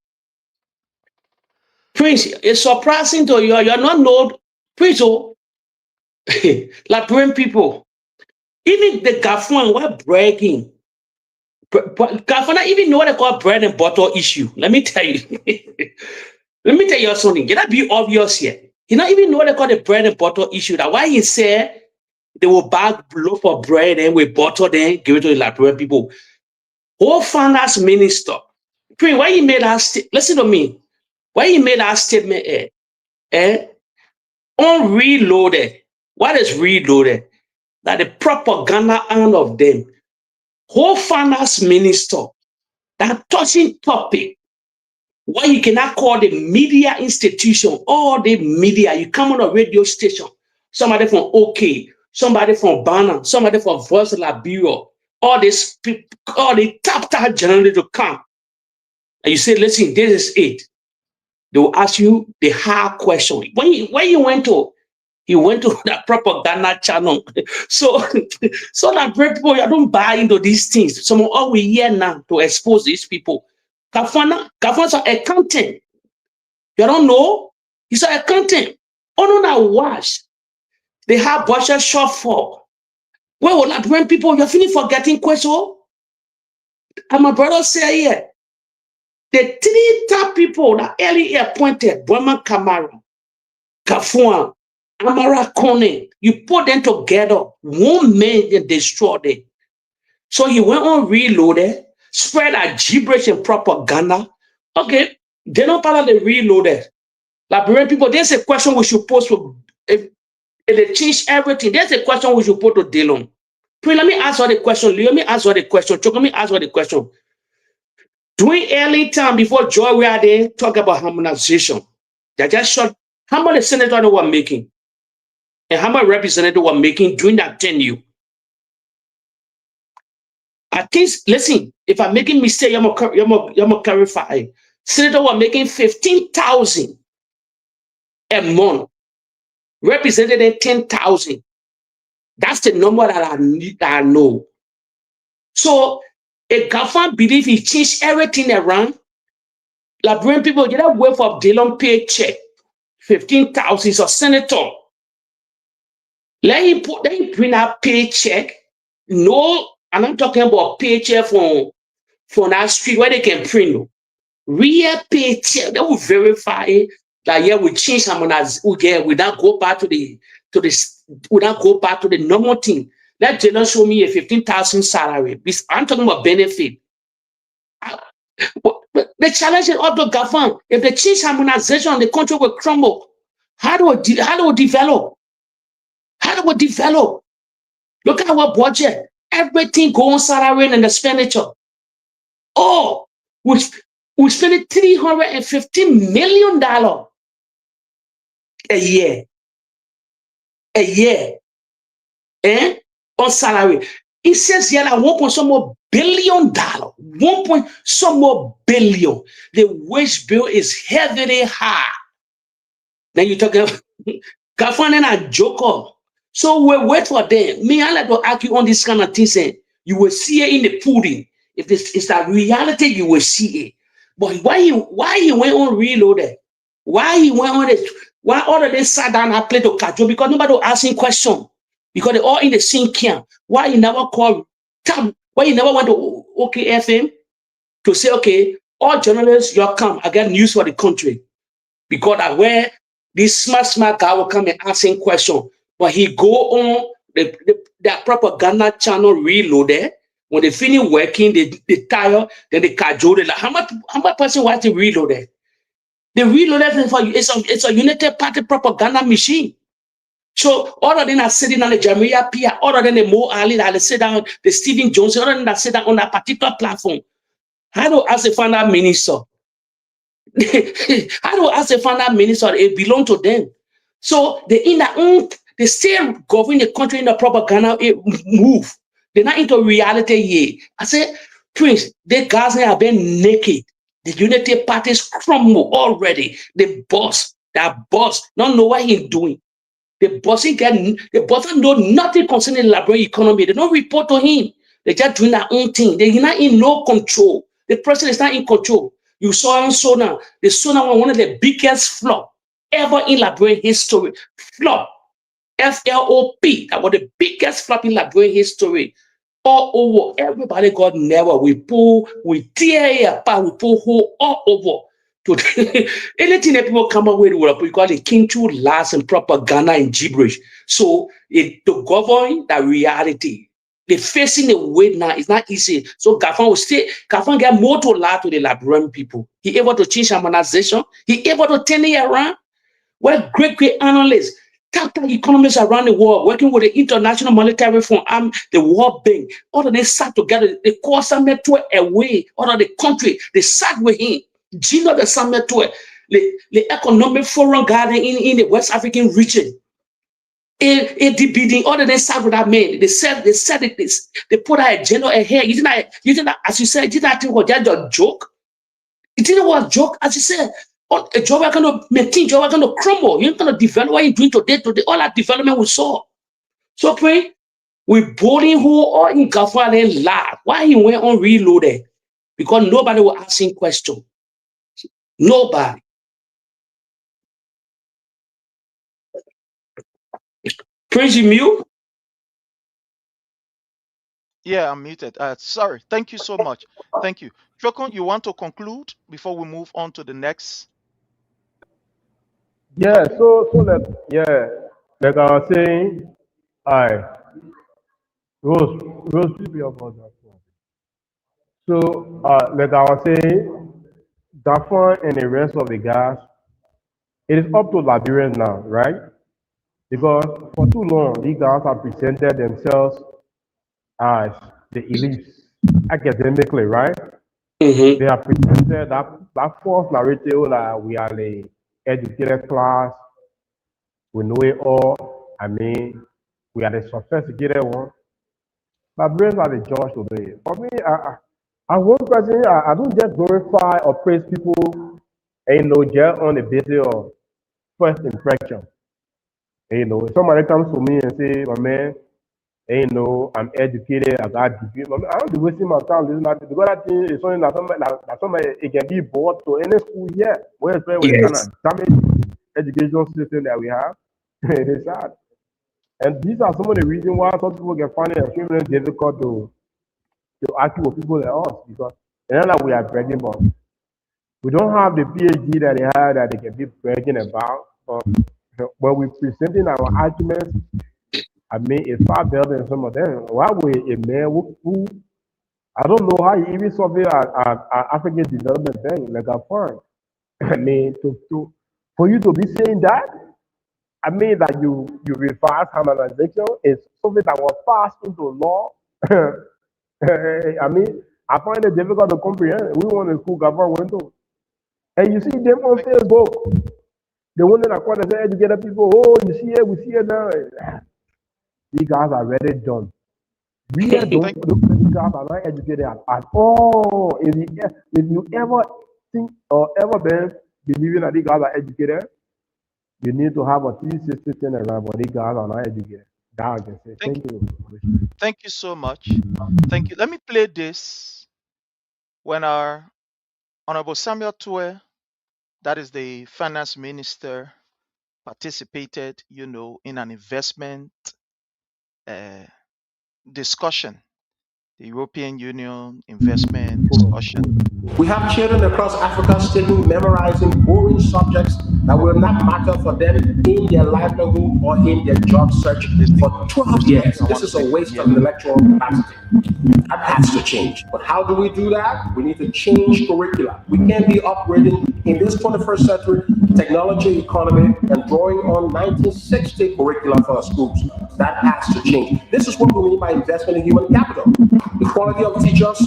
Prince, it's surprising to you. You're not known, Prince, oh, Liberian people. Even the Ngafuan were bragging. Ngafuan even know what they call bread and butter issue. Let me tell you. Let me tell you something. Can that be obvious here? He not even know what they call the bread and butter issue. That why he said they will bag loaf of bread and with butter, then give it to the Liberian people. Whole finance minister, Prince, why he made that statement? Listen to me. Why he made that statement? On reloaded. What is reloaded? That the propaganda arm of them. Whole finance minister, that touching topic, what you cannot call the media institution, all the media, you come on a radio station, somebody from OK, somebody from Banner, somebody from Voice of Liberia, all these people, all the top journalists to come. And you say, listen, this is it. They will ask you the hard question. When you went to that propaganda channel. So that people, I don't buy into these things. Some of all we here now to expose these people. Ngafuan's an accountant. You don't know? He's an accountant. Oh, no, watch. They have budget shortfall. Where will Liberian people, you're finished forgetting question? And my brother say here, the three top people that early appointed, Burma Kamara, Ngafuan, Amara Kone, you put them together, one man and destroy them. So he went on reloaded, spread a gibberish and propaganda. Okay, they don't part of the reloaded. Liberian people, there's a question we should pose for if they change everything. There's a question we should put to Dylan. Please let me ask all the question. Let me ask all the question. Let me ask all the question. During early time before Joy we are there talk about harmonization, they just shot how much the senator they were making. And how much representative were making during that tenure. I think, listen, if I'm making mistake, you're gonna clarify. Senator were making 15,000 a month. Representative 10,000. That's the number that I know. So a Ngafuan believe he changed everything around. Liberian people get a wave of Dylan paycheck. 15,000 is a senator. Let him bring that paycheck. No, I'm not talking about paycheck from that street where they can print. Real paycheck. They will verify that yeah, we change harmonize. We don't go back to the normal thing. Let Jalen show me a 15,000 salary. I'm talking about benefit. The challenge is also Ngafuan. If they change harmonization, the country will crumble. How do we develop? How do we develop? Look at our budget. Everything go on salary and expenditure. Oh, we spend $315 million a year. A year. On salary. It says here that 1 point some more billion dollar. 1 point some more billion. The wage bill is heavily high. Then you talk about Ngafuan and a joker. So we wait for them. Me, I like to argue on this kind of thing. Say, you will see it in the pudding. If this is a reality, you will see it. But why he went on reloaded? Why he went on it? Why all of them sat down and played the card? Because nobody was asking question. Because they all in the same camp. Why he never called? Why he never went to OKFM to say, okay, all journalists, you come. I get news for the country. Because I where this smart guy will come and asking question. But he go on the propaganda channel reloaded. When they finish working, they tire, then they cajole. Like, how much person watch the reloaded? The reloaded for you, it's a United Party propaganda machine. So all of them are sitting on the Jamia Pia, all of them the Mo Ali, that sit down, the Stephen Johnson, all of them that sit down on that particular platform. How do I find that minister? How do I find that minister? It belong to them. So they in their own, they still govern the country in the propaganda move. They're not into reality yet. I said, Prince, the guys have been naked. The unity parties crumble already. The boss, don't know what he's doing. The boss doesn't know nothing concerning the Liberian economy. They don't report to him. They're just doing their own thing. They're not in no control. The president is not in control. You saw on SONA. The SONA was one of the biggest flop ever in Liberian history. Flop. F-L-O-P. That was the biggest flop in Liberian history. All over. Everybody got never. We tear apart. We pull hole all over. Anything that people come up with, because they came to last in propaganda and gibberish. So to govern that reality, they're facing the weight now. It's not easy. So Ngafuan get more to lie to the Liberian people. He able to change harmonization. He able to turn it around. Well, great analysts, top economists around the world, working with the International Monetary Fund, the World Bank, all of them sat together. They call Samuel away. All of the country, they sat with him. Gino the Samuel the Economic Forum Garden in the West African region. All of them sat with that man. They said it. They put an agenda ahead. You didn't, as you said, you didn't think it was just a joke. It didn't was a joke, as you said. A job are going to maintain, job are going to crumble. You're going to develop what you're doing today. All that development we saw. So pray, we boarding who all in Ngafuan and laugh. Why he went on reloaded? Because nobody was asking questions. Nobody. Prince, you mute? Yeah, I'm muted. Sorry. Thank you so much. Thank you. Chokon, you want to conclude before we move on to the next? Yeah, so like I was saying, Rose, speak about that one. So, like I was saying, Ngafuan and the rest of the guys, it is up to Liberians now, right? Because for too long, these guys have presented themselves as the elites academically, right? Mm-hmm. They have presented that false narrative that we are the educated class, we know it all. I mean, we are the sophisticated one. Liberians are the judge today. For me, I one person, I don't just glorify or praise people, just on the basis of first impression. If somebody comes to me and say, my man, I'm educated, I got degree. I don't be wasting my time listening to that because that thing is something that somebody it can be brought to any school here. Where it's with the kind of damaged education system that we have. It is sad. And these are some of the reasons why some people can find it extremely difficult to argue with people like us because it's not like we are bragging about. We don't have the PhD that they have that they can be bragging about. When we're presenting our arguments, I mean, it's far better than some of them. Why would a man who I don't know how he even solved it at African Development Bank, like Ngafuan. I mean, for you to be saying that, I mean that you revise harmonization is something that was passed into law. I mean, I find it difficult to comprehend. We want to school government window. And you see them on Facebook. The one that I call the educated people, oh, you see it, we see it now. These guys are very dumb. We these guys are not educated at all. If you ever think or ever been believing that these guys are educated, you need to have a 360 thing around, but these guys are not educated. That I can say. Thank you. Thank you so much. Thank you. Let me play this. When our Honorable Samuel Tue, that is the finance minister, participated, in an investment discussion, the European Union investment discussion. We have children across Africa still memorizing boring subjects that will not matter for them in their livelihood or in their job search for 12 years. This is a waste of intellectual capacity. That has to change. But how do we do that? We need to change curricula. We can't be upgrading in this 21st century technology economy and drawing on 1960 curricula for our schools. That has to change. This is what we mean by investment in human capital. The quality of teachers.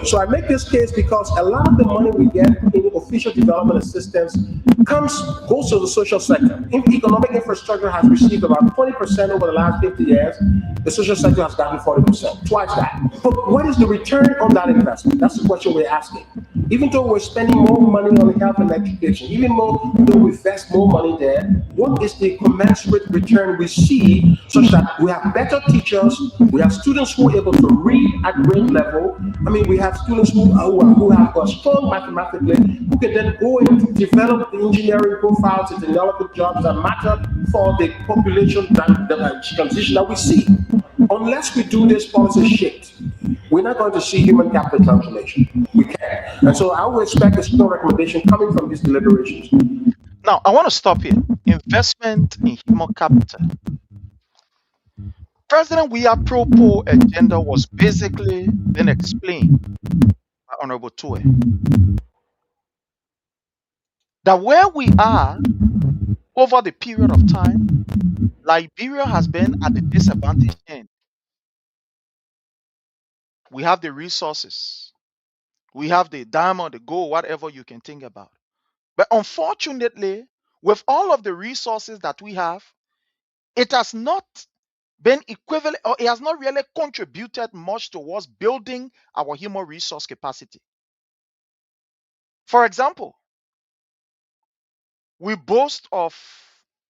So I make this case because a lot of the money we get in official development assistance goes to the social sector. If economic infrastructure has received about 20% over the last 50 years, the social sector has gotten 40%, twice that. But what is the return on that investment? That's the question we're asking. Even though we're spending more money on health and education, even though we invest more money there, what is the commensurate return we see such that we have better teachers, we have students who are able to read at grade level. I mean, we have students who are strong mathematically, who can then go and develop the engineering profiles and develop jobs that matter for the population transition that we see. Unless we do this policy shift, we're not going to see human capital transformation. We can't. And so I would expect a strong recommendation coming from these deliberations. Now, I want to stop here. Investment in human capital. President Propo agenda was basically then explained by Honorable Tue. That where we are over the period of time, Liberia has been at the disadvantaged end. We have the resources. We have the diamond, the gold, whatever you can think about. But unfortunately, with all of the resources that we have, it has not been equivalent, or it has not really contributed much towards building our human resource capacity. For example, we boast of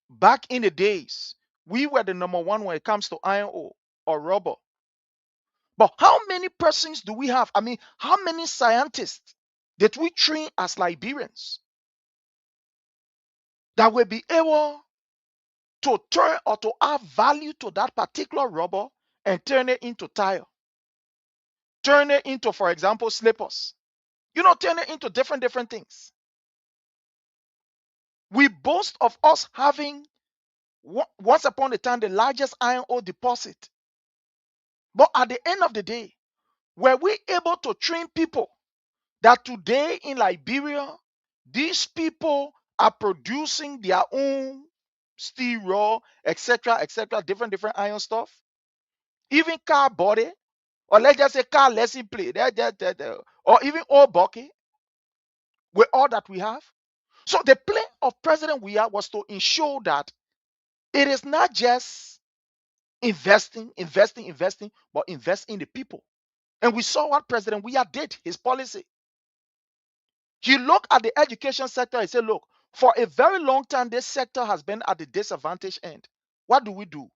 back in the days, we were the number one when it comes to iron ore or rubber. But how many persons do we have? I mean, how many scientists did we train as Liberians that will be able to turn or to add value to that particular rubber and turn it into tire? Turn it into, for example, slippers. Turn it into different things. We boast of us having, once upon a time, the largest iron ore deposit. But at the end of the day, were we able to train people that today in Liberia, these people are producing their own steel raw, etc., different iron stuff? Even car body, or let's just say car lesson plate, or even old bucket, with all that we have. So the plan of President Weah was to ensure that it is not just investing, but invest in the people. And we saw what President Weah did, his policy. He looked at the education sector and said, look, for a very long time, this sector has been at the disadvantaged end. What do?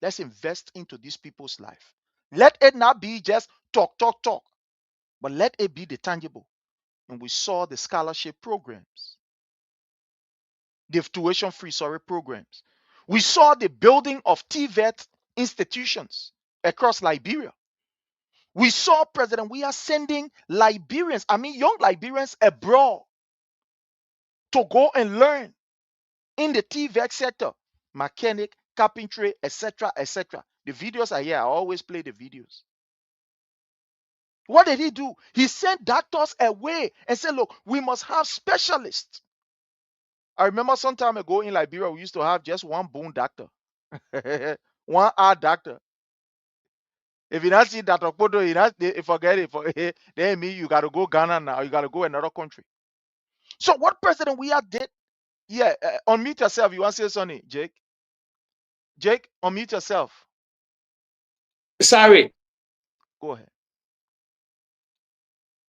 Let's invest into these people's life. Let it not be just talk, but let it be the tangible. And we saw the scholarship programs, the tuition-free programs. We saw the building of TVET institutions across Liberia. We saw President Weah sending Liberians, young Liberians abroad to go and learn in the TVET sector, mechanic, carpentry, etc. The videos are here. I always play the videos. What did he do? He sent doctors away and said, look, we must have specialists I remember some time ago in Liberia, we used to have just one bone doctor, one eye doctor. If you not see that photo, you not forget it. Then me, you got to go Ghana now. You got to go another country. So what President we did? Yeah, unmute yourself. You want to say something, Jake? Jake, unmute yourself. Sorry. Go ahead.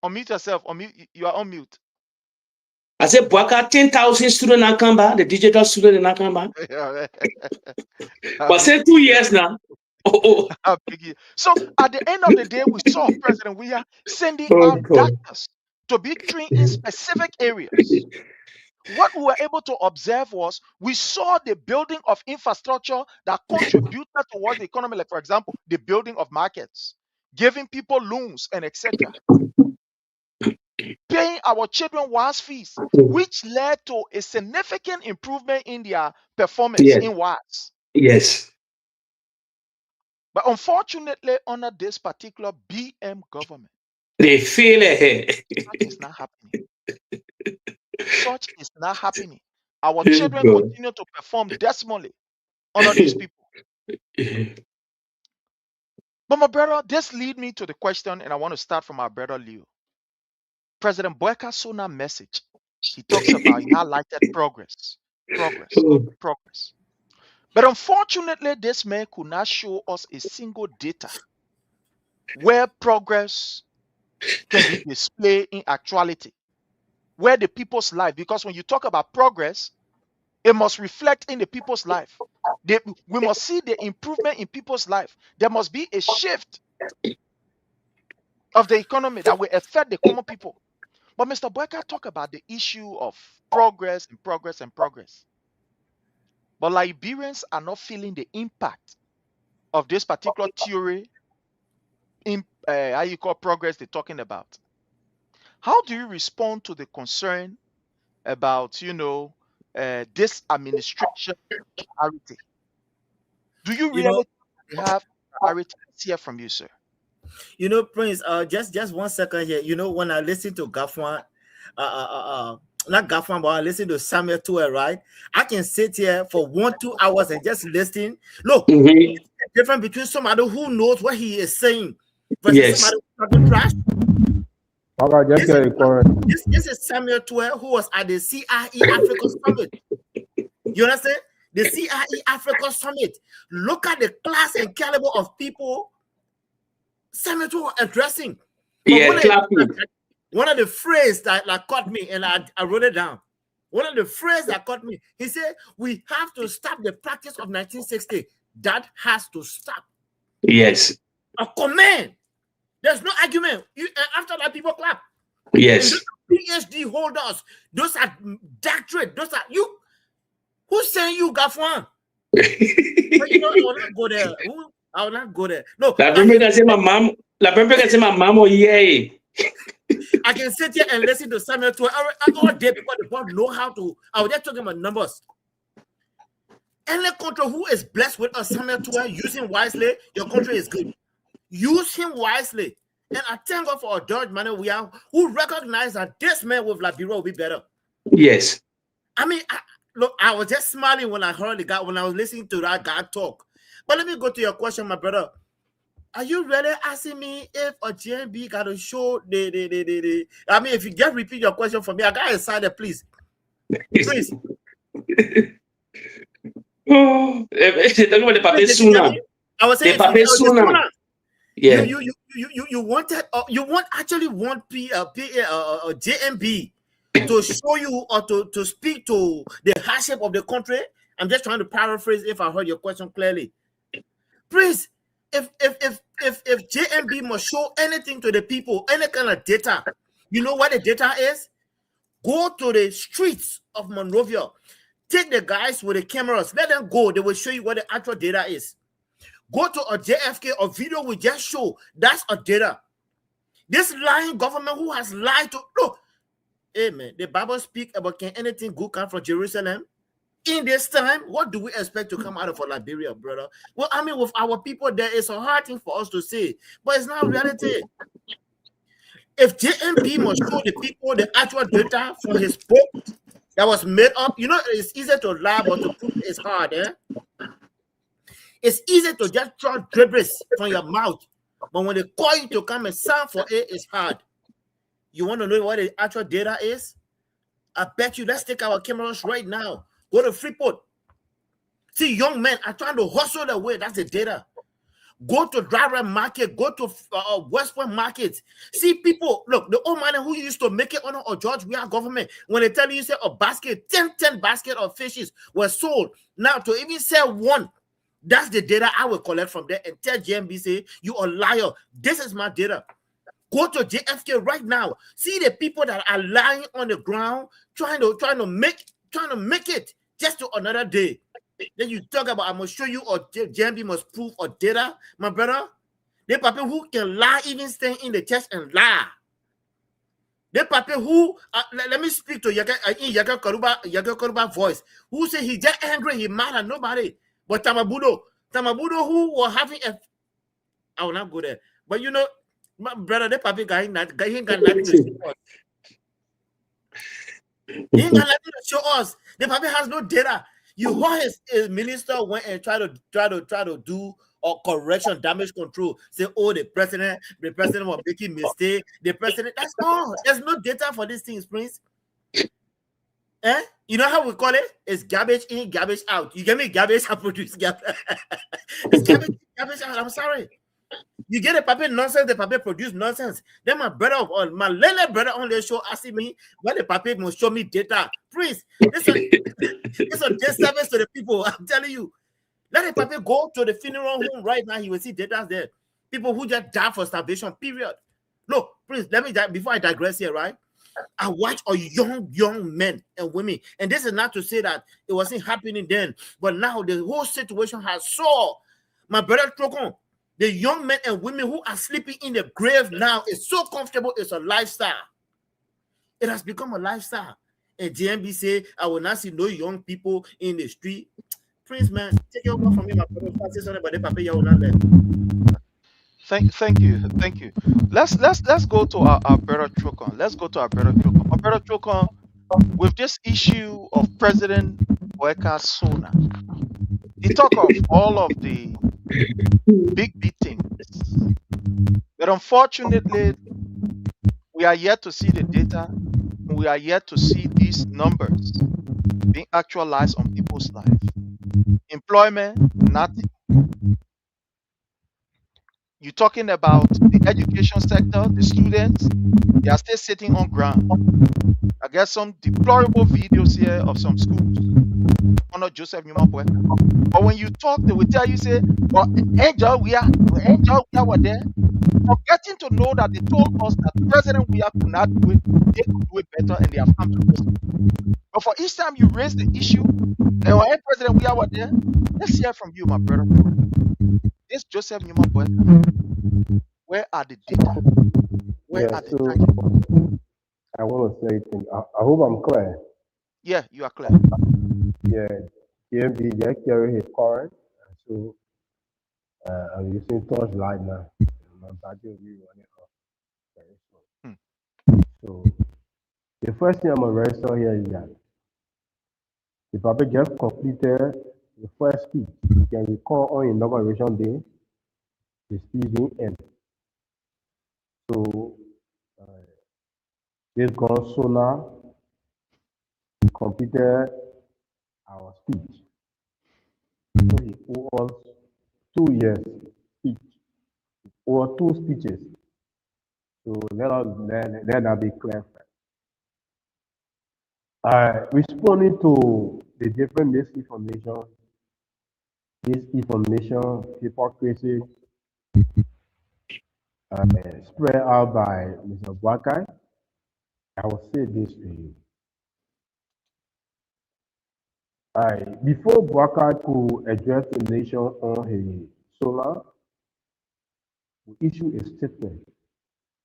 Unmute yourself. Unmute. You are on mute. I said, Boakai, 10,000 students in Akamba, the digital student in Akamba. But say 2 years now. So at the end of the day, we saw President we are sending out doctors to be trained in specific areas. What we were able to observe was we saw the building of infrastructure that contributed towards the economy, like for example, the building of markets, giving people loans and etc. Paying our children WAS fees, which led to a significant improvement in their performance in WAS. Yes. But unfortunately, under this particular BM government, they feel ahead. Such is not happening. Such is not happening. Our children continue to perform dismally under these people. But my brother, this leads me to the question, and I want to start from our brother Leo. President Boakai's SONA message, he talks about, he highlighted progress. But unfortunately, this man could not show us a single data where progress can be displayed in actuality, where the people's life, because when you talk about progress, it must reflect in the people's life. We must see the improvement in people's life. There must be a shift of the economy that will affect the common people. But Mr. Boakai talked about the issue of progress and progress and progress. But Liberians are not feeling the impact of this particular theory in how you call progress they're talking about. How do you respond to the concern about, this administration priority? Do you really have priority? Let's hear from you, sir. Prince, just 1 second here. When I listen to Ngafuan, not Ngafuan, but I listen to Samuel Tour, right? I can sit here for 1-2 hours and just listen. Look, it's different between somebody who knows what he is saying versus somebody who's talking trash. This is Samuel Tour, who was at the CIE Africa Summit. You understand? The CIE Africa Summit. Look at the class and caliber of people Samuel Tour addressing. One of the phrases that caught me, and I wrote it down. One of the phrases that caught me, he said, we have to stop the practice of 1960. That has to stop. Yes. A command. There's no argument. After that, people clap. Yes. PhD holders, those are doctorate, those are you. Who's saying you, Ngafuan? But I will not go there. I will not go there. No. La première c'est ma maman, yeah. I can sit here and listen to Samuel Tour all day because they don't know how to. I was just talking about numbers. Any country who is blessed with a Samuel Tour using wisely, your country is good. Use him wisely. And I thank God for a George man who recognize that this man with Liberia will be better. Yes. I mean, I was just smiling when I heard the guy, when I was listening to that guy talk. But let me go to your question, my brother. Are you really asking me if a GMB got to show the I mean, if you just repeat your question for me, I got excited, please. Please. I was saying SONA. Yeah. You wanted actually want JMB to show you or to speak to the hardship of the country. I'm just trying to paraphrase if I heard your question clearly. Please, if JMB must show anything to the people, any kind of data, you know what the data is? Go to the streets of Monrovia. Take the guys with the cameras. Let them go. They will show you what the actual data is. Go to a JFK or video will just show that's a data. This lying government who has lied to look. Hey man, the Bible speak about can anything good come from Jerusalem? In this time, what do we expect to come out of Liberia, brother? Well, I mean, with our people, there is a hard thing for us to say, but it's not reality. If JMP must show the people the actual data from his book, that was made up. You know, it's easy to lie, but to prove it's hard, eh? It's easy to just throw dribbles from your mouth, but when they call you to come and sign for it, it's hard. You want to know what the actual data is? I bet you. Let's take our cameras right now. Go to Freeport. See, young men are trying to hustle their way. That's the data. Go to Driver Market. Go to West Point Market. See people. Look, the old man who used to make it under a George Weah government, when they tell you, say a basket, 10 basket of fishes were sold. Now to even sell one, that's the data I will collect from there and tell JMB, say, you a liar. This is my data. Go to JFK right now. See the people that are lying on the ground, trying to make it just to another day. Then you talk about, I'm gonna show you, or JMB must prove or data, my brother. The people who can lie, even staying in the church and lie. The people who let me speak to Yaga Koruba voice, who say he just angry, he mad at nobody. But Tamabudo who were having I will not go there. But you know, my brother, the papi guy, he ain't got nothing to show us. He ain't got nothing to show us. The papi has no data. You heard his minister went and try to do a correction, damage control. Say, oh, the president was making mistake. The president, that's all. There's no data for these things, Prince. Eh? You know how we call it? It's garbage in, garbage out. You get me? Garbage I produce garbage. It's garbage in, garbage out. I'm sorry. You get a paper nonsense, the paper produce nonsense. Then my brother, my little brother on the show asking me why the paper must show me data. Please, it's a disservice to the people. I'm telling you. Let the paper go to the funeral home right now. He will see data there. People who just die for starvation, period. Look, please, let me, before I digress here, right? I watch a young men and women. And this is not to say that it wasn't happening then, but now the whole situation has so. My brother Trokon, the young men and women who are sleeping in the grave now is so comfortable. It's a lifestyle. It has become a lifestyle. And JMB say, I will not see no young people in the street. Prince, man, take your word from me, my brother. Say something about the paper you will not let. Thank you. Let's go to our brother Trokon. Let's go to our brother Trokon. Our brother Trokon, with this issue of President Boakai's SONA, he talk of all of the big things, but unfortunately, we are yet to see the data. We are yet to see these numbers being actualized on people's life. Employment, nothing. You're talking about the education sector, the students, they are still sitting on ground. I get some deplorable videos here of some schools. Honor Joseph Newman Boakai. But when you talk, they will tell you, say, well, Angel, we were there. Forgetting to know that they told us that President Weah could not do it, they could do it better, and they have come to this. But for each time you raise the issue, and President Weah were there, let's hear from you, my brother. This Joseph Newman Boakai, where are the data? Where are the data? I want to say it. I hope I'm clear. Yeah, you are clear. Yeah, TMB just carry his current, so I'm using torchlight now. My battery will be running off very soon. So the first thing I'm gonna register here is that the Papa just completed the first speech. You can recall on inauguration day, the speech being end. So this gone SONA completed our speech. So he owes 2 years speech, or 2 speeches. So let that be clear. Responding to the different misinformation, hypocrisy spread out by Mr. Boakai, I will say this to you. Before Boakai could address the nation on his SONA, we issue a statement.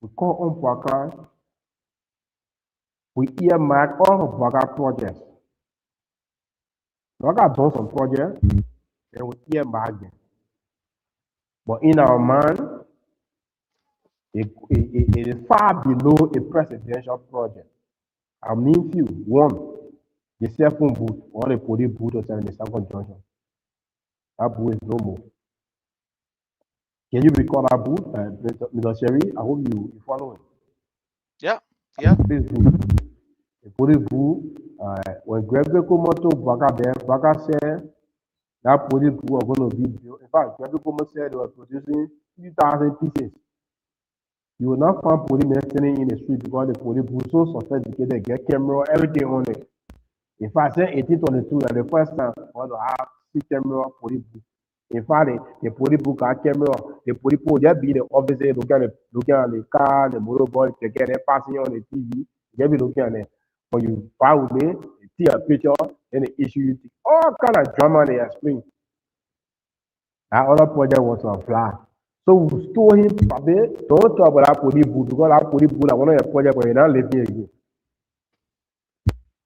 We call on Boakai. We earmark all of Boakai projects. Boakai done some projects, and we earmark them. But in our mind, it is far below a presidential project. I mean, few. One, The cell phone booth, or the police booth or something in the second junction. That booth is no more. Can you recall that booth? Mr. Sherry, I hope you follow it. Yeah, yeah. Police booth. The police booth, when Gregory Komoto Baka said that police booth are going to be built. In fact, Gregory Komoto said they were producing 3,000 pieces. You will not find policemen standing in the street because the police booth so sophisticated, get camera, everything on it. In fact, since 1822, that the first time we want to have 6 camera police booth. In fact, the police book got camera, the police will just be the officer looking at the car, the motorbike, they're passing on the TV, they'll be looking at it. When you buy with me, they see a picture, then they issue you all kind of drama they explain. That other project was on fly. So we stole him a bit. Don't talk about that police boot because that police boot, I want to project where you're not living again.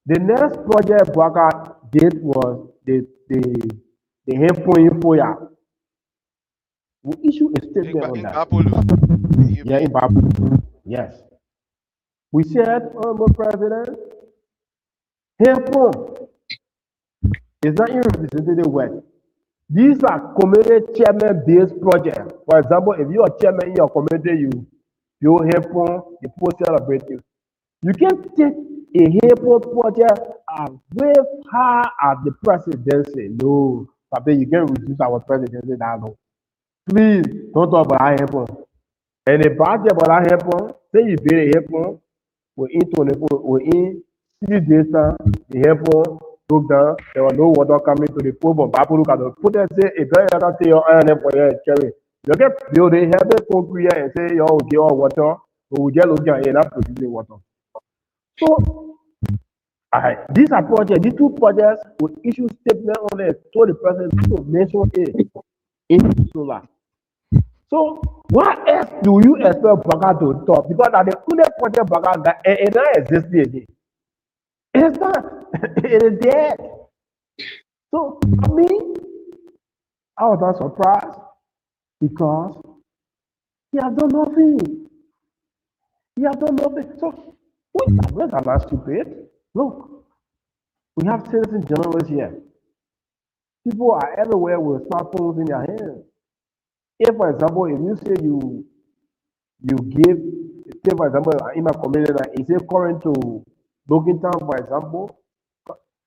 The next project Boakai did was the info ya. We issue a statement on that. Yeah, in Babu. Yes. We said, Honorable President, Info is not even represented well. These are community chairman-based projects. For example, if you are chairman in your community, you help the post celebrative. You can take a help project as way high as the presidency. No, but you can reduce our presidency down. Please don't talk about help. And the budget about help, say you pay the help, we're in 3 days, the help. Look down, there was no water coming to the pool, but Babu look at the put and say, if you ever say your iron for your carry, you get building, have a concrete and say, you get all water, but we just look at enough producing water. So, these are projects, these 2 projects will issue statement on it, so the president to mention it in solar. So, what else do you expect Boakai to talk? Because at the only project Boakai that it not exists again. It's not. It is dead. So, I mean, I was not surprised because he has done nothing. He has done nothing. So, we are not stupid. Look, we have citizen journalists here. People are everywhere with smartphones in their hands. If, for example, if you say you give, say, for example, in my community, is it current to Logan Town, for example?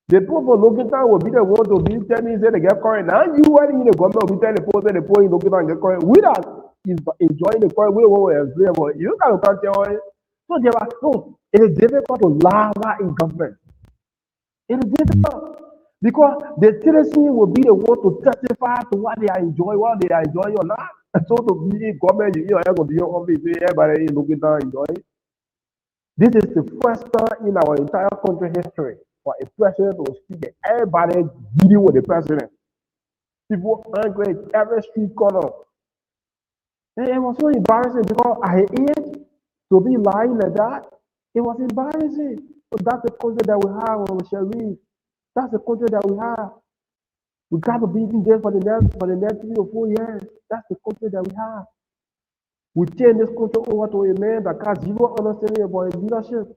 The people for Logan Town will be the one to be telling say they get current. Now you are in the government will be telling the post in Logan Town get current. We are enjoying the current. We will enjoy it. You can't tell it. So there are no. It is difficult to lava in government. It is difficult because the citizen will be the one to testify to what they are enjoying, or not. So to be government, you are going to be your office. Everybody in Logan Town enjoying. This is the first time in our entire country history for a president to speak. Everybody dealing with the president. People angry at every street corner. And it was so embarrassing because at his age, to be lying like that, it was embarrassing. So that's the country that we have when we shall read. That's the country that we have. We got to be in there for the next 3 or 4 years. That's the country that we have. We turn this country over to a man that has zero understanding about his leadership.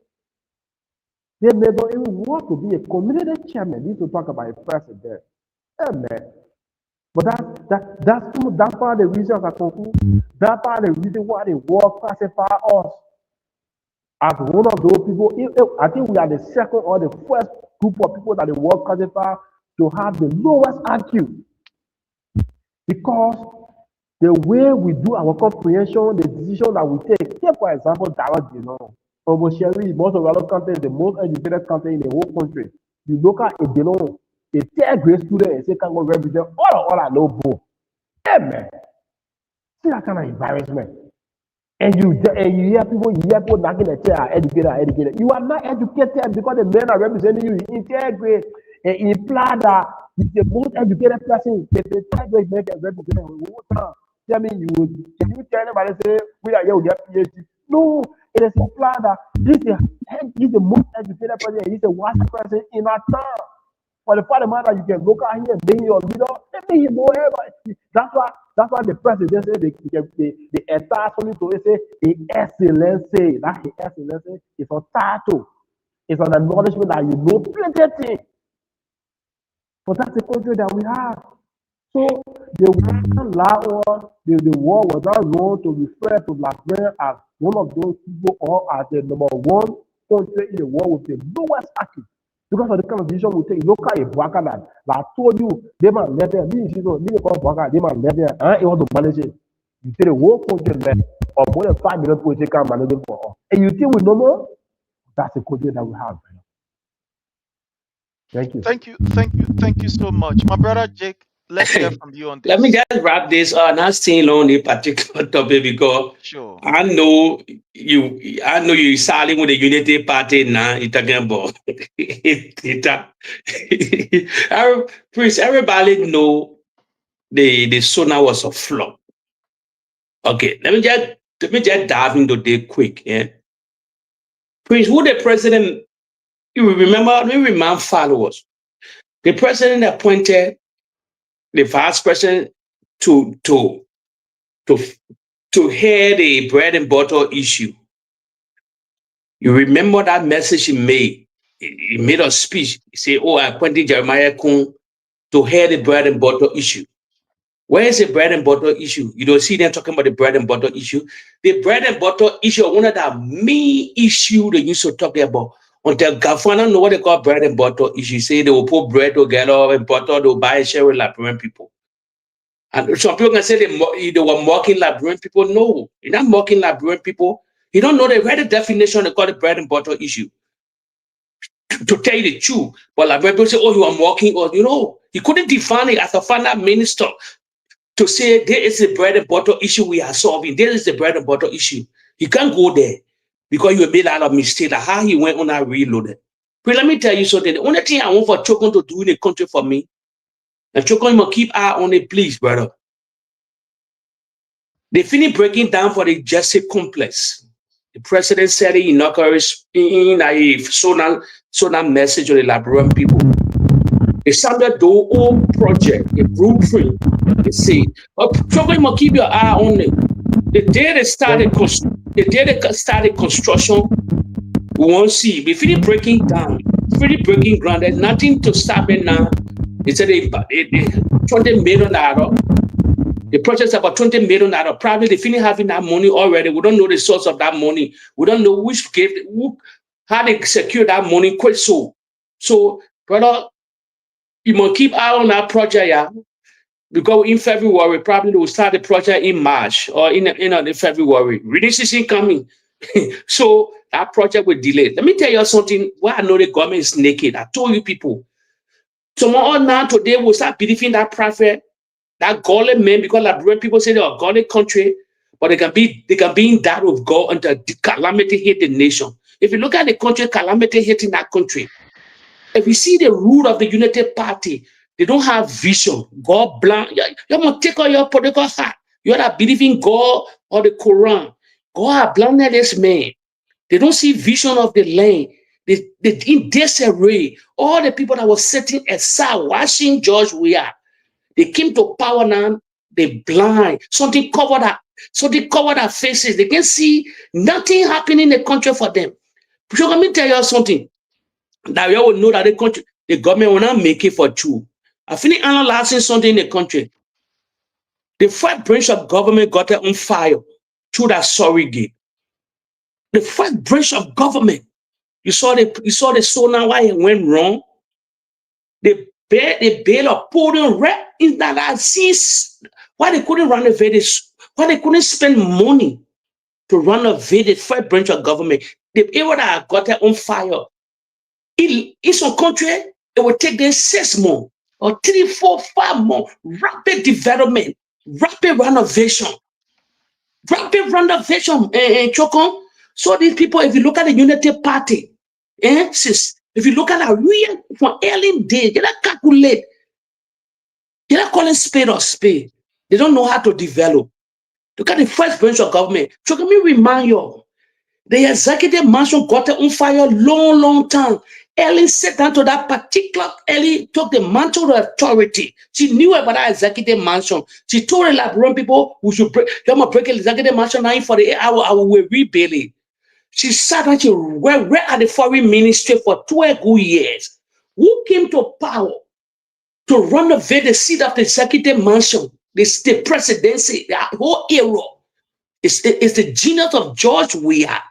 They may not even want to be a community chairman. Need to talk about a president. Amen. But that's part of the reason I conclude. That's part of the reason why the world classify us as one of those people. I think we are the second or the first group of people that the world classify to have the lowest IQ. Because the way we do our comprehension, the decision that we take. Take for example, Dallas, most of our country is the most educated country in the whole country. You look at it, a 3rd grade student and say, can go represent all I know, bro. Yeah, man. See that kind of embarrassment. And you hear people knocking the chair, educated. You are not educated because the men are representing you in 3rd grade. And imply that the most educated person, the 3rd grade man can represent the whole time. Tell me, can you tell anybody say we are here with their PhD? No, it is implied that he's the most educated person, he's the worst person in our town. For the part of matter, you can look at him and being your leader, maybe you know everybody. That's why the president said the entire something to say the excellency. That the excellency is a title. It's an acknowledgement that you know plenty of things. But that's the country that we have. So the war was not wrong to refer to Liberia as one of those people or as the number one country in the world with the lowest accuracy. Because of the kind of decision we take, look at Boakai that I told you, they might let them, they might let them, and it was to manage it. You say the whole country left, or more than 5 million people can manage it for us. And you think we know more? That's the country that we have. Thank you. Thank you so much. My brother Jake, let's hear from you on this. Let me just wrap this not staying on a particular topic because sure. I know you siding with the Unity Party now. You're talking about Prince, everybody know the SONA was a flop. Okay, let me just dive into this quick. Yeah. Prince, who the president, you will remember, let me remind followers. The president appointed the vice president to hear the bread and butter issue. You remember that message he made? He made a speech. He said, "Oh, I appointed Jeremiah Kun to hear the bread and butter issue." Where is the bread and butter issue? You don't see them talking about the bread and butter issue. The bread and butter issue, one of the main issue they used to talk about. Until Ngafuan don't know what they call bread and butter issue. Say they will put bread together and butter, they'll buy and share with Liberian people. And some people can say they were mocking Liberian people. No, you're not mocking Liberian people. You don't know the right definition they call the bread and butter issue. To tell you the truth, but Liberian people say, "Oh, you are mocking," or he couldn't define it as a finance minister to say there is a bread and butter issue we are solving. There is the bread and butter issue. You can't go there because you made a lot of mistakes. Like how he went on and reloaded. But let me tell you something. The only thing I want for Chokon to do in the country for me, and Chokon must keep eye on it, please, brother. They finished breaking down for the Justice Complex. The president said he inaugurated in a SONA message to the Liberian people. They sounded the whole project, the blueprint. They say, "Chokon must keep your eye on it." The day they started construction, we won't see. We finish breaking down, breaking ground. There's nothing to stop it now. They said they $20 million. The project is about $20 million. Probably they finish having that money already. We don't know the source of that money. We don't know how they secure that money quick. So, brother, you must keep eye on that project, yeah. Because in February, probably they will start the project in March or in February. Rainy season coming. So that project will delay. Let me tell you something. Why I know the government is naked. I told you people. Tomorrow now, today, we'll start believing that prophet, that godly man, because Liberian people say they are a godly country, but they can be in that with God until the calamity hit the nation. If you look at the country, calamity hitting that country. If you see the root of the United Party, they don't have vision. God blind. You must take all your political hat. You are not believing God or the Quran. God blinded this man. They don't see vision of the land. They in disarray. All the people that were sitting aside watching George Weah, they came to power now. They blind. Something covered up. Something covered their faces. They can see nothing happening in the country for them. So let me tell you something. Now you will know that the government will not make it for true. I finished analyzing something in the country. The first branch of government got it on fire through that surrogate. The first branch of government. You saw the SONA why it went wrong. They bail of putting right in that seas. Why they couldn't renovate this? Why they couldn't spend money to renovate the first branch of government? The area that got it on fire. In some country, it will take them 6 months or 3, 4, 5 months. Rapid development, rapid renovation, Chokon. So these people, if you look at the Unity Party, if you look at a real from early days, they don't calculate. They're not calling spade or spade. They don't know how to develop. Look at the first branch of government. Chokon, me remind you, the executive mansion got it on fire long time. Ellen sat down to that particular, Ellie took the mantle of authority. She knew about that executive mansion. She told the Liberian people, we should break the executive mansion 9 for the hour, I will rebuild it. She sat and she went at the foreign ministry for 12 good years. Who came to power to renovate the seat of the executive mansion, the presidency, the whole era? It's the genius of George Weah.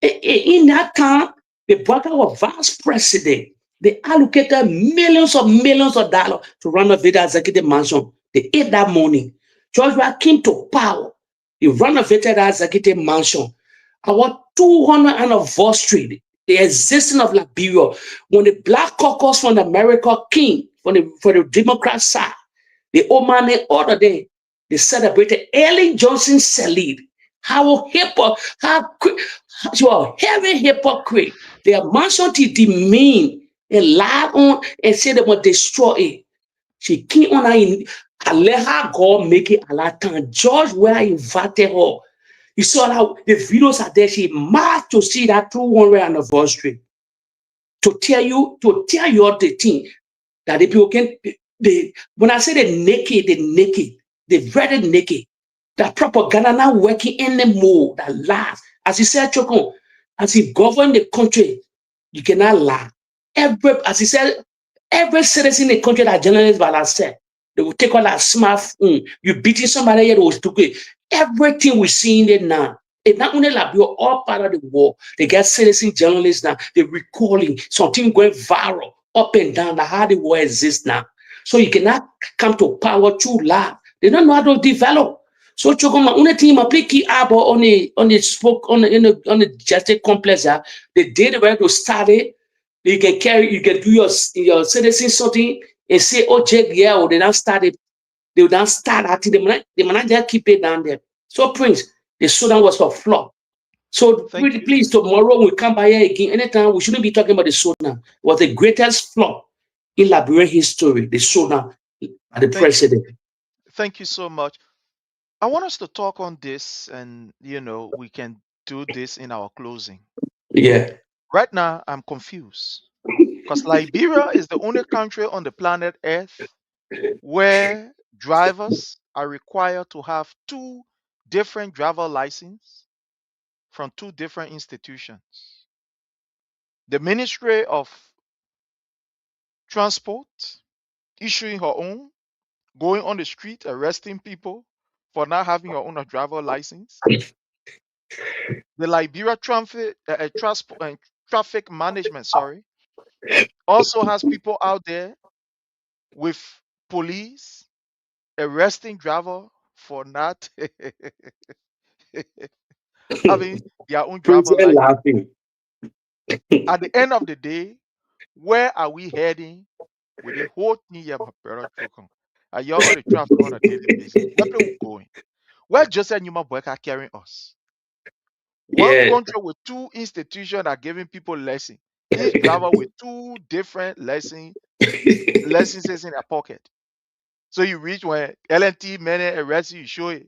In that time, the Boakai was vice president. They allocated millions of dollars to renovate the executive mansion. They ate that money. George Weah came to power. He renovated the executive mansion. Our 200th anniversary, the existence of Liberia, when the Black caucus from America came for the Democrat side, the old man in order they celebrated Ellen Johnson Salid. How she was heavy hypocrite. They mansion to demean and lie on and say they will destroy it. She came on I let her go make it a lot of time. George Weah invited her. You saw how the videos are there. She marked to see that 200th anniversary. To tell you all the thing that the people can when I say the naked, the very naked. That propaganda not working anymore. That lies. As he said, Chokon, as he governed the country, you cannot lie. As he said, every citizen in the country that journalists by said, they will take all that smartphone. You beating somebody here, they will do it. Everything we see in there now. It's not only like you're all part of the war. They get citizen journalists now. They're recalling something going viral up and down. Like how the war exists now. So you cannot come to power too loud. They don't know how to develop. So Chokoma, only thing I play key abo on the justice complex. The day they were to start it, you can do your citizen something and say, oh, Jake, yeah, or they don't start it. They will not start at the manager keep it down there. So Prince, the SONA was a flop. So please, tomorrow we come by here again. Anytime we shouldn't be talking about the SONA. It was the greatest flop in Liberian history, the SONA at the president. Thank you so much. I want us to talk on this, and we can do this in our closing. Yeah. Right now, I'm confused because Liberia is the only country on the planet Earth where drivers are required to have 2 different driver licenses from 2 different institutions. The Ministry of Transport issuing her own, going on the street, arresting people for not having your own driver license. The Liberia traffic management, also has people out there with police arresting driver for not having their own driver license. At the end of the day, where are we heading with the whole thing here, my brother Chokon? Are you on the traffic on a daily basis? Where are we going? Where Joseph Numa Boakai carrying us? One country with 2 institutions are giving people lessons. Each driver with 2 different licenses in their pocket. So you reach when LNT men arrest you, you show it.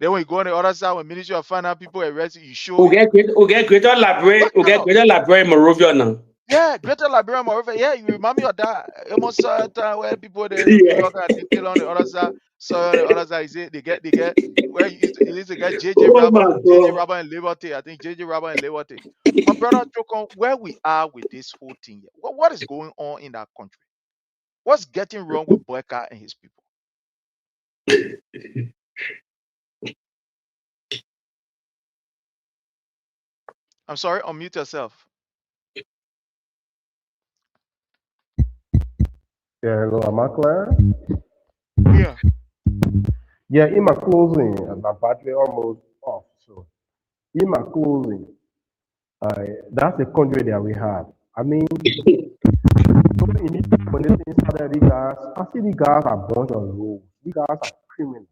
Then when you go on the other side, when Ministry of Finance people arrest you, you show it. We get greater library Morovia now. Yeah, Greater Liberian Moreover. Yeah, you remind me of that. Almost time where people they talk and detail on the other side. So on the other side, is it they get where you used to get JJ Rabba and Liberty. I think JJ Rabba and Liberty. My brother Chokon, where we are with this whole thing. What is going on in that country? What's getting wrong with Boakai and his people? I'm sorry, unmute yourself. Yeah, hello, am I clear? Yeah. Yeah, in my closing, my battery almost off. So, in my closing, that's the country that we have. I mean, when the things started, the guys, I see the guys are a bunch of rogues. The guys are criminals.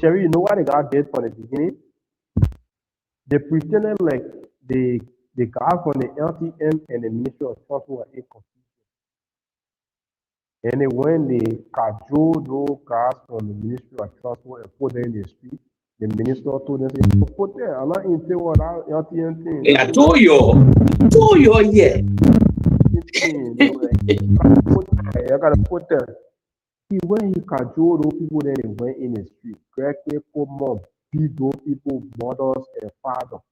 Sherry, you know what the guy did from the beginning? They pretended like the guys from the LTM and the Ministry of Transport were inconsistent. And then when they cajoled those guys from the Ministry of Transport and put them in the street, the minister told them, say, put there, I'm not into what LTM thing. Yeah, I told you, yeah. I gotta put there. See, when he cajoled those people, then they went in the street. Correctly, come on. beat those people, mothers and fathers.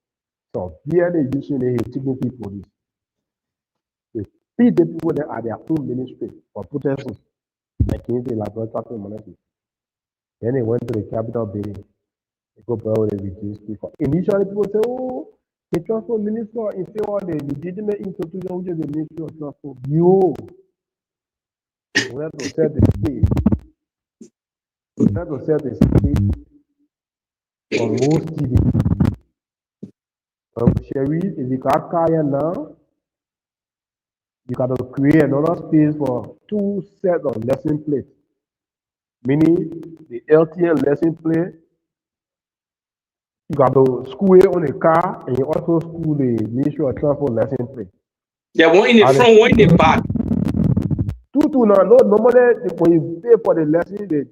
So here they using the taking people this. They beat the people that are their own ministry for protesting. Like in the laboratory monarchy. Then they went to the Capitol building. They go bro, they reduce people. Initially people say, oh, the transport minister in favor of the legitimate institution which is the Ministry of Transport. You have to set the stage. You have to set the stage for most TV. Sherry, if you got car now, you got to create another space for 2 sets of lesson plates. Meaning the LTN lesson plate, you got to school it on the car and you also school the Ministry of Transport lesson plate. Yeah, one in the front, one in the back. Two now. No, normally when you pay for the lesson, the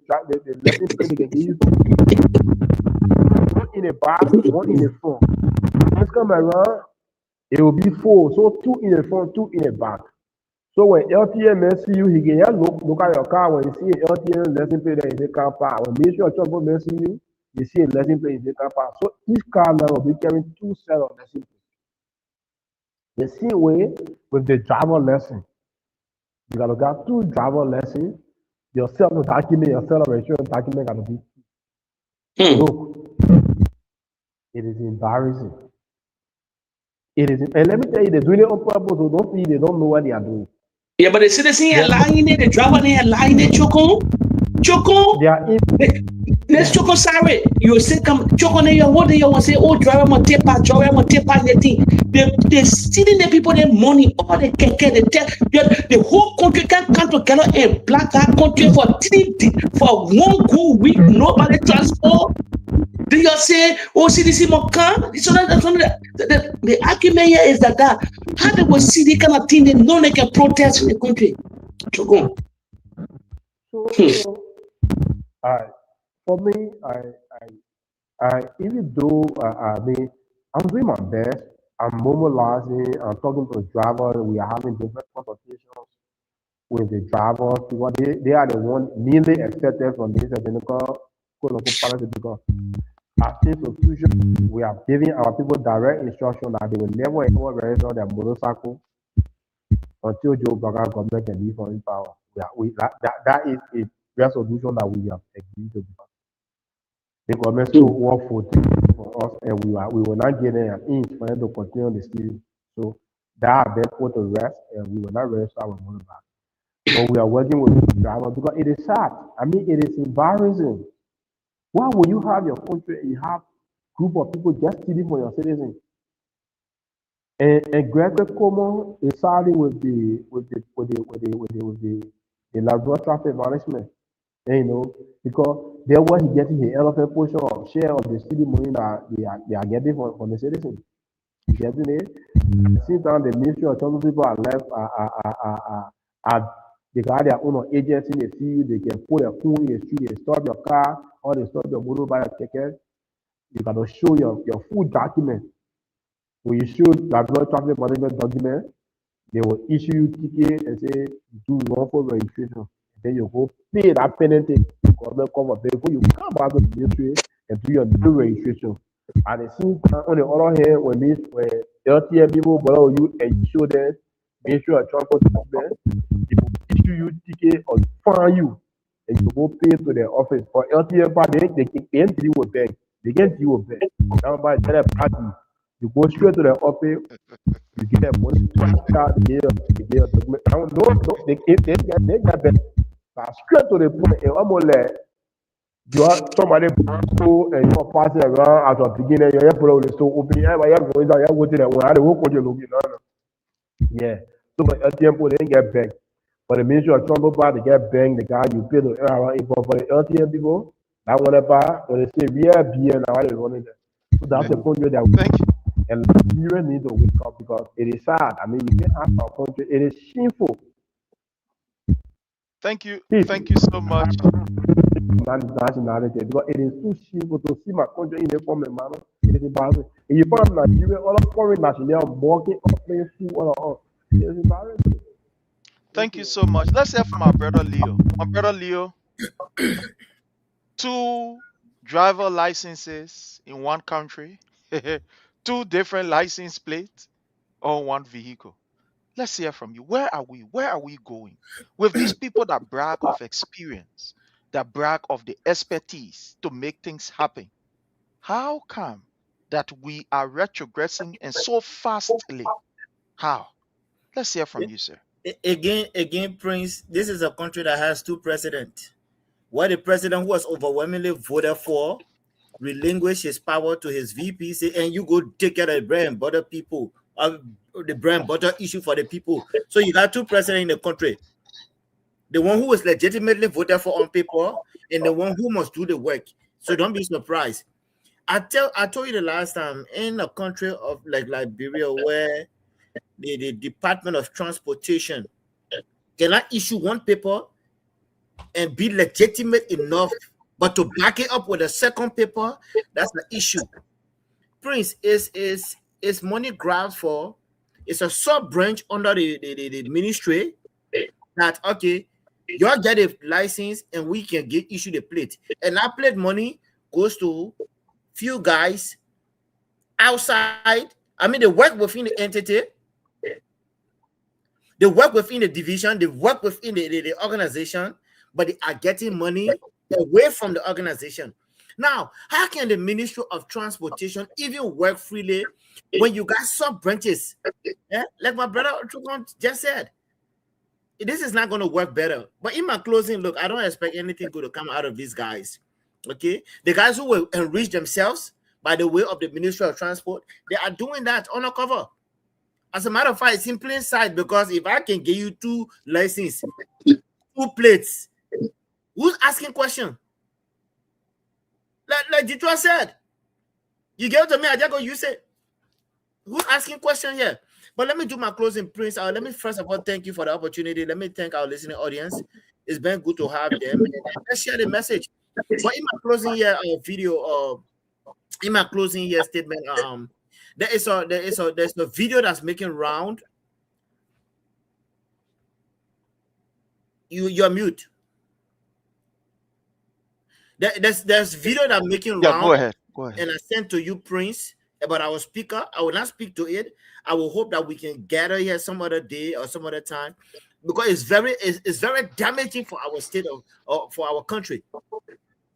lesson plate they can give you one in the back, one in the front. Next come around, it will be 4. So 2 in the front, 2 in the back. So when LTN see you, he can just look at your car. When you see an LTN lesson plate, there is a car park. When Ministry of Transport see you, you see a lesson plate in the car park. So each car now will be carrying 2 sets of lesson plates. The same way with the driver lesson. You gotta got 2 driver lessons. Your self document, your self insurance document gotta be. Look, it is embarrassing. It is, and let me tell you, they're doing it on purpose. So don't see they don't know what they are doing. Yeah, but the citizen here lying there, the driver there lying there, Choko. They are in. Let's Choko sorry. You say come Choko there, what they want say, oh driver my tape, driver my tape, anything. They stealing the people their money, all the keke, the whole country can't come together and black that country for 3 days, for 1 good week, nobody transport. Do you say, oh, CDC Mokan? The argument here is that how they will see the kind of thing they know they can protest in the country. So, for me, I even though I'm doing my best, I'm mobilizing, I'm talking to the driver, we are having different consultations with the drivers because they are the ones mainly accepted from this policy because as institution, we are giving our people direct instruction that they will never ever register their motorcycle until Joe Biden government can leave in power. That is a resolution that we have agreed to. The government still work for us, and we will not get an inch for them to continue the stealing. So that has been put to rest, and we will not register our motorbike. But we are working with the drivers because it is sad. I mean, it is embarrassing. Why would you have your country and you have group of people just stealing for your citizens? And Gregory Como is siding with the laboratory traffic management. And, you know, because they're what he getting his elephant portion of share of the city money that they are getting from the citizens. You getting it? At the same time, the Ministry of Transport people are left they got their own agency in the field, they can put a phone in the street, they stop your car, or they stop your motor by a ticket. You got to show your full document. When you show the traffic management document, they will issue you ticket and say you do wrongful registration. Then you go pay that penalty. Government cover before you come back to the ministry and do your new registration. At the same time, on the other hand, when LTM people borrow you and you show them Ministry of Transport document, they will issue you ticket or fine you, and you go pay to their office. For LTM, they can't deal with bank. They can't deal with bank. Everybody tell them party. You go straight to the office. You get that money. They get your document. No, they get that. Straight to the point. And almost like you are somebody go and you are passing around at the beginning. You have to so open. You have to go to the one. I don't go to the yeah. So for LTM, they didn't get banked. For the Ministry of Transport, they get banked. The guy you pay the for the LTM people, that one about when they say we are beer now, they running there. So that's the country that we thank you. And Liberians need to wake up because it is sad. I mean, you can't have our country. It is shameful. Thank you. Thank you so much. Nationality because it is too shameful to see my country in a form and manner. It is embarrassing. If you find Nigeria, all of foreign nationals walking up playing food all. It is embarrassing. Thank you so much. Let's hear from our brother Leo. My brother Leo, to driver licenses in one country, 2 different license plates on one vehicle. Let's hear from you. Where are we? Where are we going? With these people that brag of experience, that brag of the expertise to make things happen, how come that we are retrogressing and so fastly? How? Let's hear from you, sir. Again, Prince, this is a country that has 2 presidents. Where the president who was overwhelmingly voted for relinquish his power to his VP, say, and you go take care of the bread and butter people, the bread and butter issue for the people. So you got 2 presidents in the country. The one who was legitimately voted for on paper and the one who must do the work. So don't be surprised. I told you the last time, in a country of like Liberia where the Department of Transportation cannot issue one paper and be legitimate enough, but to back it up with a second paper, that's the issue. Prince is money grabs for, it's a sub branch under the ministry that, okay, you all get a license and we can issue the plate. And that plate money goes to few guys outside. I mean, they work within the entity, they work within the division, they work within the organization, but they are getting money away from the organization. Now, how can the Ministry of Transportation even work freely when you got sub branches? Like my brother just said, this is not going to work better. But in my closing, look, I don't expect anything good to come out of these guys. Okay, the guys who will enrich themselves by the way of the Ministry of Transport, they are doing that undercover. As a matter of fact, it's in plain sight, because if I can give you 2 licenses, 2 plates, who's asking question? Like Detroit said, you give it to me, I just go use it. Who's asking question here? But let me do my closing, Prince. Let me first of all thank you for the opportunity. Let me thank our listening audience. It's been good to have them. Let's share the message. But in my closing here video, in my closing here statement, there's a video that's making round. You're mute. There's video that making round. Go ahead. And I sent to you, Prince, about our speaker. I will not speak to it. I will hope that we can gather here some other day or some other time, because it's very damaging for our state of for our country.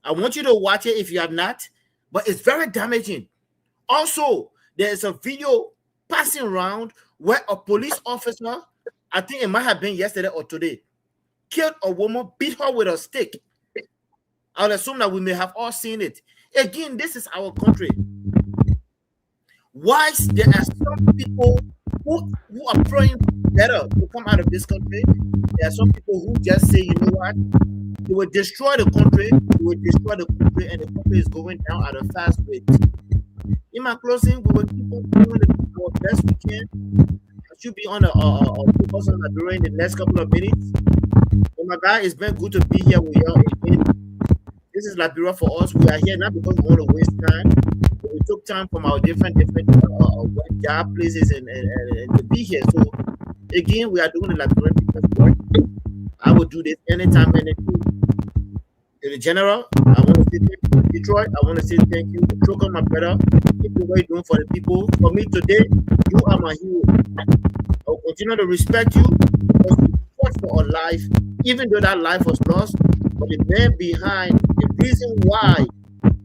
I want you to watch it if you have not, but it's very damaging. Also, there's a video passing around where a police officer, I think it might have been yesterday or today, killed a woman, beat her with a stick. I'll assume that we may have all seen it. Again, this is our country. Whilst there are some people who are praying better to come out of this country, there are some people who just say, you know what, they will destroy the country, and the country is going down at a fast rate. In my closing, we will keep on doing our best we can. I should be on a focus on during the next couple of minutes. Oh my God, it's been good to be here with y'all again. This is Liberia for us. We are here not because we want to waste time, but we took time from our different work job places and to be here. So again, we are doing the Liberian people's work. I will do this anytime, anything. To the general, I want to say thank you to Detroit. I want to say thank you to Troker, my brother. Keep doing what you're doing for the people. For me today, you are my hero. I will continue to respect you because you fought for a life, even though that life was lost. But the man behind, the reason why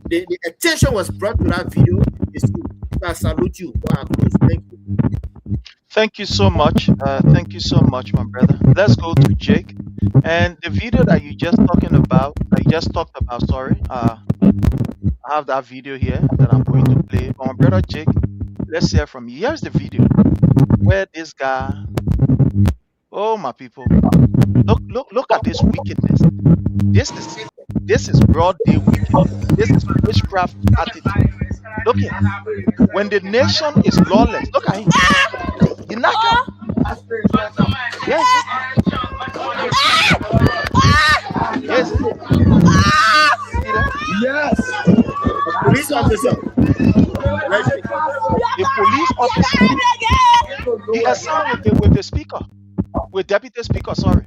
the attention was brought to that video is you. So I salute you. Thank you. Thank you so much. Thank you so much, my brother. Let's go to Jake. And the video that you just talked about, I have that video here that I'm going to play. But my brother Jake, let's hear from you. Here's the video where this guy, oh my people, look at this wickedness. This is broad day wickedness. This is witchcraft attitude. Look here. When the nation is lawless, look at him. You knock him. Yes. Yes. Yes. Police officer. The police officer. He assigned with the speaker. With deputy speaker, sorry.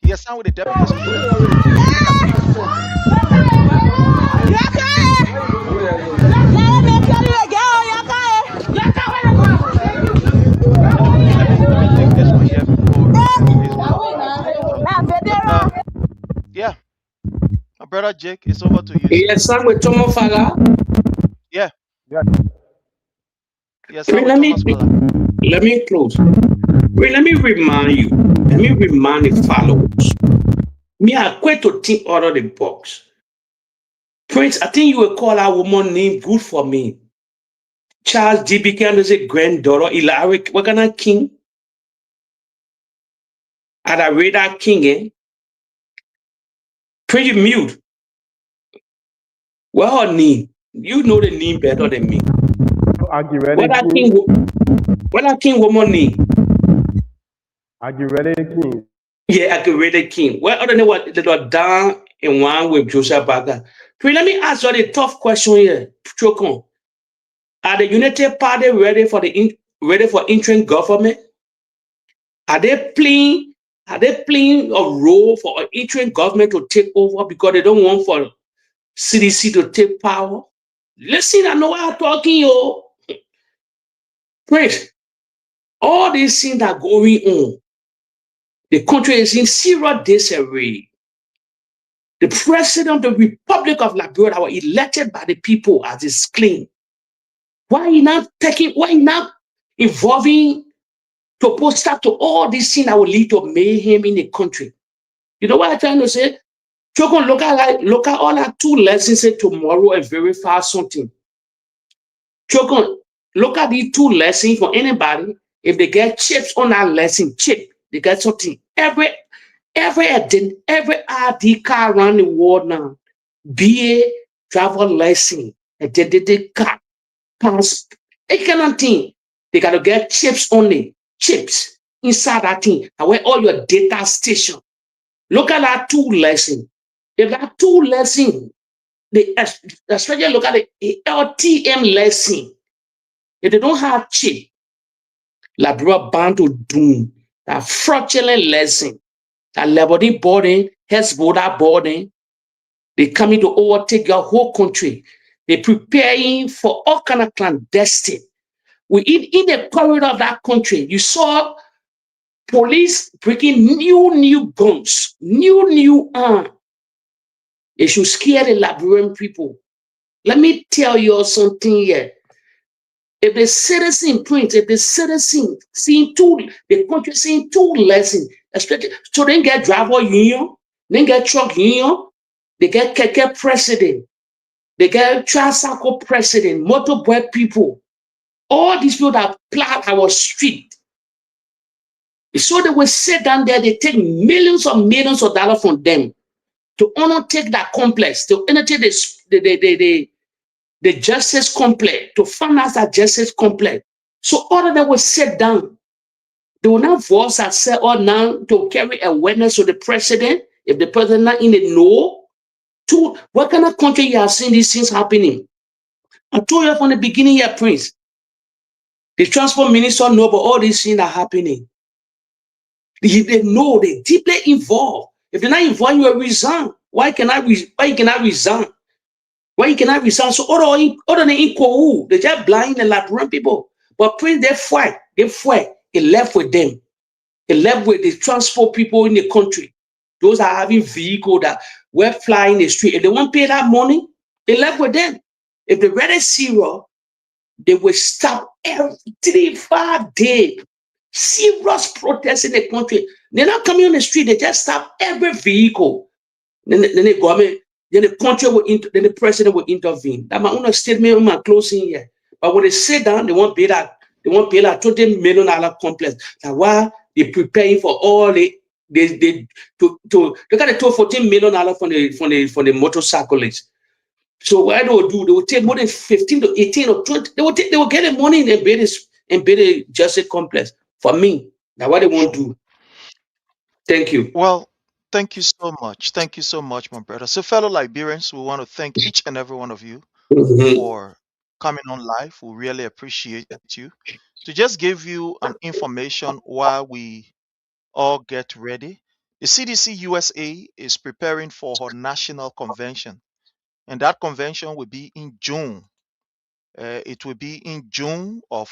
He has signed with the deputies too. Let me take this one here before yeah. My brother Jake, it's over to you. He has signed with Tomo Fala. Yeah. Yes, let me close. Let me remind you. Let me remind the followers. Me, I quit to think out of the box. Prince, I think you will call our woman name good for me. Charles D.B. is a granddaughter. Hilary, what kind of king? At a radar king, eh? Pretty mute. What her name? You know the name better than me. What that king woman name? King. Yeah, Agirede King. Well, other than what they were down in one with Joseph Baga. Let me ask you a tough question here, Chokon. Are the United Party ready for interim government? Are they playing a role for an interim government to take over because they don't want for CDC to take power? Listen, I know what I'm talking, yo. Prince, all these things that are going on, the country is in serious disarray. The president of the Republic of Liberia was elected by the people as his claim. Why not involving to put stop to all these things that will lead to mayhem in the country? You know what I'm trying to say? Chokon, look at all our 2 lessons say tomorrow and verify something. Chokon, look at these 2 lessons for anybody. If they get chips on that lesson, they get something. Every ID car around the world now, BA travel lesson, a car, pass, a kind of thing. They got to get chips only, chips inside that thing, and where all your data station. Look at that 2 lesson. If that 2 lesson, especially look at the LTM lesson. If they don't have chip, Liberia bound to doom. That fraudulent lesson, that Liberty boarding, Hezbollah boarding, they coming to overtake your whole country. They preparing for all kind of clandestine. In the corridor of that country, you saw police breaking new guns, new arms. They should scare the Liberian people. Let me tell you something here. If the citizen print, if the citizen seeing the country seeing 2 lessons, especially so they get driver union, they get truck union, they get keke president, they get tricycle president, motorbike people, all these people that plow our street. So they will sit down there, they take millions of dollars from them to undertake that complex, to undertake the justice complex, to finance that justice complex. So all of them will sit down. They will not voice and say, oh, now to carry awareness to the president, if the president not in the know. To what kind of country you have seen these things happening? I told you from the beginning here, Prince. The transport minister know about all these things are happening. They know, they deeply involved. If they're not involved, you will resign. Why can I resign? Why you cannot resign? So other than equal, they just blind the Liberian people. But Prince, they fight. It left with them. It left with the transport people in the country. Those are having vehicles that were flying the street. If they won't pay that money, it left with them. If they read a zero, they will stop every 3-5 days. Serious protests in the country. They're not coming on the street, they just stop every vehicle. Then the government, then the country will then the president will intervene. That's my own statement on my closing here. But when they sit down, they won't pay that $20 million complex. That's why they're preparing for all to look at the $14 million from the motorcyclists. So what they will do, they will take more than 15 to 18 or 20. They will get the money and build a justice complex. For me, that's what they won't do. Thank you. Well, thank you so much. Thank you so much, my brother. So, fellow Liberians, we want to thank each and every one of you for coming on live. We really appreciate you. To just give you an information while we all get ready, The CDC USA is preparing for her national convention, and that convention will be in June. It will be in June of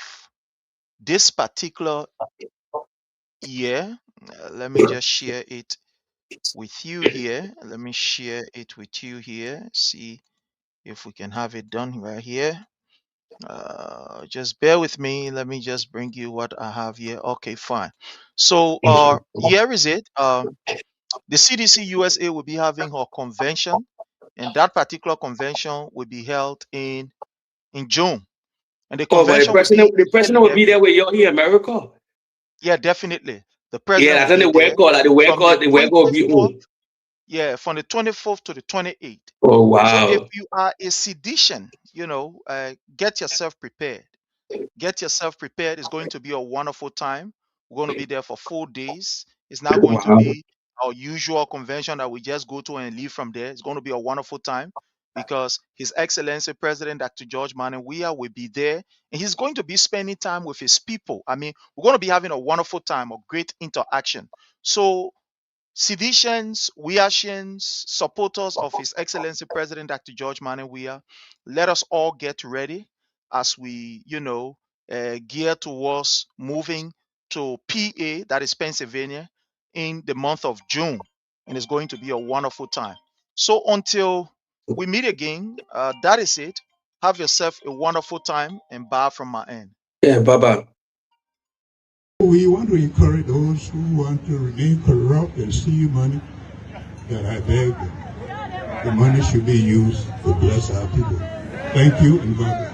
this particular year. Let me just share it with you here. Let me share it with you here. See if we can have it done right here. Just bear with me. Let me just bring you what I have here. Okay, fine. So here is it. The CDC USA will be having her convention, and that particular convention will be held in June. And the Oh, but convention will be the in president will be there with you here in America. Yeah, definitely. The Yeah, president that's will the be there from the work will be 24th. on. Yeah, from the 24th to the 28th. Oh So if wow. you are a sedition, get yourself prepared. Get yourself prepared. It's going to be a wonderful time. We're going to be there for 4 days. It's not going to Wow. be our usual convention that we just go to and leave from there. It's going to be a wonderful time because His Excellency President Dr. George Manneh Weah will be there, and he's going to be spending time with his people. I mean, we're going to be having a wonderful time, a great interaction. So Seditions, Weahians, supporters of His Excellency President Dr. George Manneh Weah, let us all get ready as we, gear towards moving to PA, that is Pennsylvania, in the month of June. And it's going to be a wonderful time. So until we meet again, that is it. Have yourself a wonderful time, and bye from my end. Yeah, bye-bye. We want to encourage those who want to remain corrupt and steal money, that I beg them. The money should be used to bless our people. Thank you and God bless.